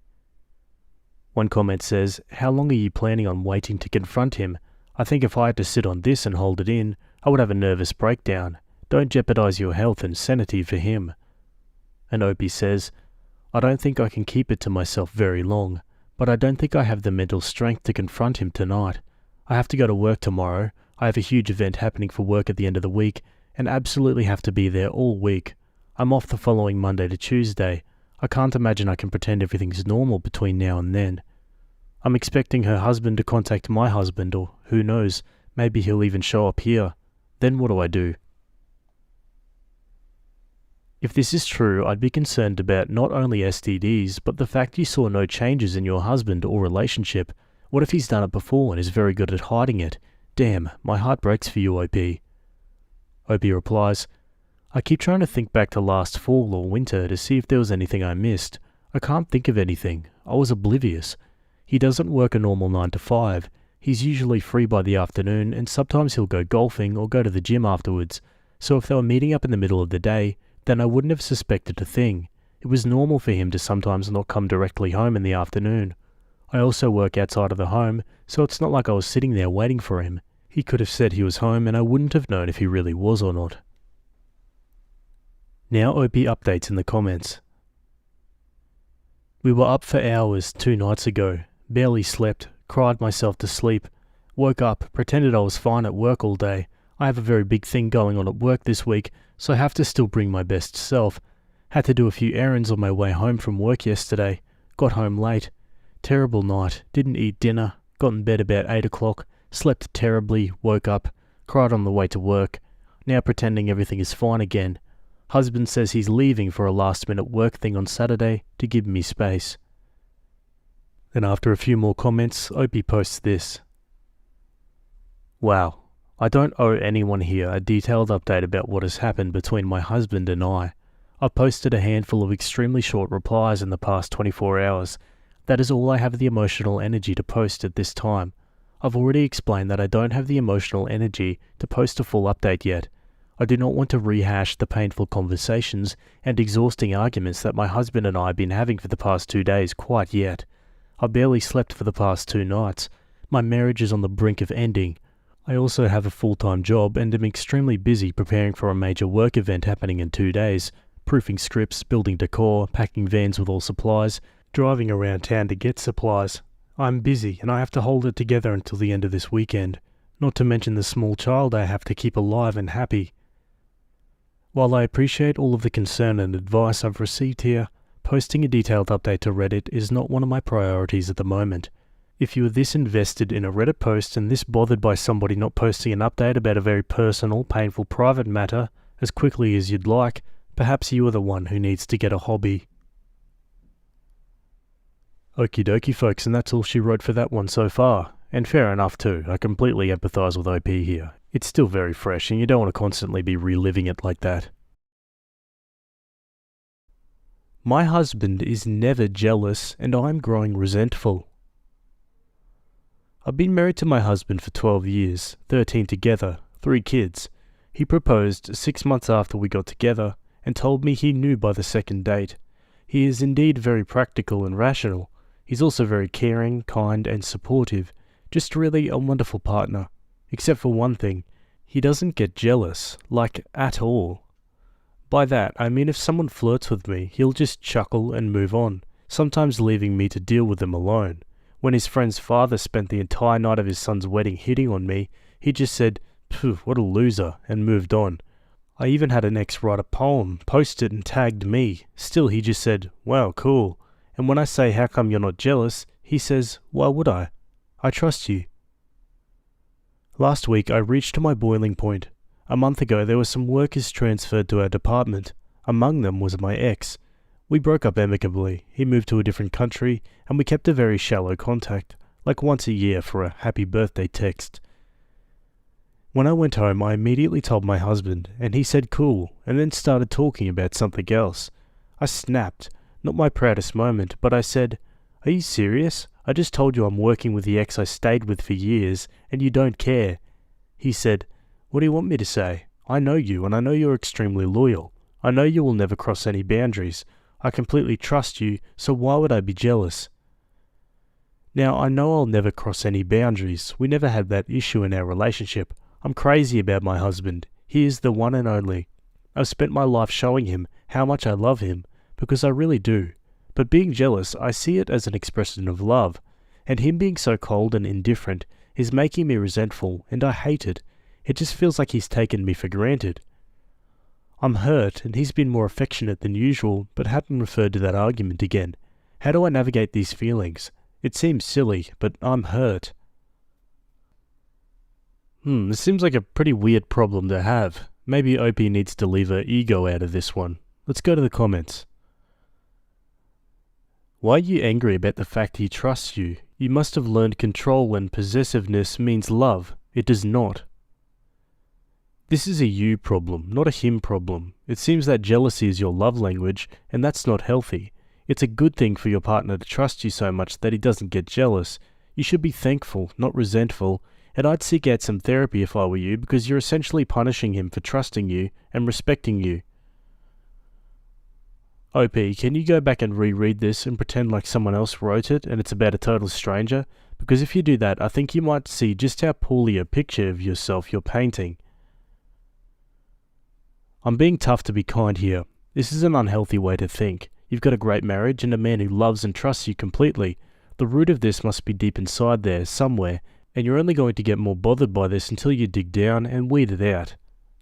S2: One comment says, how long are you planning on waiting to confront him? I think if I had to sit on this and hold it in, I would have a nervous breakdown. Don't jeopardize your health and sanity for him. And Opie says, I don't think I can keep it to myself very long, but I don't think I have the mental strength to confront him tonight. I have to go to work tomorrow. I have a huge event happening for work at the end of the week, and absolutely have to be there all week. I'm off the following Monday to Tuesday. I can't imagine I can pretend everything's normal between now and then. I'm expecting her husband to contact my husband, or who knows, maybe he'll even show up here. Then what do I do? If this is true, I'd be concerned about not only STDs, but the fact you saw no changes in your husband or relationship. What if he's done it before and is very good at hiding it? Damn, my heart breaks for you, OP. OP replies, I keep trying to think back to last fall or winter to see if there was anything I missed. I can't think of anything. I was oblivious. He doesn't work a normal 9 to 5. He's usually free by the afternoon, and sometimes he'll go golfing or go to the gym afterwards. So if they were meeting up in the middle of the day, then I wouldn't have suspected a thing. It was normal for him to sometimes not come directly home in the afternoon. I also work outside of the home, so it's not like I was sitting there waiting for him.
S1: He could have said he was home and I wouldn't have known if he really was or not. Now OP updates in the comments. We were up for hours 2 nights ago, barely slept, cried myself to sleep, woke up, pretended I was fine at work all day. I have a very big thing going on at work this week, so I have to still bring my best self. Had to do a few errands on my way home from work yesterday. Got home late. Terrible night, didn't eat dinner, got in bed about 8 o'clock, slept terribly, woke up, cried on the way to work. Now pretending everything is fine again. Husband says he's leaving for a last-minute work thing on Saturday to give me space. Then after a few more comments, Opie posts this. Wow, I don't owe anyone here a detailed update about what has happened between my husband and I. I've posted a handful of extremely short replies in the past 24 hours. That is all I have the emotional energy to post at this time. I've already explained that I don't have the emotional energy to post a full update yet. I do not want to rehash the painful conversations and exhausting arguments that my husband and I have been having for the past 2 days quite yet. I barely slept for the past 2 nights. My marriage is on the brink of ending. I also have a full-time job and am extremely busy preparing for a major work event happening in 2 days, proofing scripts, building decor, packing vans with all supplies, driving around town to get supplies. I'm busy and I have to hold it together until the end of this weekend, not to mention the small child I have to keep alive and happy. While I appreciate all of the concern and advice I've received here, posting a detailed update to Reddit is not one of my priorities at the moment. If you are this invested in a Reddit post and this bothered by somebody not posting an update about a very personal, painful, private matter as quickly as you'd like, perhaps you are the one who needs to get a hobby. Okie dokie folks, and that's all she wrote for that one so far. And fair enough too, I completely empathise with OP here. It's still very fresh and you don't want to constantly be reliving it like that. My husband is never jealous and I'm growing resentful. I've been married to my husband for 12 years, 13 together, 3 kids. He proposed 6 months after we got together and told me he knew by the second date. He is indeed very practical and rational. He's also very caring, kind and supportive. Just really a wonderful partner. Except for one thing, he doesn't get jealous, like at all. By that, I mean if someone flirts with me, he'll just chuckle and move on, sometimes leaving me to deal with them alone. When his friend's father spent the entire night of his son's wedding hitting on me, he just said, "Phew, what a loser," and moved on. I even had an ex write a poem, post it and tagged me. Still he just said, "Wow, cool." And when I say, "How come you're not jealous?" he says, "Why would I? I trust you." Last week I reached to my boiling point. A month ago there were some workers transferred to our department. Among them was my ex. We broke up amicably. He moved to a different country and we kept a very shallow contact, like once a year for a happy birthday text. When I went home I immediately told my husband and he said cool and then started talking about something else. I snapped. Not my proudest moment, but I said, "Are you serious? I just told you I'm working with the ex I stayed with for years, and you don't care." He said, "What do you want me to say? I know you, and I know you're extremely loyal. I know you will never cross any boundaries. I completely trust you, so why would I be jealous?" Now, I know I'll never cross any boundaries. We never had that issue in our relationship. I'm crazy about my husband. He is the one and only. I've spent my life showing him how much I love him, because I really do. But being jealous, I see it as an expression of love, and him being so cold and indifferent is making me resentful, and I hate it. It just feels like he's taken me for granted. I'm hurt, and he's been more affectionate than usual, but hadn't referred to that argument again. How do I navigate these feelings? It seems silly, but I'm hurt. This seems like a pretty weird problem to have. Maybe Opie needs to leave her ego out of this one. Let's go to the comments. Why are you angry about the fact he trusts you? You must have learned control and possessiveness means love. It does not. This is a you problem, not a him problem. It seems that jealousy is your love language, and that's not healthy. It's a good thing for your partner to trust you so much that he doesn't get jealous. You should be thankful, not resentful, and I'd seek out some therapy if I were you because you're essentially punishing him for trusting you and respecting you. OP, can you go back and reread this and pretend like someone else wrote it and it's about a total stranger?
S2: Because if you do that, I think you might see just how poorly a picture of yourself you're painting. I'm being tough to be kind here. This is an unhealthy way to think. You've got a great marriage and a man who loves and trusts you completely. The root of this must be deep inside there, somewhere, and you're only going to get more bothered by this until you dig down and weed it out.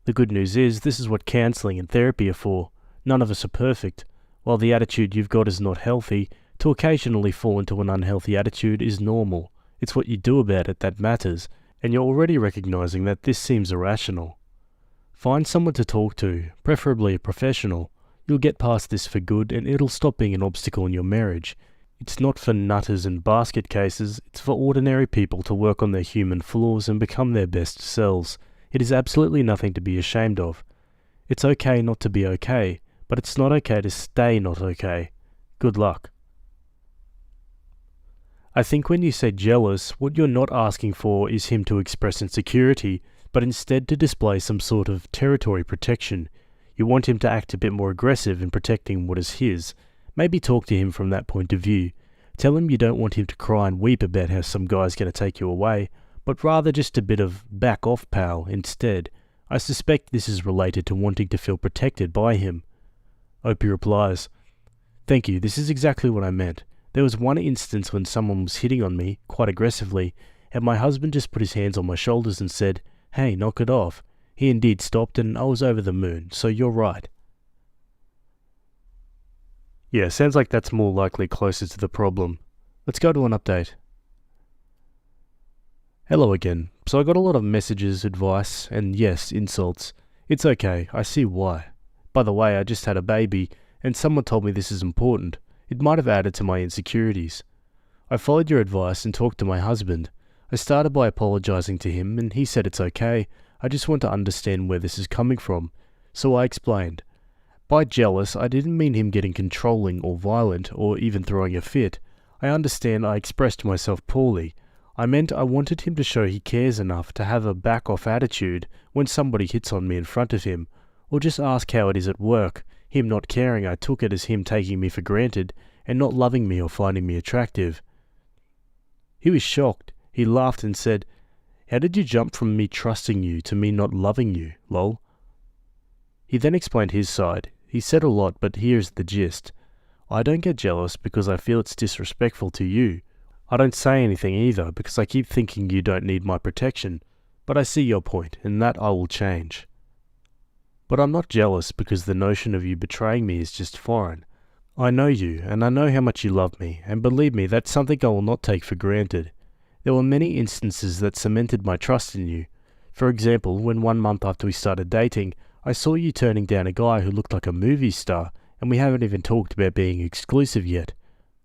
S2: The good news is, this is what counselling and therapy are for. None of us are perfect. While the attitude you've got is not healthy, to occasionally fall into an unhealthy attitude is normal. It's what you do about it that matters, and you're already recognising that this seems irrational. Find someone to talk to, preferably a professional. You'll get past this for good and it'll stop being an obstacle in your marriage. It's not for nutters and basket cases, it's for ordinary people to work on their human flaws and become their best selves. It is absolutely nothing to be ashamed of. It's okay not to be okay, but it's not okay to stay not okay. Good luck. I think when you say jealous, what you're not asking for is him to express insecurity, but instead to display some sort of territory protection. You want him to act a bit more aggressive in protecting what is his. Maybe talk to him from that point of view. Tell him you don't want him to cry and weep about how some guy's going to take you away, but rather just a bit of back off, pal, instead. I suspect this is related to wanting to feel protected by him. Opie replies, "Thank you, this is exactly what I meant. There was one instance when someone was hitting on me, quite aggressively, and my husband just put his hands on my shoulders and said, 'Hey, knock it off.' He indeed stopped and I was over the moon, so you're right." Yeah, sounds like that's more likely closer to the problem. Let's go to an update. Hello again. So I got a lot of messages, advice, and yes, insults. It's okay, I see why. By the way, I just had a baby, and someone told me this is important. It might have added to my insecurities. I followed your advice and talked to my husband. I started by apologizing to him, and he said it's okay. I just want to understand where this is coming from. So I explained. By jealous, I didn't mean him getting controlling or violent, or even throwing a fit. I understand I expressed myself poorly. I meant I wanted him to show he cares enough to have a back-off attitude when somebody hits on me in front of him, or just ask how it is at work. Him not caring, I took it as him taking me for granted, and not loving me or finding me attractive. He was shocked. He laughed and said, "How did you jump from me trusting you to me not loving you, lol?" He then explained his side. He said a lot, but here's the gist. I don't get jealous because I feel it's disrespectful to you. I don't say anything either because I keep thinking you don't need my protection, but I see your point, and that I will change. But I'm not jealous because the notion of you betraying me is just foreign. I know you, and I know how much you love me, and believe me, that's something I will not take for granted. There were many instances that cemented my trust in you. For example, when 1 month after we started dating, I saw you turning down a guy who looked like a movie star, and we haven't even talked about being exclusive yet.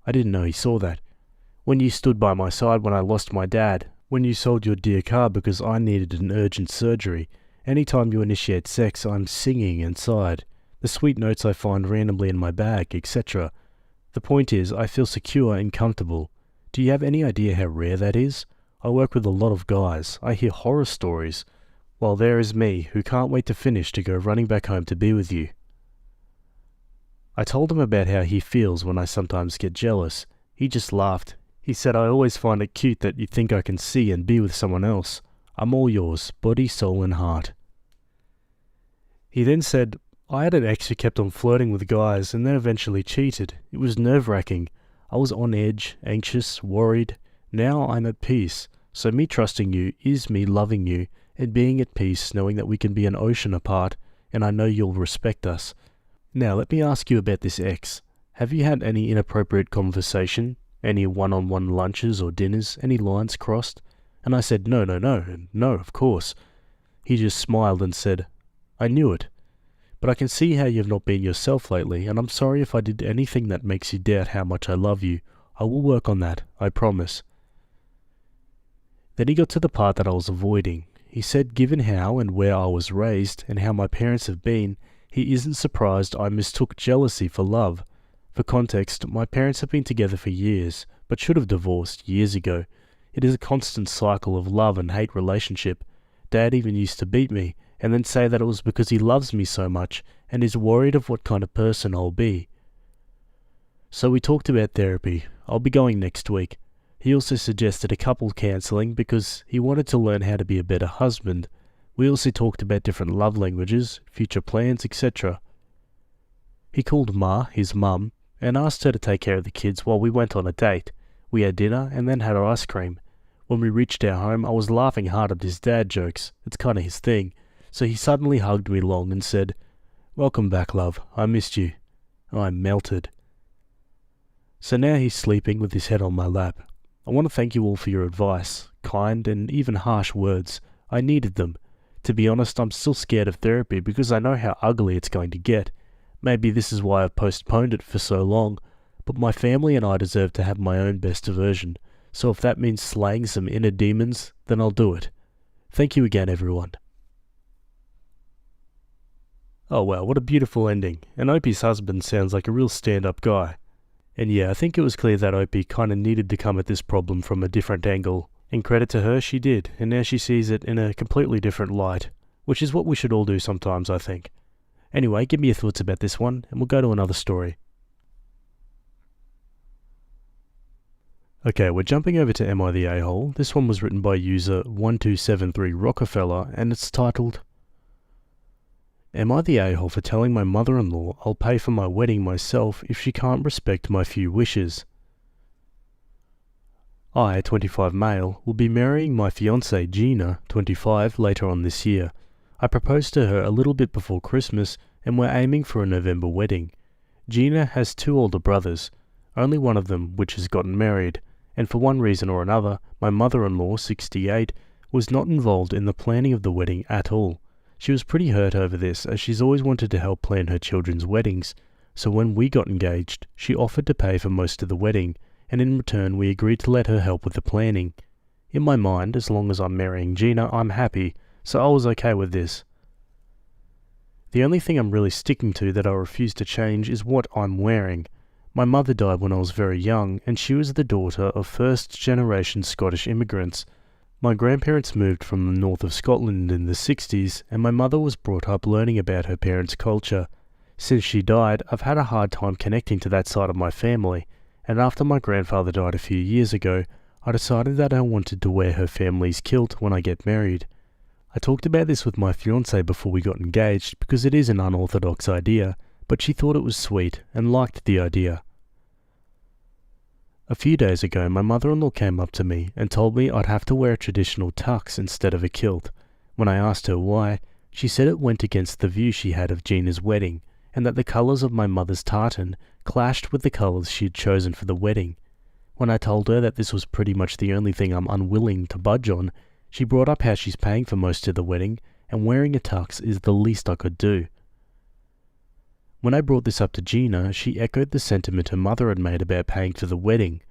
S2: I didn't know he saw that. When you stood by my side when I lost my dad, when you sold your dear car because I needed an urgent surgery, anytime you initiate sex, I'm singing inside. The sweet notes I find randomly in my bag, etc. The point is, I feel secure and comfortable. Do you have any idea how rare that is? I work with a lot of guys. I hear horror stories. While there is me, who can't wait to finish to go running back home to be with you. I told him about how he feels when I sometimes get jealous. He just laughed. He said, "I always find it cute that you think I can see and be with someone else. I'm all yours, body, soul, and heart." He then said, "I had an ex who kept on flirting with guys and then eventually cheated. It was nerve-wracking. I was on edge, anxious, worried. Now I'm at peace. So me trusting you is me loving you and being at peace knowing that we can be an ocean apart, and I know you'll respect us. Now let me ask you about this ex. Have you had any inappropriate conversation? Any one-on-one lunches or dinners? Any lines crossed?" And I said, No, of course. He just smiled and said, "I knew it. But I can see how you've not been yourself lately, and I'm sorry if I did anything that makes you doubt how much I love you. I will work on that, I promise." Then he got to the part that I was avoiding. He said given how and where I was raised and how my parents have been, he isn't surprised I mistook jealousy for love. For context, my parents have been together for years, but should have divorced years ago. It is a constant cycle of love and hate relationship. Dad even used to beat me, and then say that it was because he loves me so much and is worried of what kind of person I'll be. So we talked about therapy. I'll be going next week. He also suggested a couple counselling because he wanted to learn how to be a better husband. We also talked about different love languages, future plans, etc. He called Ma, his mum, and asked her to take care of the kids while we went on a date. We had dinner and then had our ice cream. When we reached our home, I was laughing hard at his dad jokes. It's kind of his thing. So he suddenly hugged me long and said, "Welcome back, love. I missed you." I melted. So now he's sleeping with his head on my lap. I want to thank you all for your advice, kind and even harsh words. I needed them. To be honest, I'm still scared of therapy because I know how ugly it's going to get. Maybe this is why I've postponed it for so long, but my family and I deserve to have my own best version. So if that means slaying some inner demons, then I'll do it. Thank you again, everyone. Oh wow, what a beautiful ending. And Opie's husband sounds like a real stand-up guy. And yeah, I think it was clear that Opie kinda needed to come at this problem from a different angle. And credit to her, she did, and now she sees it in a completely different light, which is what we should all do sometimes, I think. Anyway, give me your thoughts about this one, and we'll go to another story. Okay, we're jumping over to Am I the A-hole? This one was written by user 1273 Rockefeller, and it's titled, Am I the a-hole for telling my mother-in-law I'll pay for my wedding myself if she can't respect my few wishes? I, 25 male, will be marrying my fiance Gina, 25, later on this year. I proposed to her a little bit before Christmas and we're aiming for a November wedding. Gina has 2 older brothers, only one of them which has gotten married, and for one reason or another, my mother-in-law, 68, was not involved in the planning of the wedding at all. She was pretty hurt over this, as she's always wanted to help plan her children's weddings, so when we got engaged, she offered to pay for most of the wedding, and in return we agreed to let her help with the planning. In my mind, as long as I'm marrying Gina, I'm happy, so I was okay with this. The only thing I'm really sticking to that I refuse to change is what I'm wearing. My mother died when I was very young, and she was the daughter of first-generation Scottish immigrants. My grandparents moved from the north of Scotland in the 60s, and my mother was brought up learning about her parents' culture. Since she died, I've had a hard time connecting to that side of my family, and after my grandfather died a few years ago, I decided that I wanted to wear her family's kilt when I get married. I talked about this with my fiancée before we got engaged because it is an unorthodox idea, but she thought it was sweet and liked the idea. A few days ago, my mother-in-law came up to me and told me I'd have to wear a traditional tux instead of a kilt. When I asked her why, she said it went against the view she had of Gina's wedding, and that the colours of my mother's tartan clashed with the colours she had chosen for the wedding. When I told her that this was pretty much the only thing I'm unwilling to budge on, she brought up how she's paying for most of the wedding, and wearing a tux is the least I could do. When I brought this up to Gina, she echoed the sentiment her mother had made about paying for the wedding.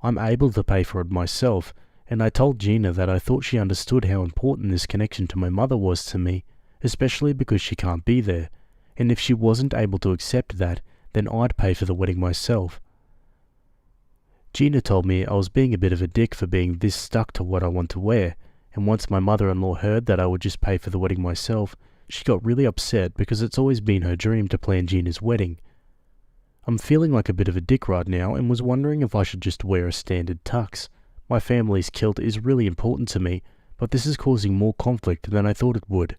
S2: I'm able to pay for it myself, and I told Gina that I thought she understood how important this connection to my mother was to me, especially because she can't be there, and if she wasn't able to accept that, then I'd pay for the wedding myself. Gina told me I was being a bit of a dick for being this stuck to what I want to wear, and once my mother-in-law heard that I would just pay for the wedding myself, she got really upset because it's always been her dream to plan Gina's wedding. I'm feeling like a bit of a dick right now and was wondering if I should just wear a standard tux. My family's kilt is really important to me, but this is causing more conflict than I thought it would.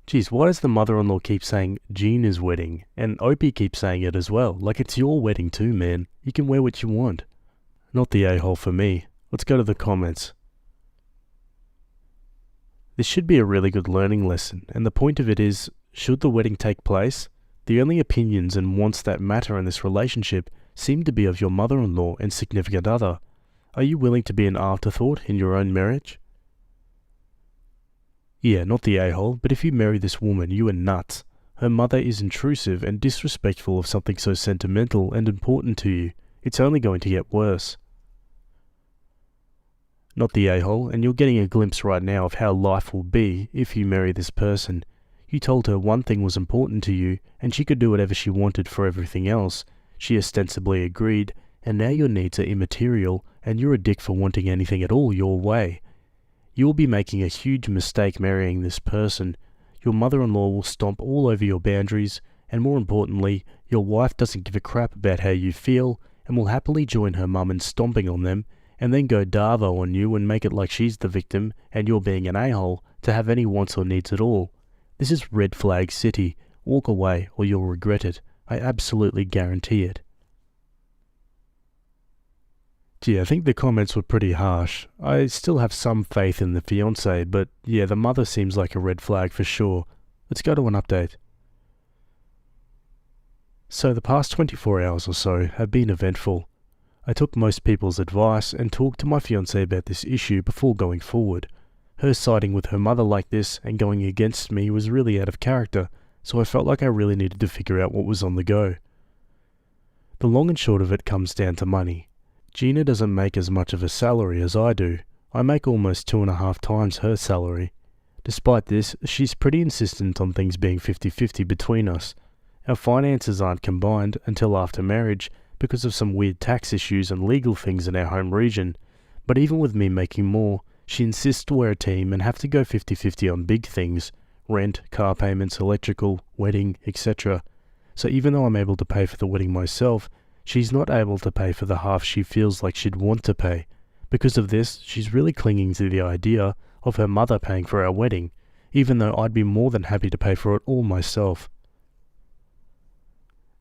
S2: Geez, why does the mother-in-law keep saying Gina's wedding? And Opie keeps saying it as well. Like, it's your wedding too, man. You can wear what you want. Not the a-hole for me. Let's go to the comments. This should be a really good learning lesson, and the point of it is, should the wedding take place? The only opinions and wants that matter in this relationship seem to be of your mother-in-law and significant other. Are you willing to be an afterthought in your own marriage? Yeah, not the a-hole, but if you marry this woman, you are nuts. Her mother is intrusive and disrespectful of something so sentimental and important to you. It's only going to get worse. Not the a-hole, and you're getting a glimpse right now of how life will be if you marry this person. You told her one thing was important to you, and she could do whatever she wanted for everything else. She ostensibly agreed, and now your needs are immaterial, and you're a dick for wanting anything at all your way. You will be making a huge mistake marrying this person. Your mother-in-law will stomp all over your boundaries, and more importantly, your wife doesn't give a crap about how you feel, and will happily join her mum in stomping on them, and then go Darvo on you and make it like she's the victim and you're being an a-hole to have any wants or needs at all. This is red flag city. Walk away or you'll regret it. I absolutely guarantee it.
S1: Gee, I think the comments were pretty harsh. I still have some faith in the fiance, but yeah, the mother seems like a red flag for sure. Let's go to an update. So the past 24 hours or so have been eventful. I took most people's advice and talked to my fiance about this issue before going forward. Her siding with her mother like this and going against me was really out of character, so I felt like I really needed to figure out what was on the go. The long and short of it comes down to money. Gina doesn't make as much of a salary as I do. I make almost 2.5 times her salary. Despite this, she's pretty insistent on things being 50-50 between us. Our finances aren't combined until after marriage because of some weird tax issues and legal things in our home region. But even with me making more, she insists we're a team and have to go 50-50 on big things: rent, car payments, electrical, wedding, etc. So even though I'm able to pay for the wedding myself, she's not able to pay for the half she feels like she'd want to pay. Because of this, she's really clinging to the idea of her mother paying for our wedding, even though I'd be more than happy to pay for it all myself.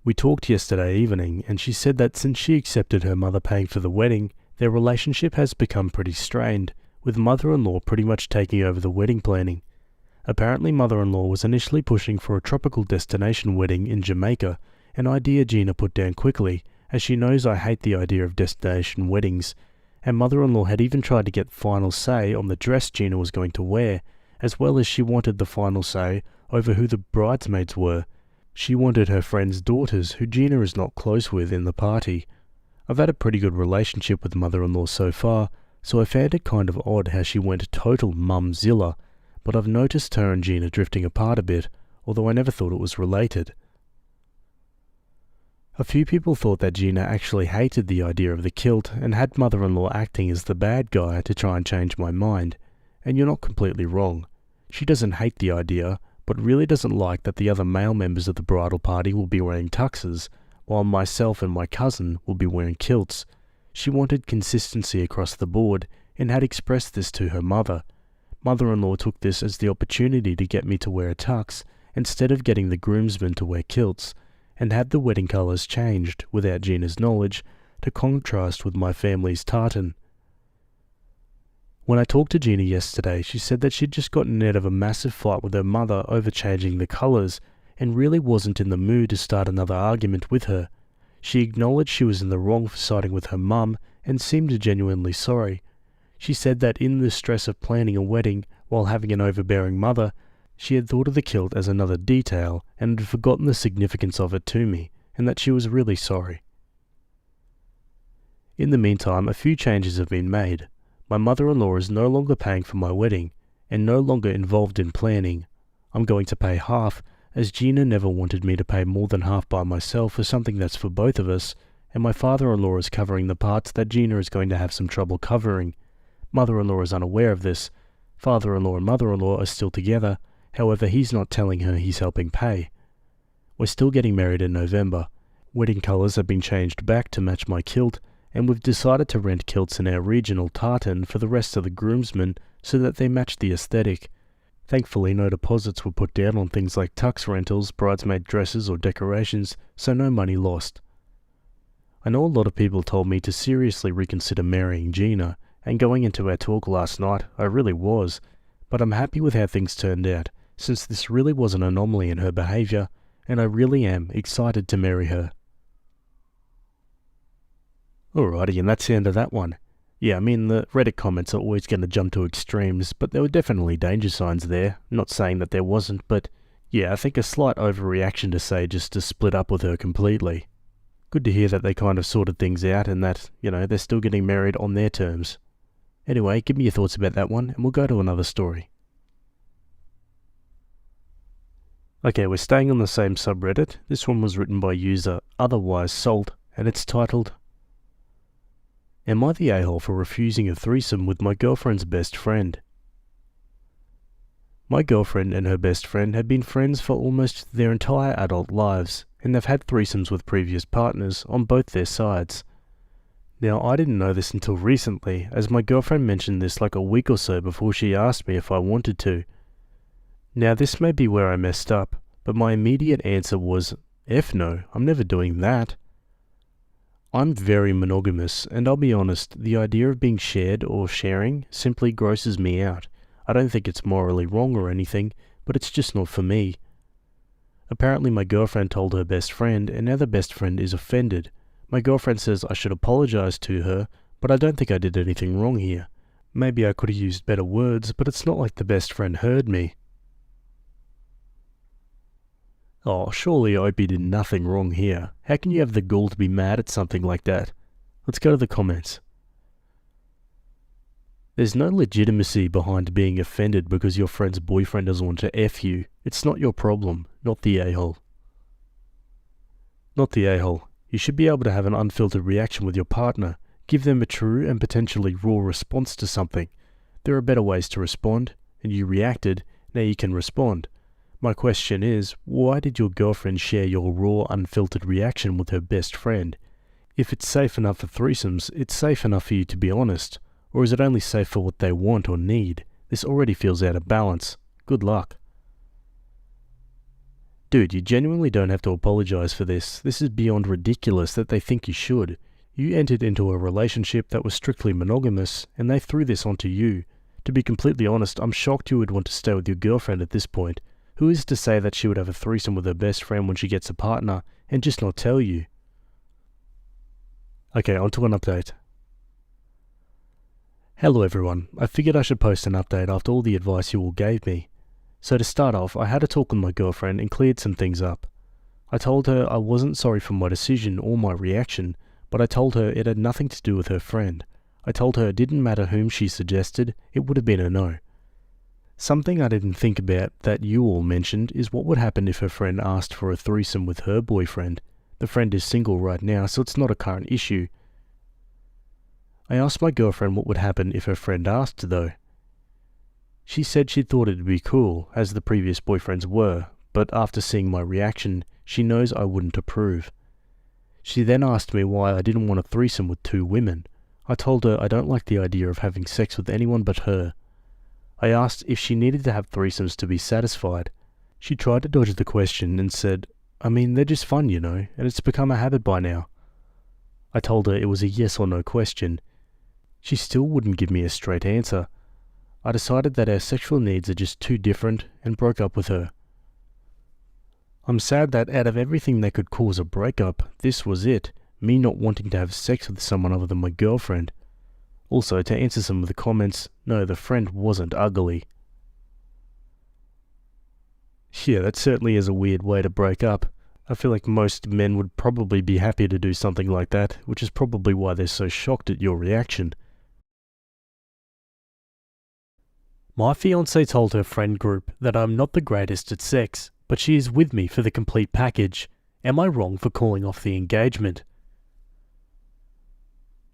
S1: We talked yesterday evening, and she said that since she accepted her mother paying for the wedding, their relationship has become pretty strained, with mother-in-law pretty much taking over the wedding planning. Apparently mother-in-law was initially pushing for a tropical destination wedding in Jamaica, an idea Gina put down quickly, as she knows I hate the idea of destination weddings, and mother-in-law had even tried to get final say on the dress Gina was going to wear, as well as she wanted the final say over who the bridesmaids were. She wanted her friend's daughters, who Gina is not close with, in the party. I've had a pretty good relationship with mother-in-law so far, so I found it kind of odd how she went total mumzilla, but I've noticed her and Gina drifting apart a bit, although I never thought it was related. A few people thought that Gina actually hated the idea of the kilt and had mother-in-law acting as the bad guy to try and change my mind, and you're not completely wrong. She doesn't hate the idea, but really doesn't like that the other male members of the bridal party will be wearing tuxes, while myself and my cousin will be wearing kilts. She wanted consistency across the board and had expressed this to her mother. Mother-in-law took this as the opportunity to get me to wear a tux instead of getting the groomsmen to wear kilts, and had the wedding colours changed, without Gina's knowledge, to contrast with my family's tartan. When I talked to Gina yesterday, she said that she'd just gotten out of a massive fight with her mother over changing the colours, and really wasn't in the mood to start another argument with her. She acknowledged she was in the wrong for siding with her mum, and seemed genuinely sorry. She said that in the stress of planning a wedding, while having an overbearing mother, she had thought of the kilt as another detail, and had forgotten the significance of it to me, and that she was really sorry. In the meantime, a few changes have been made. My mother-in-law is no longer paying for my wedding, and no longer involved in planning. I'm going to pay half, as Gina never wanted me to pay more than half by myself for something that's for both of us, and my father-in-law is covering the parts that Gina is going to have some trouble covering. Mother-in-law is unaware of this. Father-in-law and mother-in-law are still together, however he's not telling her he's helping pay. We're still getting married in November. Wedding colours have been changed back to match my kilt, and we've decided to rent kilts in our regional tartan for the rest of the groomsmen so that they match the aesthetic. Thankfully, no deposits were put down on things like tux rentals, bridesmaid dresses or decorations, so no money lost. I know a lot of people told me to seriously reconsider marrying Gina, and going into our talk last night, I really was, but I'm happy with how things turned out, since this really was an anomaly in her behaviour, and I really am excited to marry her. Alrighty, and that's the end of that one. Yeah, I mean, the Reddit comments are always going to jump to extremes, but there were definitely danger signs there. Not saying that there wasn't, but yeah, I think a slight overreaction to say just to split up with her completely. Good to hear that they kind of sorted things out and that, they're still getting married on their terms. Anyway, give me your thoughts about that one, and we'll go to another story. Okay, we're staying on the same subreddit. This one was written by user Otherwise Salt, and it's titled, Am I the a-hole for refusing a threesome with my girlfriend's best friend? My girlfriend and her best friend have been friends for almost their entire adult lives, and they've had threesomes with previous partners on both their sides. Now, I didn't know this until recently, as my girlfriend mentioned this like a week or so before she asked me if I wanted to. Now, this may be where I messed up, but my immediate answer was, F no, I'm never doing that. I'm very monogamous, and I'll be honest, the idea of being shared or sharing simply grosses me out. I don't think it's morally wrong or anything, but it's just not for me. Apparently my girlfriend told her best friend, and now the best friend is offended. My girlfriend says I should apologize to her, but I don't think I did anything wrong here. Maybe I could have used better words, but it's not like the best friend heard me. Oh, surely Opie did nothing wrong here. How can you have the gall to be mad at something like that? Let's go to the comments. There's no legitimacy behind being offended because your friend's boyfriend doesn't want to F you. It's not your problem, not the a-hole. Not the a-hole. You should be able to have an unfiltered reaction with your partner. Give them a true and potentially raw response to something. There are better ways to respond, and you reacted, now you can respond. My question is, why did your girlfriend share your raw, unfiltered reaction with her best friend? If it's safe enough for threesomes, it's safe enough for you to be honest. Or is it only safe for what they want or need? This already feels out of balance. Good luck. Dude, you genuinely don't have to apologize for this. This is beyond ridiculous that they think you should. You entered into a relationship that was strictly monogamous, and they threw this onto you. To be completely honest, I'm shocked you would want to stay with your girlfriend at this point. Who is to say that she would have a threesome with her best friend when she gets a partner, and just not tell you? Okay, on to an update. Hello everyone, I figured I should post an update after all the advice you all gave me. So to start off, I had a talk with my girlfriend and cleared some things up. I told her I wasn't sorry for my decision or my reaction, but I told her it had nothing to do with her friend. I told her it didn't matter whom she suggested, it would have been a no. Something I didn't think about that you all mentioned is what would happen if her friend asked for a threesome with her boyfriend. The friend is single right now, so it's not a current issue. I asked my girlfriend what would happen if her friend asked though. She said she thought it'd be cool, as the previous boyfriends were, but after seeing my reaction, she knows I wouldn't approve. She then asked me why I didn't want a threesome with two women. I told her I don't like the idea of having sex with anyone but her. I asked if she needed to have threesomes to be satisfied. She tried to dodge the question and said, I mean, they're just fun, you know, and it's become a habit by now. I told her it was a yes or no question. She still wouldn't give me a straight answer. I decided that our sexual needs are just too different and broke up with her. I'm sad that out of everything that could cause a breakup, this was it, me not wanting to have sex with someone other than my girlfriend. Also, to answer some of the comments, no, the friend wasn't ugly. Yeah, that certainly is a weird way to break up. I feel like most men would probably be happy to do something like that, which is probably why they're so shocked at your reaction. My fiance told her friend group that I'm not the greatest at sex, but she is with me for the complete package. Am I wrong for calling off the engagement?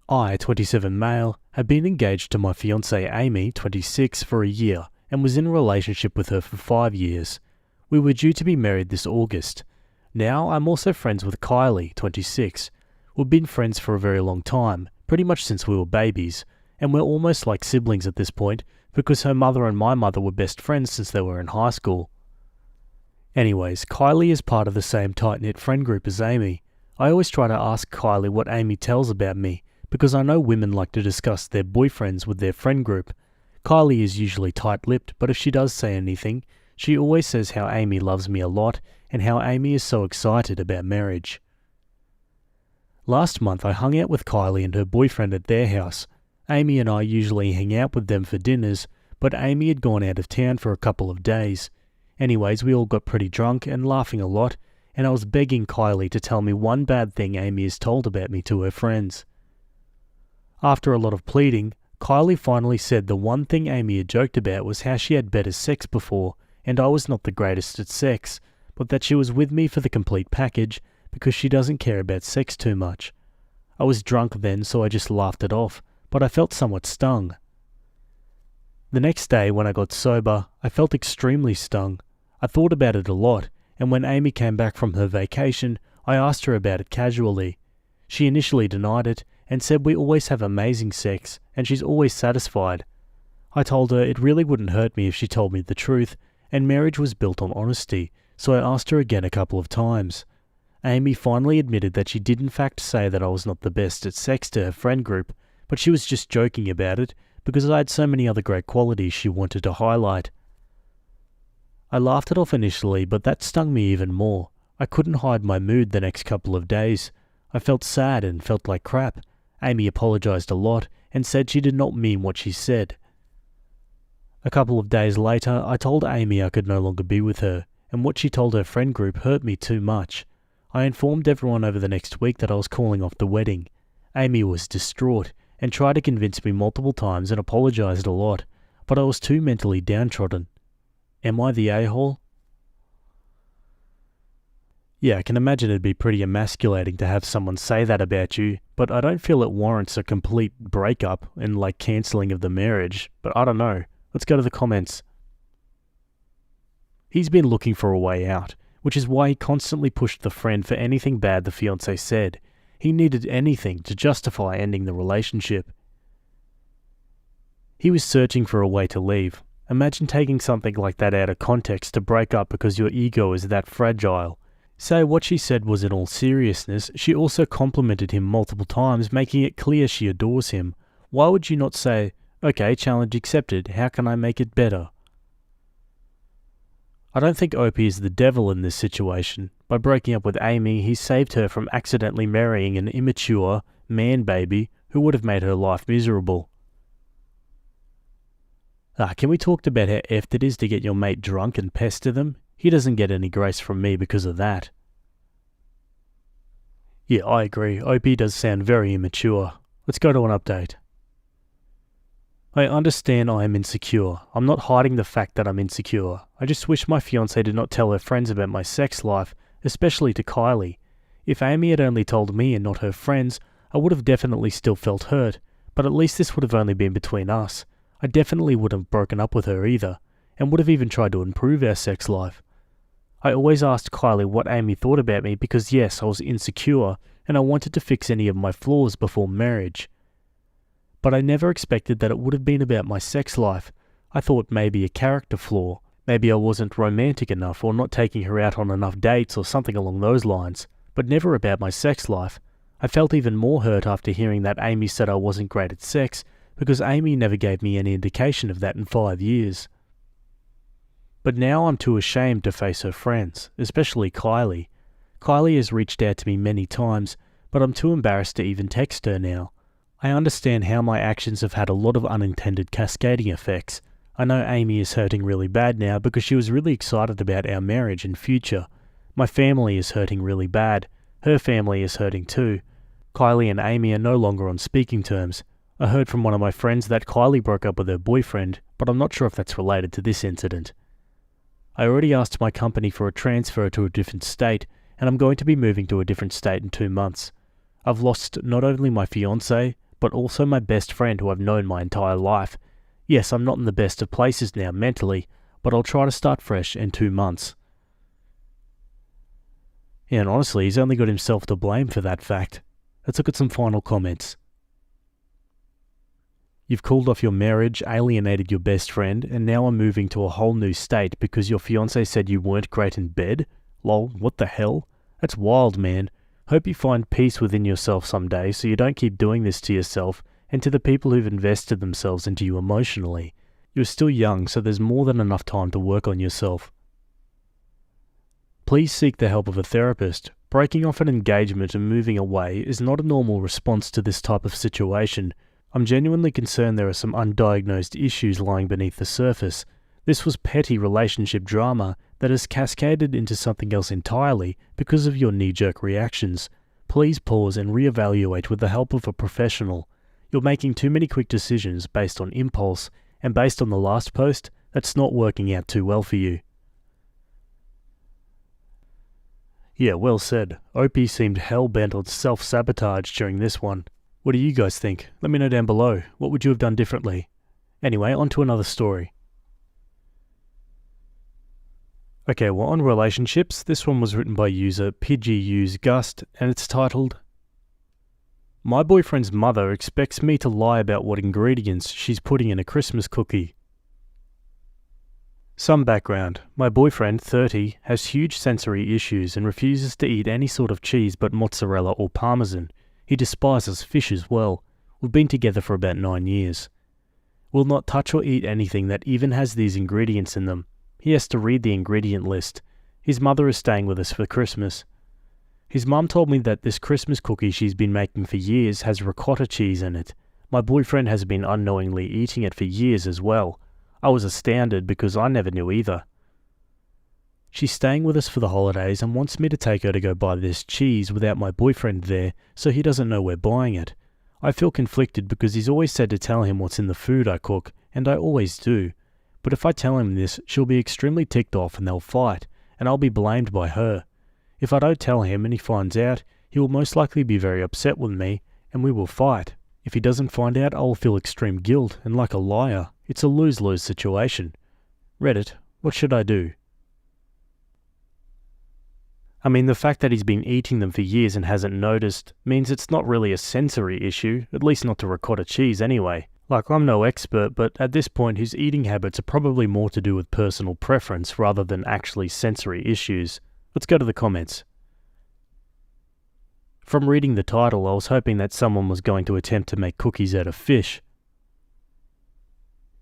S1: I, 27 male, have been engaged to my fiancée Amy, 26, for a year, and was in a relationship with her for 5 years. We were due to be married this August. Now I'm also friends with Kylie, 26. We've been friends for a very long time, pretty much since we were babies, and we're almost like siblings at this point, because her mother and my mother were best friends since they were in high school. Anyways, Kylie is part of the same tight-knit friend group as Amy. I always try to ask Kylie what Amy tells about me, because I know women like to discuss their boyfriends with their friend group. Kylie is usually tight-lipped, but if she does say anything, she always says how Amy loves me a lot and how Amy is so excited about marriage. Last month I hung out with Kylie and her boyfriend at their house. Amy and I usually hang out with them for dinners, but Amy had gone out of town for a couple of days. Anyways, we all got pretty drunk and laughing a lot, and I was begging Kylie to tell me one bad thing Amy has told about me to her friends. After a lot of pleading, Kylie finally said the one thing Amy had joked about was how she had better sex before, and I was not the greatest at sex, but that she was with me for the complete package because she doesn't care about sex too much. I was drunk then, so I just laughed it off, but I felt somewhat stung. The next day, when I got sober, I felt extremely stung. I thought about it a lot, and when Amy came back from her vacation, I asked her about it casually. She initially denied it,
S2: and said we always have amazing sex and she's always satisfied. I told her it really wouldn't hurt me if she told me the truth, and marriage was built on honesty, so I asked her again a couple of times. Amy finally admitted that she did in fact say that I was not the best at sex to her friend group, but she was just joking about it because I had so many other great qualities she wanted to highlight. I laughed it off initially, but that stung me even more. I couldn't hide my mood the next couple of days. I felt sad and felt like crap. Amy apologized a lot and said she did not mean what she said. A couple of days later, I told Amy I could no longer be with her, and what she told her friend group hurt me too much. I informed everyone over the next week that I was calling off the wedding. Amy was distraught and tried to convince me multiple times and apologized a lot, but I was too mentally downtrodden. Am I the a-hole? Yeah, I can imagine it'd be pretty emasculating to have someone say that about you, but I don't feel it warrants a complete breakup and cancelling of the marriage, but I don't know. Let's go to the comments. He's been looking for a way out, which is why he constantly pushed the friend for anything bad the fiancé said. He needed anything to justify ending the relationship. He was searching for a way to leave. Imagine taking something like that out of context to break up because your ego is that fragile. Say what she said was in all seriousness, she also complimented him multiple times, making it clear she adores him. Why would you not say, okay, challenge accepted, how can I make it better? I don't think Opie is the devil in this situation. By breaking up with Amy, he saved her from accidentally marrying an immature man baby who would have made her life miserable. Can we talk about how effed it is to get your mate drunk and pester them? He doesn't get any grace from me because of that. Yeah, I agree. Opie does sound very immature. Let's go to an update. I understand I am insecure. I'm not hiding the fact that I'm insecure. I just wish my fiancée did not tell her friends about my sex life, especially to Kylie. If Amy had only told me and not her friends, I would have definitely still felt hurt, but at least this would have only been between us. I definitely wouldn't have broken up with her either, and would have even tried to improve our sex life. I always asked Kylie what Amy thought about me because yes, I was insecure, and I wanted to fix any of my flaws before marriage. But I never expected that it would have been about my sex life. I thought maybe a character flaw. Maybe I wasn't romantic enough or not taking her out on enough dates or something along those lines, but never about my sex life. I felt even more hurt after hearing that Amy said I wasn't great at sex because Amy never gave me any indication of that in 5 years. But now I'm too ashamed to face her friends, especially Kylie. Kylie has reached out to me many times, but I'm too embarrassed to even text her now. I understand how my actions have had a lot of unintended cascading effects. I know Amy is hurting really bad now because she was really excited about our marriage and future. My family is hurting really bad. Her family is hurting too. Kylie and Amy are no longer on speaking terms. I heard from one of my friends that Kylie broke up with her boyfriend, but I'm not sure if that's related to this incident. I already asked my company for a transfer to a different state, and I'm going to be moving to a different state in 2 months. I've lost not only my fiancée, but also my best friend who I've known my entire life. Yes, I'm not in the best of places now mentally, but I'll try to start fresh in 2 months. And honestly, he's only got himself to blame for that fact. Let's look at some final comments. You've called off your marriage, alienated your best friend, and now are moving to a whole new state because your fiancé said you weren't great in bed? Lol, what the hell? That's wild, man. Hope you find peace within yourself someday so you don't keep doing this to yourself and to the people who've invested themselves into you emotionally. You're still young, so there's more than enough time to work on yourself. Please seek the help of a therapist. Breaking off an engagement and moving away is not a normal response to this type of situation. I'm genuinely concerned there are some undiagnosed issues lying beneath the surface. This was petty relationship drama that has cascaded into something else entirely because of your knee-jerk reactions. Please pause and reevaluate with the help of a professional. You're making too many quick decisions based on impulse, and based on the last post, that's not working out too well for you. Yeah, well said. Opie seemed hell-bent on self-sabotage during this one. What do you guys think? Let me know down below. What would you have done differently? Anyway, on to another story. Okay, well, on relationships, this one was written by user PGUsGust, and it's titled,
S1: My boyfriend's mother expects me to lie about what ingredients she's putting in a Christmas cookie. Some background. My boyfriend, 30, has huge sensory issues and refuses to eat any sort of cheese but mozzarella or parmesan. He despises fish as well. We've been together for about 9 years. Will not touch or eat anything that even has these ingredients in them. He has to read the ingredient list. His mother is staying with us for Christmas. His mum told me that this Christmas cookie she's been making for years has ricotta cheese in it. My boyfriend has been unknowingly eating it for years as well. I was astounded because I never knew either. She's staying with us for the holidays and wants me to take her to go buy this cheese without my boyfriend there so he doesn't know we're buying it. I feel conflicted because he's always said to tell him what's in the food I cook, and I always do. But if I tell him this, she'll be extremely ticked off and they'll fight, and I'll be blamed by her. If I don't tell him and he finds out, he will most likely be very upset with me, and we will fight. If he doesn't find out, I will feel extreme guilt, and like a liar. It's a lose-lose situation. Reddit, what should I do? I mean, the fact that he's been eating them for years and hasn't noticed means it's not really a sensory issue, at least not to ricotta cheese anyway. Like, I'm no expert, but at this point his eating habits are probably more to do with personal preference rather than actually sensory issues. Let's go to the comments. From reading the title, I was hoping that someone was going to attempt to make cookies out of fish.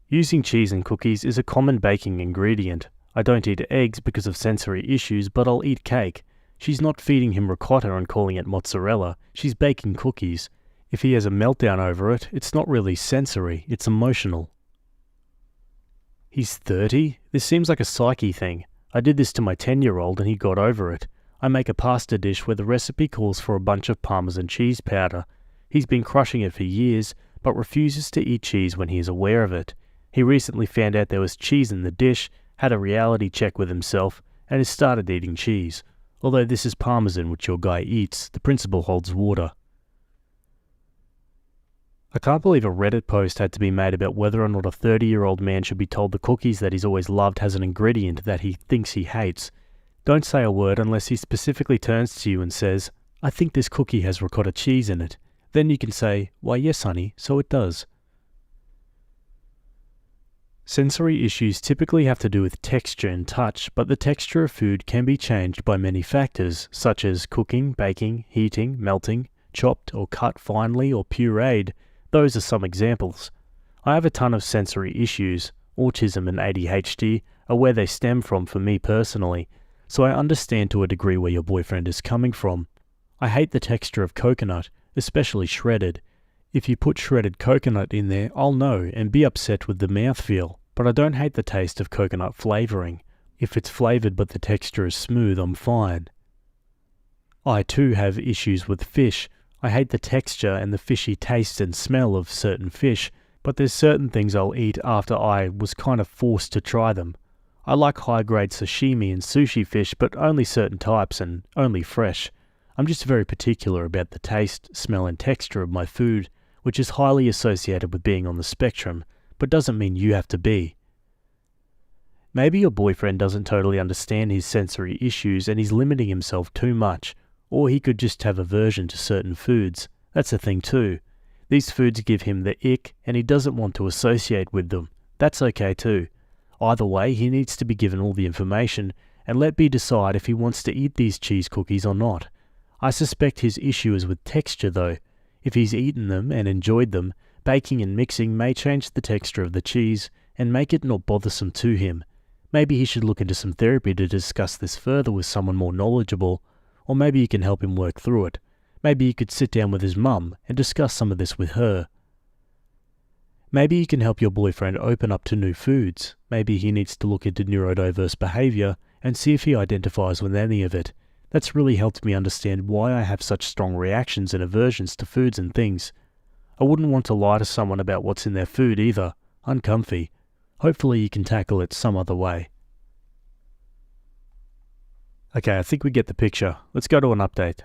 S1: Using cheese in cookies is a common baking ingredient. I don't eat eggs because of sensory issues, but I'll eat cake. She's not feeding him ricotta and calling it mozzarella. She's baking cookies. If he has a meltdown over it, it's not really sensory, it's emotional. He's 30? This seems like a psyche thing. I did this to my 10-year-old and he got over it. I make a pasta dish where the recipe calls for a bunch of Parmesan cheese powder. He's been crushing it for years, but refuses to eat cheese when he is aware of it. He recently found out there was cheese in the dish, had a reality check with himself, and has started eating cheese. Although this is Parmesan which your guy eats, the principle holds water. I can't believe a Reddit post had to be made about whether or not a 30-year-old man should be told the cookies that he's always loved has an ingredient that he thinks he hates. Don't say a word unless he specifically turns to you and says, "I think this cookie has ricotta cheese in it." Then you can say, "Why yes honey, so it does." Sensory issues typically have to do with texture and touch, but the texture of food can be changed by many factors, such as cooking, baking, heating, melting, chopped or cut finely or pureed. Those are some examples. I have a ton of sensory issues. Autism and ADHD are where they stem from for me personally, so I understand to a degree where your boyfriend is coming from. I hate the texture of coconut, especially shredded. If you put shredded coconut in there, I'll know and be upset with the mouthfeel, but I don't hate the taste of coconut flavouring. If it's flavoured but the texture is smooth, I'm fine. I too have issues with fish. I hate the texture and the fishy taste and smell of certain fish, but there's certain things I'll eat after I was kind of forced to try them. I like high-grade sashimi and sushi fish, but only certain types and only fresh. I'm just very particular about the taste, smell and texture of my food, which is highly associated with being on the spectrum, but doesn't mean you have to be. Maybe your boyfriend doesn't totally understand his sensory issues and he's limiting himself too much, or he could just have aversion to certain foods. That's a thing too. These foods give him the ick and he doesn't want to associate with them. That's okay too. Either way, he needs to be given all the information and let me decide if he wants to eat these cheese cookies or not. I suspect his issue is with texture though. If he's eaten them and enjoyed them, baking and mixing may change the texture of the cheese and make it not bothersome to him. Maybe he should look into some therapy to discuss this further with someone more knowledgeable, or maybe you can help him work through it. Maybe you could sit down with his mum and discuss some of this with her. Maybe you can help your boyfriend open up to new foods. Maybe he needs to look into neurodiverse behaviour and see if he identifies with any of it. That's really helped me understand why I have such strong reactions and aversions to foods and things. I wouldn't want to lie to someone about what's in their food either. Uncomfy. Hopefully you can tackle it some other way. Okay, I think we get the picture. Let's go to an update.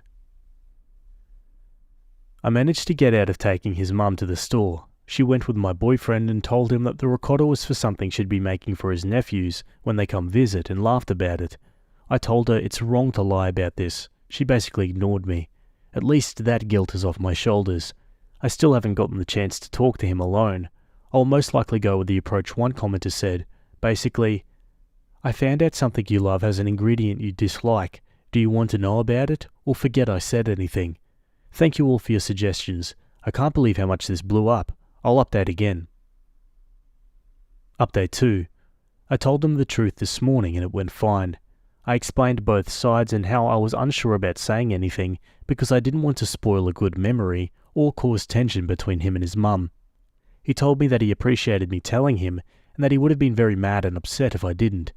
S1: I managed to get out of taking his mum to the store. She went with my boyfriend and told him that the ricotta was for something she'd be making for his nephews when they come visit and laughed about it. I told her it's wrong to lie about this. She basically ignored me.
S2: At least that guilt is off my shoulders. I still haven't gotten the chance to talk to him alone. I'll most likely go with the approach one commenter said. Basically, I found out something you love has an ingredient you dislike. Do you want to know about it, or forget I said anything? Thank you all for your suggestions. I can't believe how much this blew up. I'll update again. Update 2. I told them the truth this morning and it went fine. I explained both sides and how I was unsure about saying anything because I didn't want to spoil a good memory or cause tension between him and his mum. He told me that he appreciated me telling him and that he would have been very mad and upset if I didn't.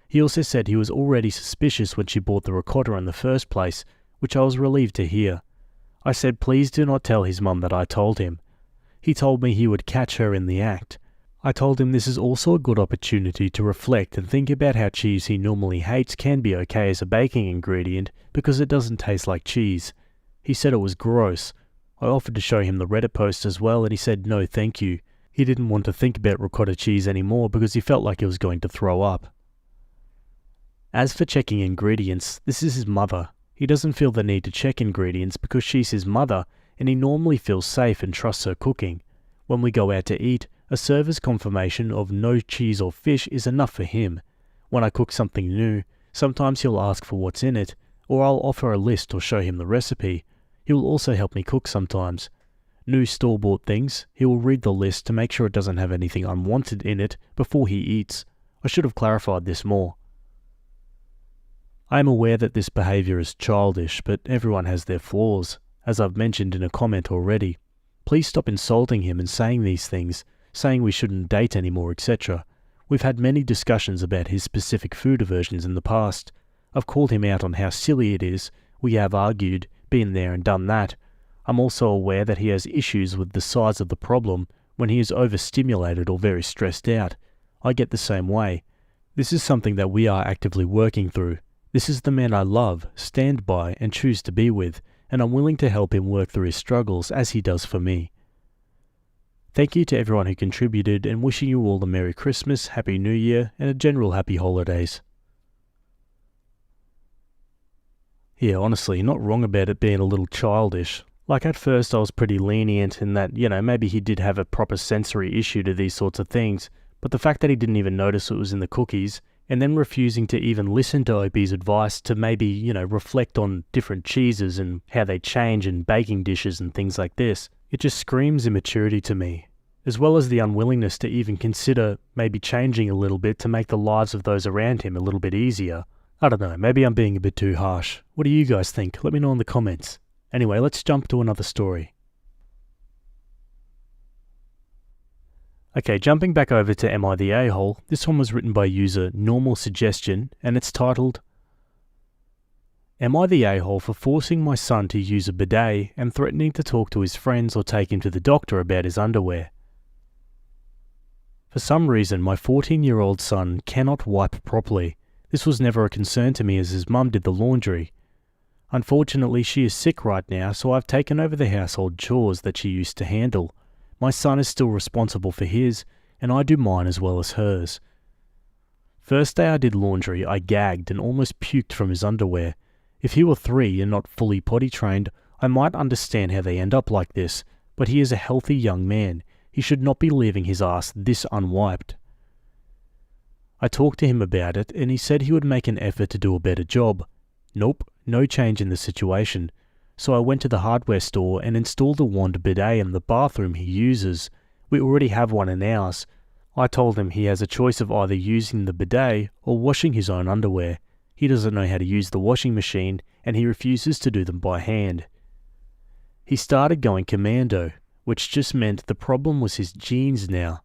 S2: He also said he was already suspicious when she bought the ricotta in the first place, which I was relieved to hear. I said please do not tell his mum that I told him. He told me he would catch her in the act. I told him this is also a good opportunity to reflect and think about how cheese he normally hates can be okay as a baking ingredient because it doesn't taste like cheese. He said it was gross. I offered to show him the Reddit post as well and he said no thank you. He didn't want to think about ricotta cheese anymore because he felt like he was going to throw up. As for checking ingredients, this is his mother. He doesn't feel the need to check ingredients because she's his mother and he normally feels safe and trusts her cooking. When we go out to eat, a server's confirmation of no cheese or fish is enough for him. When I cook something new, sometimes he'll ask for what's in it, or I'll offer a list or show him the recipe. He will also help me cook sometimes. New store-bought things, he will read the list to make sure it doesn't have anything unwanted in it before he eats. I should have clarified this more. I am aware that this behaviour is childish, but everyone has their flaws, as I've mentioned in a comment already. Please stop insulting him and saying these things, saying we shouldn't date anymore, etc. We've had many discussions about his specific food aversions in the past. I've called him out on how silly it is. We have argued, been there and done that. I'm also aware that he has issues with the size of the problem when he is overstimulated or very stressed out. I get the same way. This is something that we are actively working through. This is the man I love, stand by and choose to be with, and I'm willing to help him work through his struggles as he does for me. Thank you to everyone who contributed and wishing you all a Merry Christmas, Happy New Year and a general Happy Holidays. Yeah, honestly, not wrong about it being a little childish. Like at first I was pretty lenient in that, maybe he did have a proper sensory issue to these sorts of things, but the fact that he didn't even notice it was in the cookies, and then refusing to even listen to OB's advice to maybe, reflect on different cheeses and how they change in baking dishes and things like this, it just screams immaturity to me, as well as the unwillingness to even consider maybe changing a little bit to make the lives of those around him a little bit easier. I don't know, maybe I'm being a bit too harsh. What do you guys think? Let me know in the comments. Anyway, let's jump to another story. Okay, jumping back over to Am I the A-hole, this one was written by user Normal Suggestion, and it's titled, Am I the a-hole for forcing my son to use a bidet and threatening to talk to his friends or take him to the doctor about his underwear? For some reason, my 14-year-old son cannot wipe properly. This was never a concern to me as his mum did the laundry. Unfortunately, she is sick right now, so I've taken over the household chores that she used to handle. My son is still responsible for his, and I do mine as well as hers. First day I did laundry, I gagged and almost puked from his underwear. If he were 3 and not fully potty trained, I might understand how they end up like this, but he is a healthy young man. He should not be leaving his ass this unwiped. I talked to him about it, and he said he would make an effort to do a better job. Nope, no change in the situation. So I went to the hardware store and installed a wand bidet in the bathroom he uses. We already have one in ours. I told him he has a choice of either using the bidet or washing his own underwear. He doesn't know how to use the washing machine, and he refuses to do them by hand. He started going commando, which just meant the problem was his jeans now.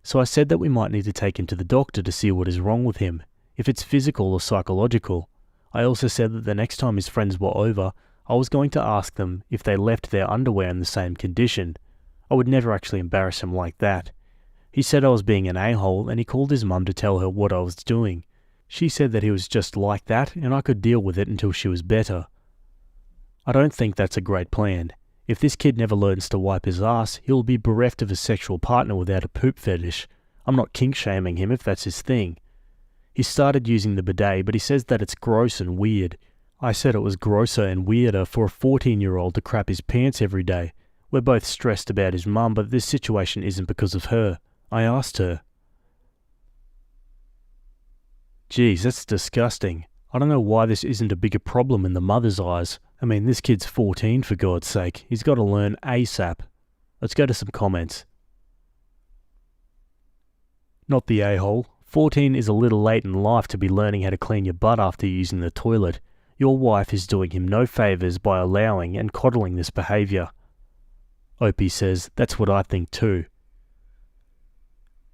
S2: So I said that we might need to take him to the doctor to see what is wrong with him, if it's physical or psychological. I also said that the next time his friends were over, I was going to ask them if they left their underwear in the same condition. I would never actually embarrass him like that. He said I was being an a-hole, and he called his mum to tell her what I was doing. She said that he was just like that and I could deal with it until she was better. I don't think that's a great plan. If this kid never learns to wipe his ass, he'll be bereft of a sexual partner without a poop fetish. I'm not kink-shaming him if that's his thing. He started using the bidet, but he says that it's gross and weird. I said it was grosser and weirder for a 14-year-old to crap his pants every day. We're both stressed about his mum, but this situation isn't because of her. I asked her. Geez, that's disgusting. I don't know why this isn't a bigger problem in the mother's eyes. I mean, this kid's 14 for God's sake. He's got to learn ASAP. Let's go to some comments. Not the a-hole. 14 is a little late in life to be learning how to clean your butt after using the toilet. Your wife is doing him no favours by allowing and coddling this behaviour. Opie says, that's what I think too.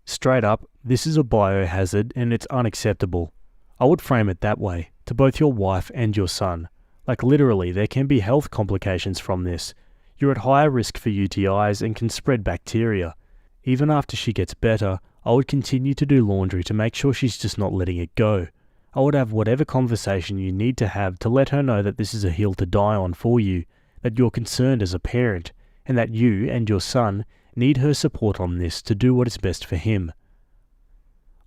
S2: Straight up, this is a biohazard and it's unacceptable. I would frame it that way, to both your wife and your son. Like literally, there can be health complications from this. You're at higher risk for UTIs and can spread bacteria. Even after she gets better, I would continue to do laundry to make sure she's just not letting it go. I would have whatever conversation you need to have to let her know that this is a hill to die on for you, that you're concerned as a parent, and that you and your son need her support on this to do what is best for him.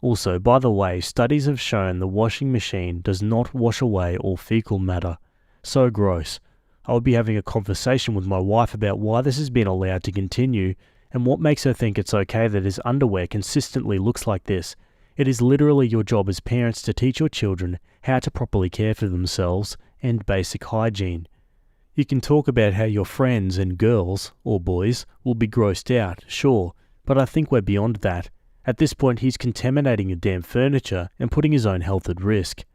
S2: Also, by the way, studies have shown the washing machine does not wash away all fecal matter. So gross. I would be having a conversation with my wife about why this has been allowed to continue and what makes her think it's okay that his underwear consistently looks like this. It is literally your job as parents to teach your children how to properly care for themselves and basic hygiene. You can talk about how your friends and girls, or boys, will be grossed out, sure, but I think we're beyond that. At this point he's contaminating your damn furniture and putting his own health at risk.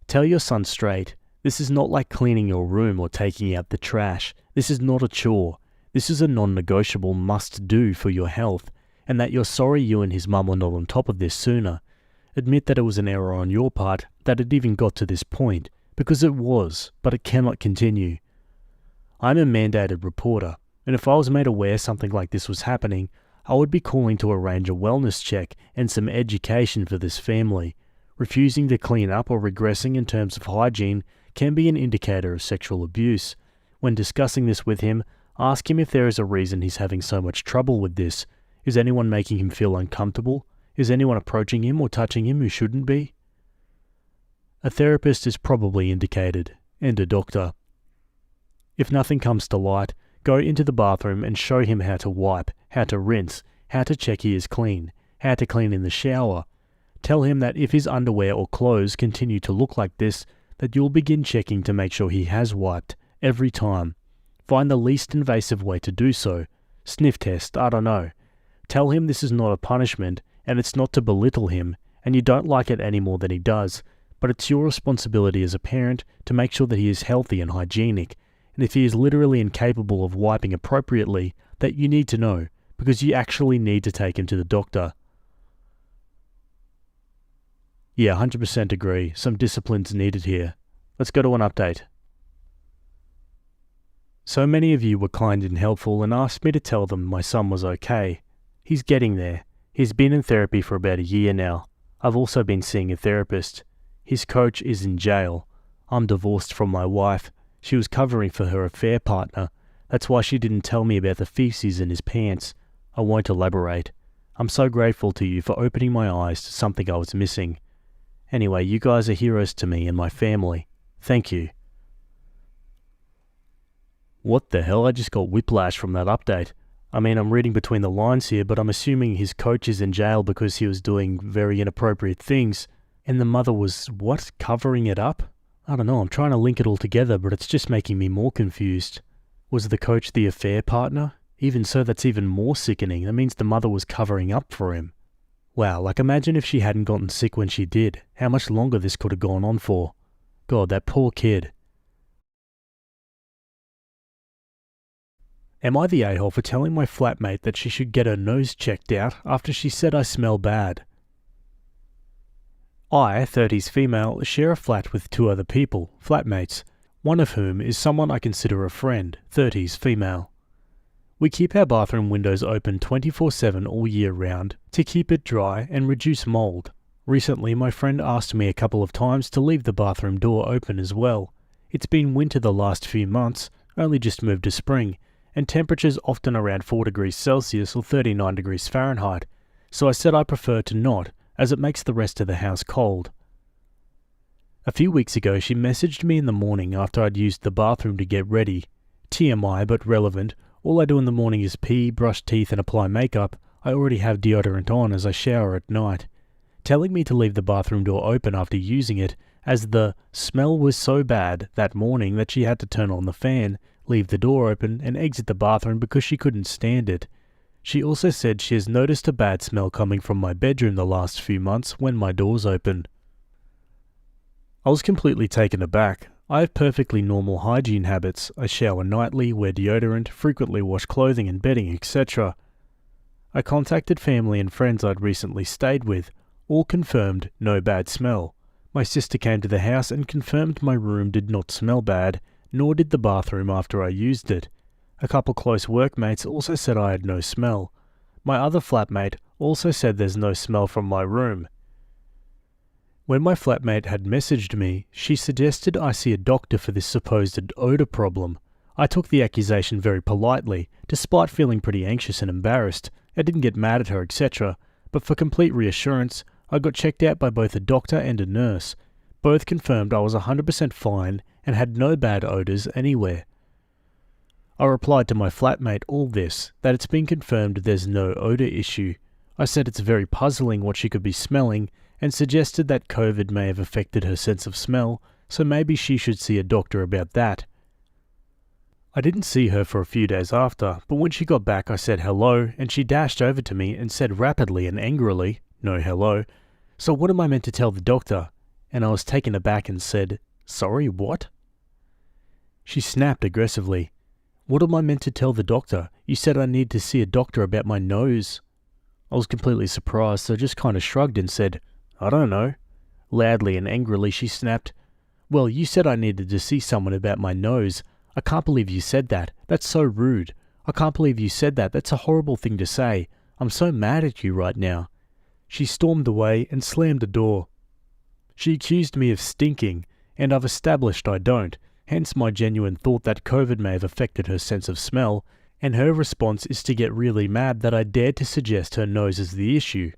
S2: Tell your son straight, this is not like cleaning your room or taking out the trash. This is not a chore. This is a non-negotiable must-do for your health, and that you're sorry you and his mum were not on top of this sooner. Admit that it was an error on your part, that it even got to this point, because it was, but it cannot continue. I'm a mandated reporter, and if I was made aware something like this was happening, I would be calling to arrange a wellness check and some education for this family. Refusing to clean up or regressing in terms of hygiene can be an indicator of sexual abuse. When discussing this with him, ask him if there is a reason he's having so much trouble with this. Is anyone making him feel uncomfortable? Is anyone approaching him or touching him who shouldn't be? A therapist is probably indicated, and a doctor. If nothing comes to light, go into the bathroom and show him how to wipe, how to rinse, how to check he is clean, how to clean in the shower. Tell him that if his underwear or clothes continue to look like this, that you'll begin checking to make sure he has wiped, every time. Find the least invasive way to do so. Sniff test, I don't know. Tell him this is not a punishment, and it's not to belittle him, and you don't like it any more than he does, but it's your responsibility as a parent to make sure that he is healthy and hygienic, and if he is literally incapable of wiping appropriately, that you need to know, because you actually need to take him to the doctor. Yeah, 100% agree. Some discipline's needed here. Let's go to an update. So many of you were kind and helpful and asked me to tell them my son was okay. He's getting there. He's been in therapy for about a year now. I've also been seeing a therapist. His coach is in jail. I'm divorced from my wife. She was covering for her affair partner. That's why she didn't tell me about the feces in his pants. I won't elaborate. I'm so grateful to you for opening my eyes to something I was missing. Anyway, you guys are heroes to me and my family. Thank you. What the hell? I just got whiplash from that update. I mean, I'm reading between the lines here, but I'm assuming his coach is in jail because he was doing very inappropriate things. And the mother was, what, covering it up? I don't know, I'm trying to link it all together, but it's just making me more confused. Was the coach the affair partner? Even so, that's even more sickening. That means the mother was covering up for him. Wow, like imagine if she hadn't gotten sick when she did. How much longer this could have gone on for. God, that poor kid. Am I the a-hole for telling my flatmate that she should get her nose checked out after she said I smell bad? I, 30s female, share a flat with two other people, flatmates, one of whom is someone I consider a friend, 30s female. We keep our bathroom windows open 24/7 all year round to keep it dry and reduce mold. Recently, my friend asked me a couple of times to leave the bathroom door open as well. It's been winter the last few months, only just moved to spring, and temperatures often around 4 degrees Celsius or 39 degrees Fahrenheit, so I said I prefer to not, as it makes the rest of the house cold.
S1: A few weeks ago, she messaged me in the morning after I'd used the bathroom to get ready. TMI, but relevant. All I do in the morning is pee, brush teeth, and apply makeup. I already have deodorant on as I shower at night. Telling me to leave the bathroom door open after using it, as the smell was so bad that morning that she had to turn on the fan, leave the door open, and exit the bathroom because she couldn't stand it. She also said she has noticed a bad smell coming from my bedroom the last few months when my door's open. I was completely taken aback. I have perfectly normal hygiene habits. I shower nightly, wear deodorant, frequently wash clothing and bedding, etc. I contacted family and friends I'd recently stayed with. All confirmed no bad smell. My sister came to the house and confirmed my room did not smell bad, nor did the bathroom after I used it. A couple close workmates also said I had no smell. My other flatmate also said there's no smell from my room. When my flatmate had messaged me, she suggested I see a doctor for this supposed odour problem. I took the accusation very politely, despite feeling pretty anxious and embarrassed. I didn't get mad at her, etc., but for complete reassurance, I got checked out by both a doctor and a nurse. Both confirmed I was 100% fine and had no bad odours anywhere. I replied to my flatmate all this, that it's been confirmed there's no odour issue. I said it's very puzzling what she could be smelling, and suggested that COVID may have affected her sense of smell, so maybe she should see a doctor about that. I didn't see her for a few days after, but when she got back I said hello, and she dashed over to me and said rapidly and angrily, "No hello. So what am I meant to tell the doctor?" And I was taken aback and said, "Sorry, what?" She snapped aggressively, "What am I meant to tell the doctor? You said I need to see a doctor about my nose." I was completely surprised, so just kind of shrugged and said, "I don't know." Loudly and angrily she snapped, "Well, you said I needed to see someone about my nose. I can't believe you said that. That's so rude. I can't believe you said that. That's a horrible thing to say. I'm so mad at you right now." She stormed away and slammed the door. She accused me of stinking, and I've established I don't, hence my genuine thought that COVID may have affected her sense of smell, and her response is to get really mad that I dared to suggest her nose is the issue.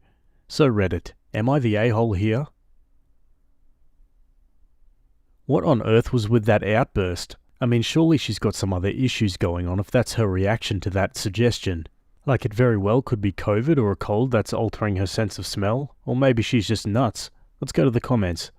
S1: So Reddit, am I the a-hole here? What on earth was with that outburst? I mean, surely she's got some other issues going on if that's her reaction to that suggestion. Like, it very well could be COVID or a cold that's altering her sense of smell, or maybe she's just nuts. Let's go to the comments.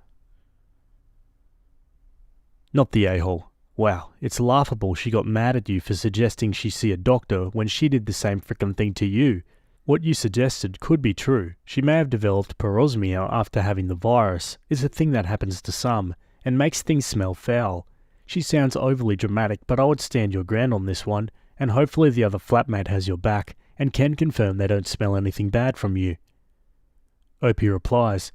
S1: Not the a-hole. Wow, it's laughable she got mad at you for suggesting she see a doctor when she did the same frickin' thing to you. What you suggested could be true. She may have developed parosmia after having the virus. It's a thing that happens to some, and makes things smell foul. She sounds overly dramatic, but I would stand your ground on this one, and hopefully the other flatmate has your back, and can confirm they don't smell anything bad from you. Opie replies,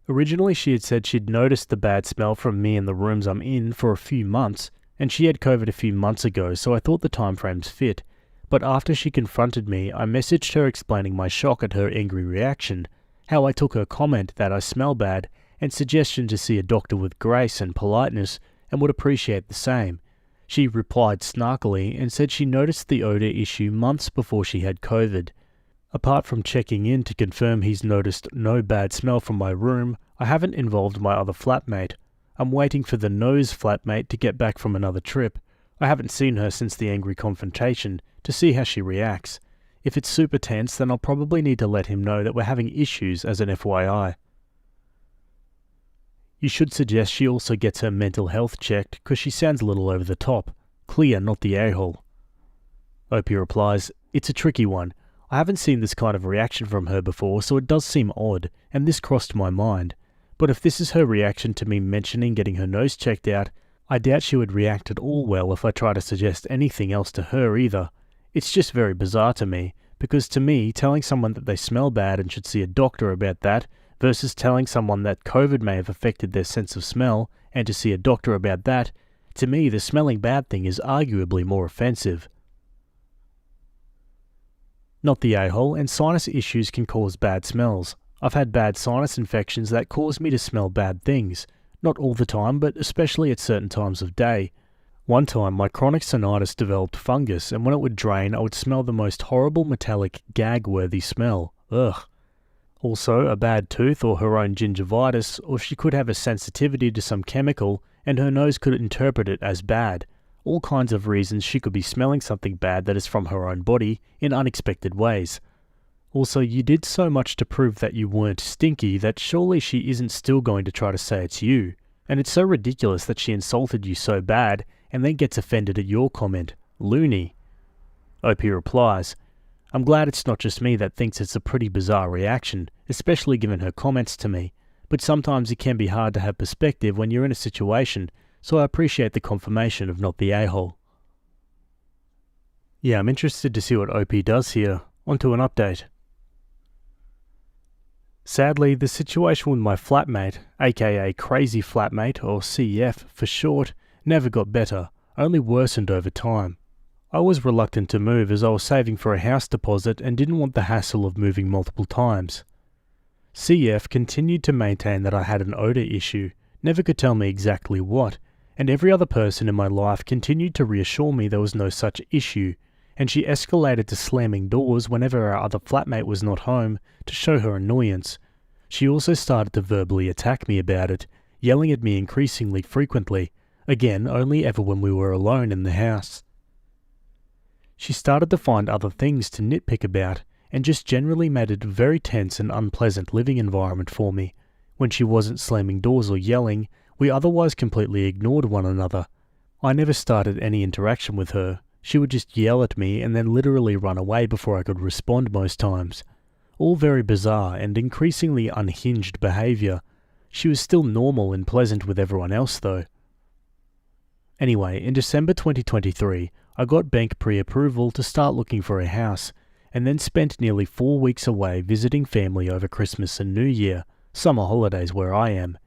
S1: "Originally she had said she'd noticed the bad smell from me in the rooms I'm in for a few months, and she had COVID a few months ago, so I thought the time frames fit. But after she confronted me, I messaged her explaining my shock at her angry reaction, how I took her comment that I smell bad, and suggestion to see a doctor with grace and politeness, and would appreciate the same. She replied snarkily and said she noticed the odour issue months before she had COVID. Apart from checking in to confirm he's noticed no bad smell from my room, I haven't involved my other flatmate. I'm waiting for the nose flatmate to get back from another trip. I haven't seen her since the angry confrontation to see how she reacts. If it's super tense, then I'll probably need to let him know that we're having issues as an FYI. You should suggest she also gets her mental health checked, because she sounds a little over the top. Clear, not the a-hole." Opie replies, "It's a tricky one. I haven't seen this kind of reaction from her before, so it does seem odd, and this crossed my mind. But if this is her reaction to me mentioning getting her nose checked out, I doubt she would react at all well if I try to suggest anything else to her either. It's just very bizarre to me, because to me, telling someone that they smell bad and should see a doctor about that, versus telling someone that COVID may have affected their sense of smell and to see a doctor about that, to me the smelling bad thing is arguably more offensive." Not the a-hole, and sinus issues can cause bad smells. I've had bad sinus infections that cause me to smell bad things. Not all the time, but especially at certain times of day. One time my chronic sinusitis developed fungus, and when it would drain I would smell the most horrible metallic gag-worthy smell. Ugh.
S2: Also, a bad tooth or her own gingivitis, or she could have a sensitivity to some chemical and her nose could interpret it as bad. All kinds of reasons she could be smelling something bad that is from her own body in unexpected ways. Also, you did so much to prove that you weren't stinky that surely she isn't still going to try to say it's you. And it's so ridiculous that she insulted you so bad and then gets offended at your comment. Loony. OP replies, I'm glad it's not just me that thinks it's a pretty bizarre reaction, especially given her comments to me, but sometimes it can be hard to have perspective when you're in a situation, so I appreciate the confirmation of not the a-hole. Yeah, I'm interested to see what OP does here. On to an update. Sadly, the situation with my flatmate, aka Crazy Flatmate or CF for short, never got better, only worsened over time. I was reluctant to move as I was saving for a house deposit and didn't want the hassle of moving multiple times. CF continued to maintain that I had an odour issue, never could tell me exactly what, and every other person in my life continued to reassure me there was no such issue, and she escalated to slamming doors whenever our other flatmate was not home to show her annoyance. She also started to verbally attack me about it, yelling at me increasingly frequently, again only ever when we were alone in the house. She started to find other things to nitpick about, and just generally made it a very tense and unpleasant living environment for me. When she wasn't slamming doors or yelling, we otherwise completely ignored one another. I never started any interaction with her. She would just yell at me and then literally run away before I could respond most times. All very bizarre and increasingly unhinged behaviour. She was still normal and pleasant with everyone else though. Anyway, in December 2023, I got bank pre-approval to start looking for a house, and then spent nearly 4 weeks away visiting family over Christmas and New Year, summer holidays where I am.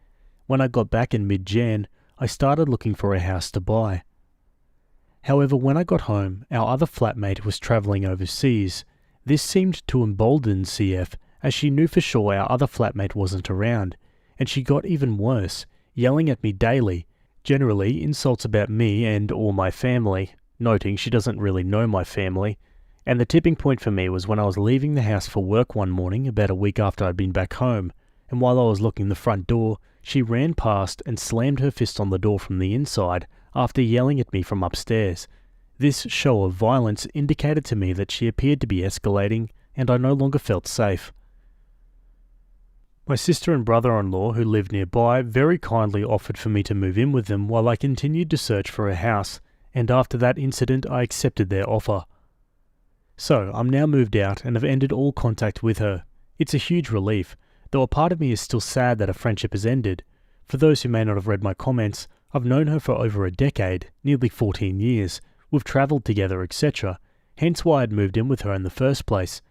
S2: When I got back in mid-Jan, I started looking for a house to buy. However, when I got home, our other flatmate was travelling overseas. This seemed to embolden CF, as she knew for sure our other flatmate wasn't around, and she got even worse, yelling at me daily, generally insults about me and or my family, noting she doesn't really know my family, and the tipping point for me was when I was leaving the house for work one morning about a week after I'd been back home, and while I was locking the front door, she ran past and slammed her fist on the door from the inside after yelling at me from upstairs. This show of violence indicated to me that she appeared to be escalating, and I no longer felt safe. My sister and brother-in-law, who lived nearby, very kindly offered for me to move in with them while I continued to search for a house, and after that incident I accepted their offer. So, I'm now moved out and have ended all contact with her. It's a huge relief, though a part of me is still sad that a friendship has ended. For those who may not have read my comments, I've known her for over a decade, nearly 14 years. We've travelled together, etc., hence why I'd moved in with her in the first place.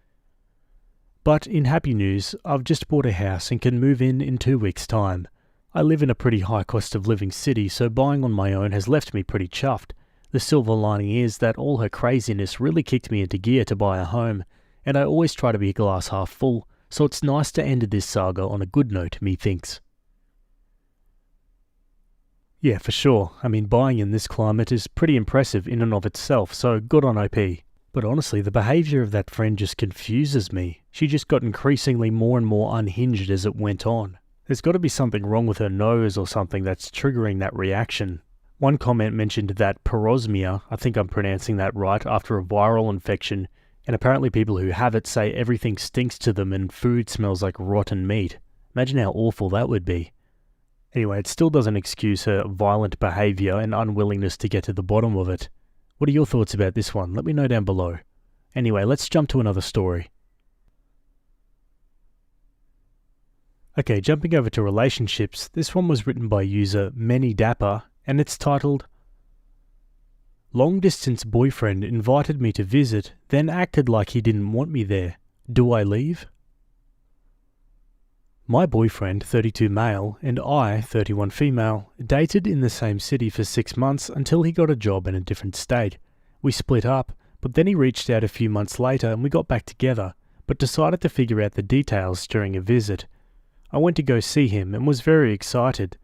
S2: But in happy news, I've just bought a house and can move in 2 weeks' time. I live in a pretty high cost of living city, so buying on my own has left me pretty chuffed. The silver lining is that all her craziness really kicked me into gear to buy a home, and I always try to be glass half full, so it's nice to end this saga on a good note, methinks. Yeah, for sure. I mean, buying in this climate is pretty impressive in and of itself, so good on OP. But honestly, the behaviour of that friend just confuses me. She just got increasingly more and more unhinged as it went on. There's got to be something wrong with her nose or something that's triggering that reaction. One comment mentioned that parosmia, I think I'm pronouncing that right, after a viral infection, and apparently people who have it say everything stinks to them and food smells like rotten meat. Imagine how awful that would be. Anyway, it still doesn't excuse her violent behaviour and unwillingness to get to the bottom of it. What are your thoughts about this one? Let me know down below. Anyway, let's jump to another story. Okay, jumping over to relationships, this one was written by user Many Dapper, and it's titled, Long distance boyfriend invited me to visit, then acted like he didn't want me there. Do I leave? My boyfriend, 32 male, and I, 31 female, dated in the same city for 6 months until he got a job in a different state. We split up, but then he reached out a few months later and we got back together, but decided to figure out the details during a visit. I went to go see him and was very excited.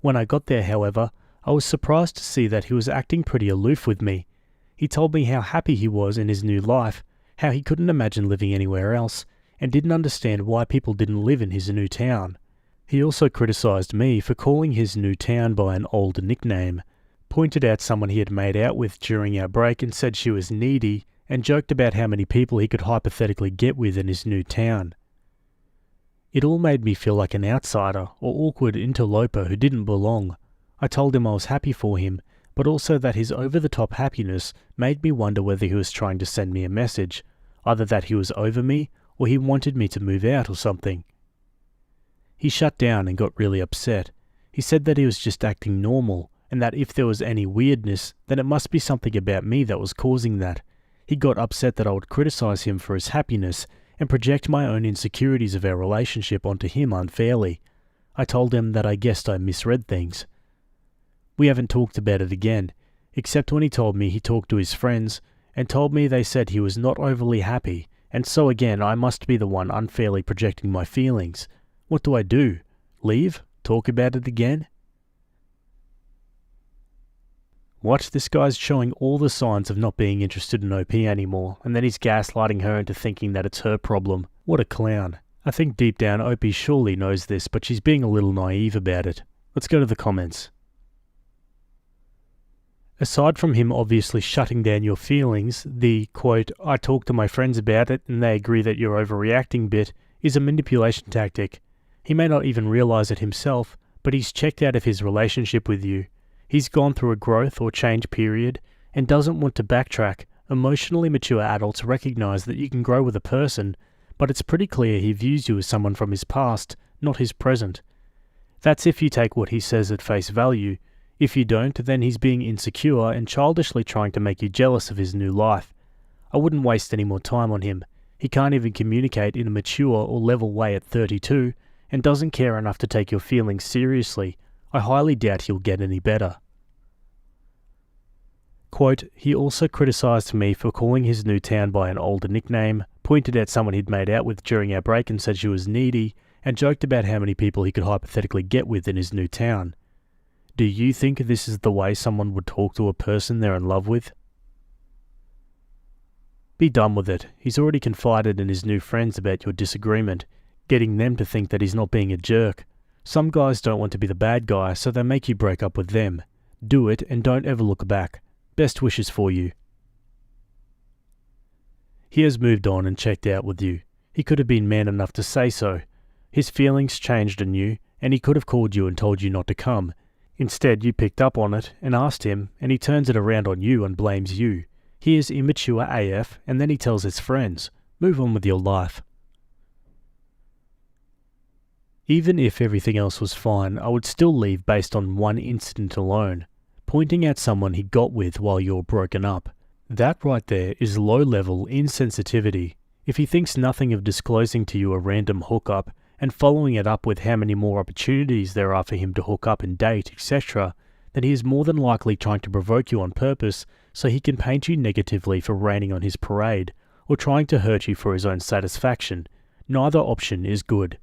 S2: When I got there, however, I was surprised to see that he was acting pretty aloof with me. He told me how happy he was in his new life, how he couldn't imagine living anywhere else,
S1: and didn't understand why people didn't live in his new town. He also criticised me for calling his new town by an old nickname, pointed out someone he had made out with during our break and said she was needy, and joked about how many people he could hypothetically get with in his new town. It all made me feel like an outsider or awkward interloper who didn't belong. I told him I was happy for him, but also that his over-the-top happiness made me wonder whether he was trying to send me a message, either that he was over me or he wanted me to move out or something. He shut down and got really upset. He said that he was just acting normal, and that if there was any weirdness, then it must be something about me that was causing that. He got upset that I would criticize him for his happiness and project my own insecurities of our relationship onto him unfairly. I told him that I guessed I misread things. We haven't talked about it again, except when he told me he talked to his friends and told me they said he was not overly happy, and so again I must be the one unfairly projecting my feelings. What do I do? Leave? Talk about it again? What? This guy's showing all the signs of not being interested in OP anymore, and then he's gaslighting her into thinking that it's her problem. What a clown. I think deep down OP surely knows this, but she's being a little naive about it. Let's go to the comments. Aside from him obviously shutting down your feelings, the, quote, I talked to my friends about it and they agree that you're overreacting bit is a manipulation tactic. He may not even realize it himself, but he's checked out of his relationship with you. He's gone through a growth or change period and doesn't want to backtrack. Emotionally mature adults recognize that you can grow with a person, but it's pretty clear he views you as someone from his past, not his present. That's if you take what he says at face value. If you don't, then he's being insecure and childishly trying to make you jealous of his new life. I wouldn't waste any more time on him. He can't even communicate in a mature or level way at 32 and doesn't care enough to take your feelings seriously. I highly doubt he'll get any better. Quote, he also criticised me for calling his new town by an older nickname, pointed out someone he'd made out with during our break and said she was needy, and joked about how many people he could hypothetically get with in his new town. Do you think this is the way someone would talk to a person they're in love with? Be done with it. He's already confided in his new friends about your disagreement, getting them to think that he's not being a jerk. Some guys don't want to be the bad guy, so they make you break up with them. Do it and don't ever look back. Best wishes for you. He has moved on and checked out with you. He could have been man enough to say so. His feelings changed on you, and he could have called you and told you not to come. Instead, you picked up on it and asked him, and he turns it around on you and blames you. He is immature AF, and then he tells his friends. Move on with your life. Even if everything else was fine, I would still leave based on one incident alone. Pointing out someone he got with while you're broken up. That right there is low-level insensitivity. If he thinks nothing of disclosing to you a random hookup and following it up with how many more opportunities there are for him to hook up and date, etc., then he is more than likely trying to provoke you on purpose so he can paint you negatively for raining on his parade, or trying to hurt you for his own satisfaction. Neither option is good.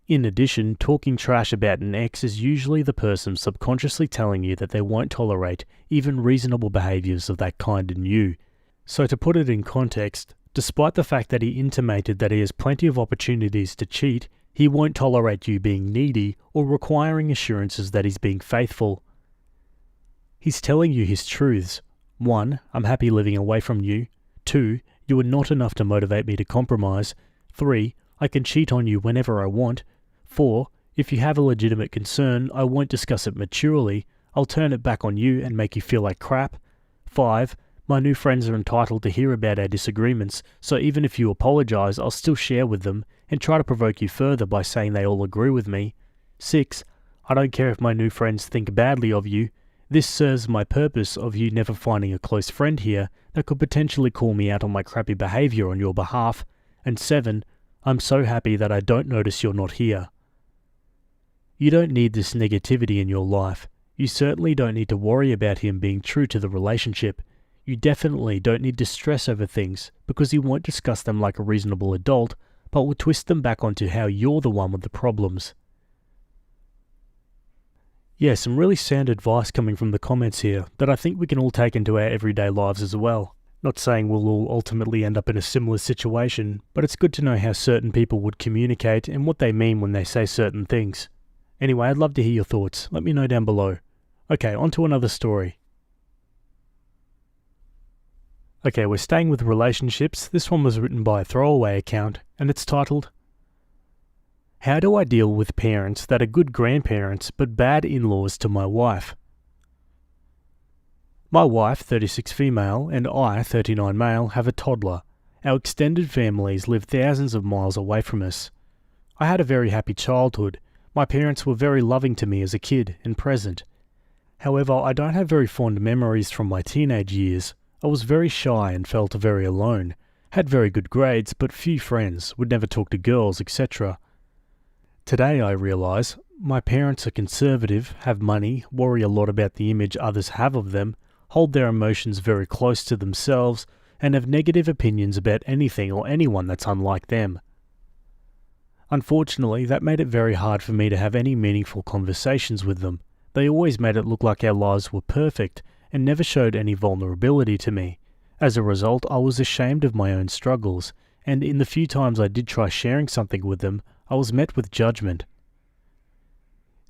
S1: In addition, talking trash about an ex is usually the person subconsciously telling you that they won't tolerate even reasonable behaviours of that kind in you. So to put it in context, despite the fact that he intimated that he has plenty of opportunities to cheat, he won't tolerate you being needy or requiring assurances that he's being faithful. He's telling you his truths. 1. I'm happy living away from you. 2. You are not enough to motivate me to compromise. 3. I can cheat on you whenever I want. 4. If you have a legitimate concern, I won't discuss it maturely. I'll turn it back on you and make you feel like crap. 5. My new friends are entitled to hear about our disagreements, so even if you apologise, I'll still share with them and try to provoke you further by saying they all agree with me. 6. I don't care if my new friends think badly of you. This serves my purpose of you never finding a close friend here that could potentially call me out on my crappy behaviour on your behalf. And 7. I'm so happy that I don't notice you're not here. You don't need this negativity in your life. You certainly don't need to worry about him being true to the relationship. You definitely don't need to stress over things, because he won't discuss them like a reasonable adult, but will twist them back onto how you're the one with the problems. Yeah, some really sound advice coming from the comments here that I think we can all take into our everyday lives as well. Not saying we'll all ultimately end up in a similar situation, but it's good to know how certain people would communicate and what they mean when they say certain things. Anyway, I'd love to hear your thoughts. Let me know down below. Okay, on to another story. Okay, we're staying with relationships. This one was written by a throwaway account, and it's titled, How do I deal with parents that are good grandparents but bad in-laws to my wife? My wife, 36 female, and I, 39 male, have a toddler. Our extended families live thousands of miles away from us. I had a very happy childhood. My parents were very loving to me as a kid and present. However, I don't have very fond memories from my teenage years. I was very shy and felt very alone. Had very good grades, but few friends, would never talk to girls, etc. Today I realise my parents are conservative, have money, worry a lot about the image others have of them, hold their emotions very close to themselves, and have negative opinions about anything or anyone that's unlike them. Unfortunately, that made it very hard for me to have any meaningful conversations with them. They always made it look like our lives were perfect, and never showed any vulnerability to me. As a result, I was ashamed of my own struggles, and in the few times I did try sharing something with them, I was met with judgment.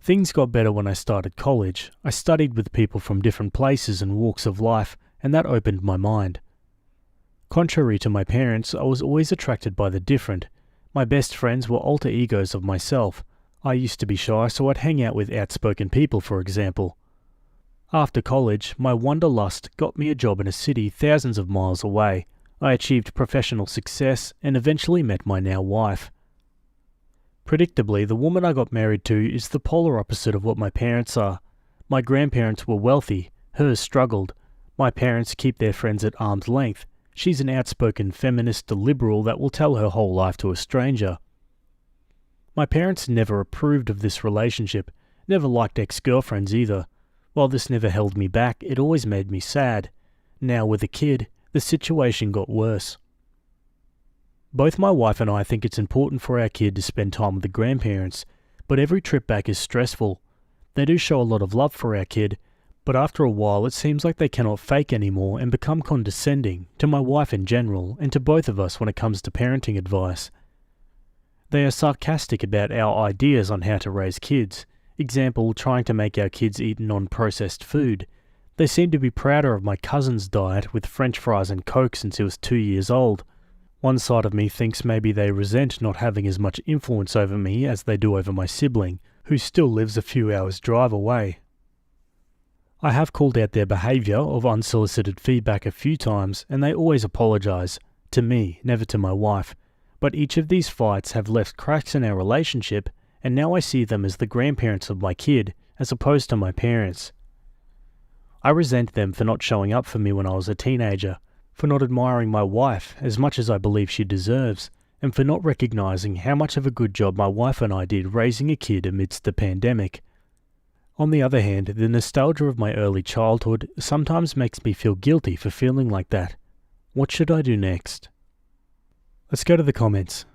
S1: Things got better when I started college. I studied with people from different places and walks of life, and that opened my mind. Contrary to my parents, I was always attracted by the different. My best friends were alter egos of myself. I used to be shy, so I'd hang out with outspoken people, for example. After college, my wanderlust got me a job in a city thousands of miles away. I achieved professional success and eventually met my now wife. Predictably, the woman I got married to is the polar opposite of what my parents are. My grandparents were wealthy, hers struggled. My parents keep their friends at arm's length. She's an outspoken feminist liberal that will tell her whole life to a stranger. My parents never approved of this relationship, never liked ex-girlfriends either. While this never held me back, it always made me sad. Now with a kid, the situation got worse. Both my wife and I think it's important for our kid to spend time with the grandparents, but every trip back is stressful. They do show a lot of love for our kid, but after a while it seems like they cannot fake anymore and become condescending, to my wife in general, and to both of us when it comes to parenting advice. They are sarcastic about our ideas on how to raise kids. Example, trying to make our kids eat non-processed food. They seem to be prouder of my cousin's diet with French fries and Coke since he was 2 years old. One side of me thinks maybe they resent not having as much influence over me as they do over my sibling, who still lives a few hours' drive away. I have called out their behaviour of unsolicited feedback a few times, and they always apologise. To me, never to my wife. But each of these fights have left cracks in our relationship, and now I see them as the grandparents of my kid, as opposed to my parents. I resent them for not showing up for me when I was a teenager, for not admiring my wife as much as I believe she deserves, and for not recognising how much of a good job my wife and I did raising a kid amidst the pandemic. On the other hand, the nostalgia of my early childhood sometimes makes me feel guilty for feeling like that. What should I do next? Let's go to the comments.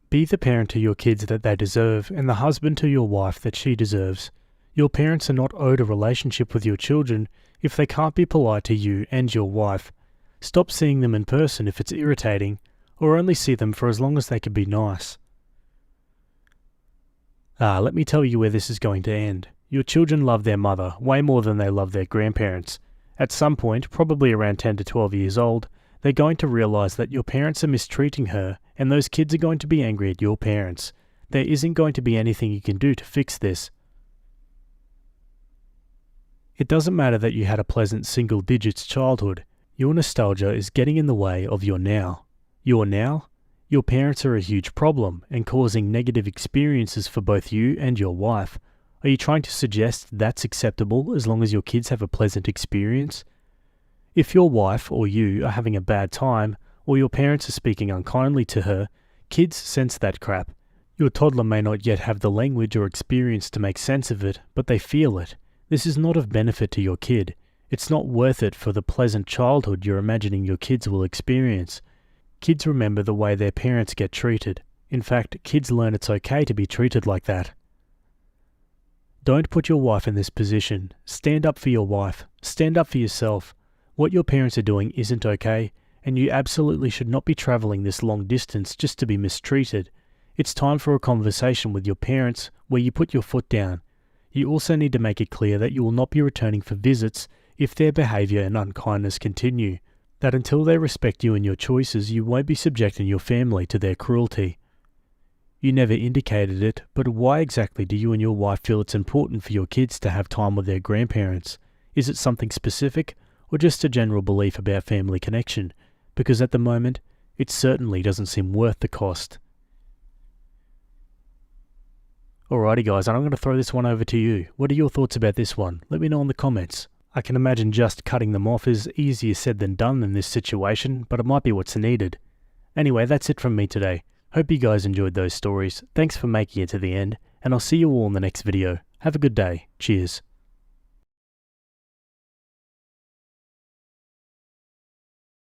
S1: Be the parent to your kids that they deserve, and the husband to your wife that she deserves. Your parents are not owed a relationship with your children if they can't be polite to you and your wife. Stop seeing them in person if it's irritating, or only see them for as long as they can be nice. Let me tell you where this is going to end. Your children love their mother way more than they love their grandparents. At some point, probably around 10 to 12 years old, they're going to realise that your parents are mistreating her, and those kids are going to be angry at your parents. There isn't going to be anything you can do to fix this. It doesn't matter that you had a pleasant single digits childhood. Your nostalgia is getting in the way of your now. Your now? Your parents are a huge problem and causing negative experiences for both you and your wife. Are you trying to suggest that's acceptable as long as your kids have a pleasant experience? If your wife or you are having a bad time, or your parents are speaking unkindly to her, kids sense that crap. Your toddler may not yet have the language or experience to make sense of it, but they feel it. This is not of benefit to your kid. It's not worth it for the pleasant childhood you're imagining your kids will experience. Kids remember the way their parents get treated. In fact, kids learn it's okay to be treated like that. Don't put your wife in this position. Stand up for your wife. Stand up for yourself. What your parents are doing isn't okay, and you absolutely should not be travelling this long distance just to be mistreated. It's time for a conversation with your parents where you put your foot down. You also need to make it clear that you will not be returning for visits if their behaviour and unkindness continue. That until they respect you and your choices, you won't be subjecting your family to their cruelty. You never indicated it, but why exactly do you and your wife feel it's important for your kids to have time with their grandparents? Is it something specific, or just a general belief about family connection? Because at the moment, it certainly doesn't seem worth the cost. Alrighty guys, and I'm going to throw this one over to you. What are your thoughts about this one? Let me know in the comments. I can imagine just cutting them off is easier said than done in this situation, but it might be what's needed. Anyway, that's it from me today. Hope you guys enjoyed those stories. Thanks for making it to the end, and I'll see you all in the next video. Have a good day. Cheers.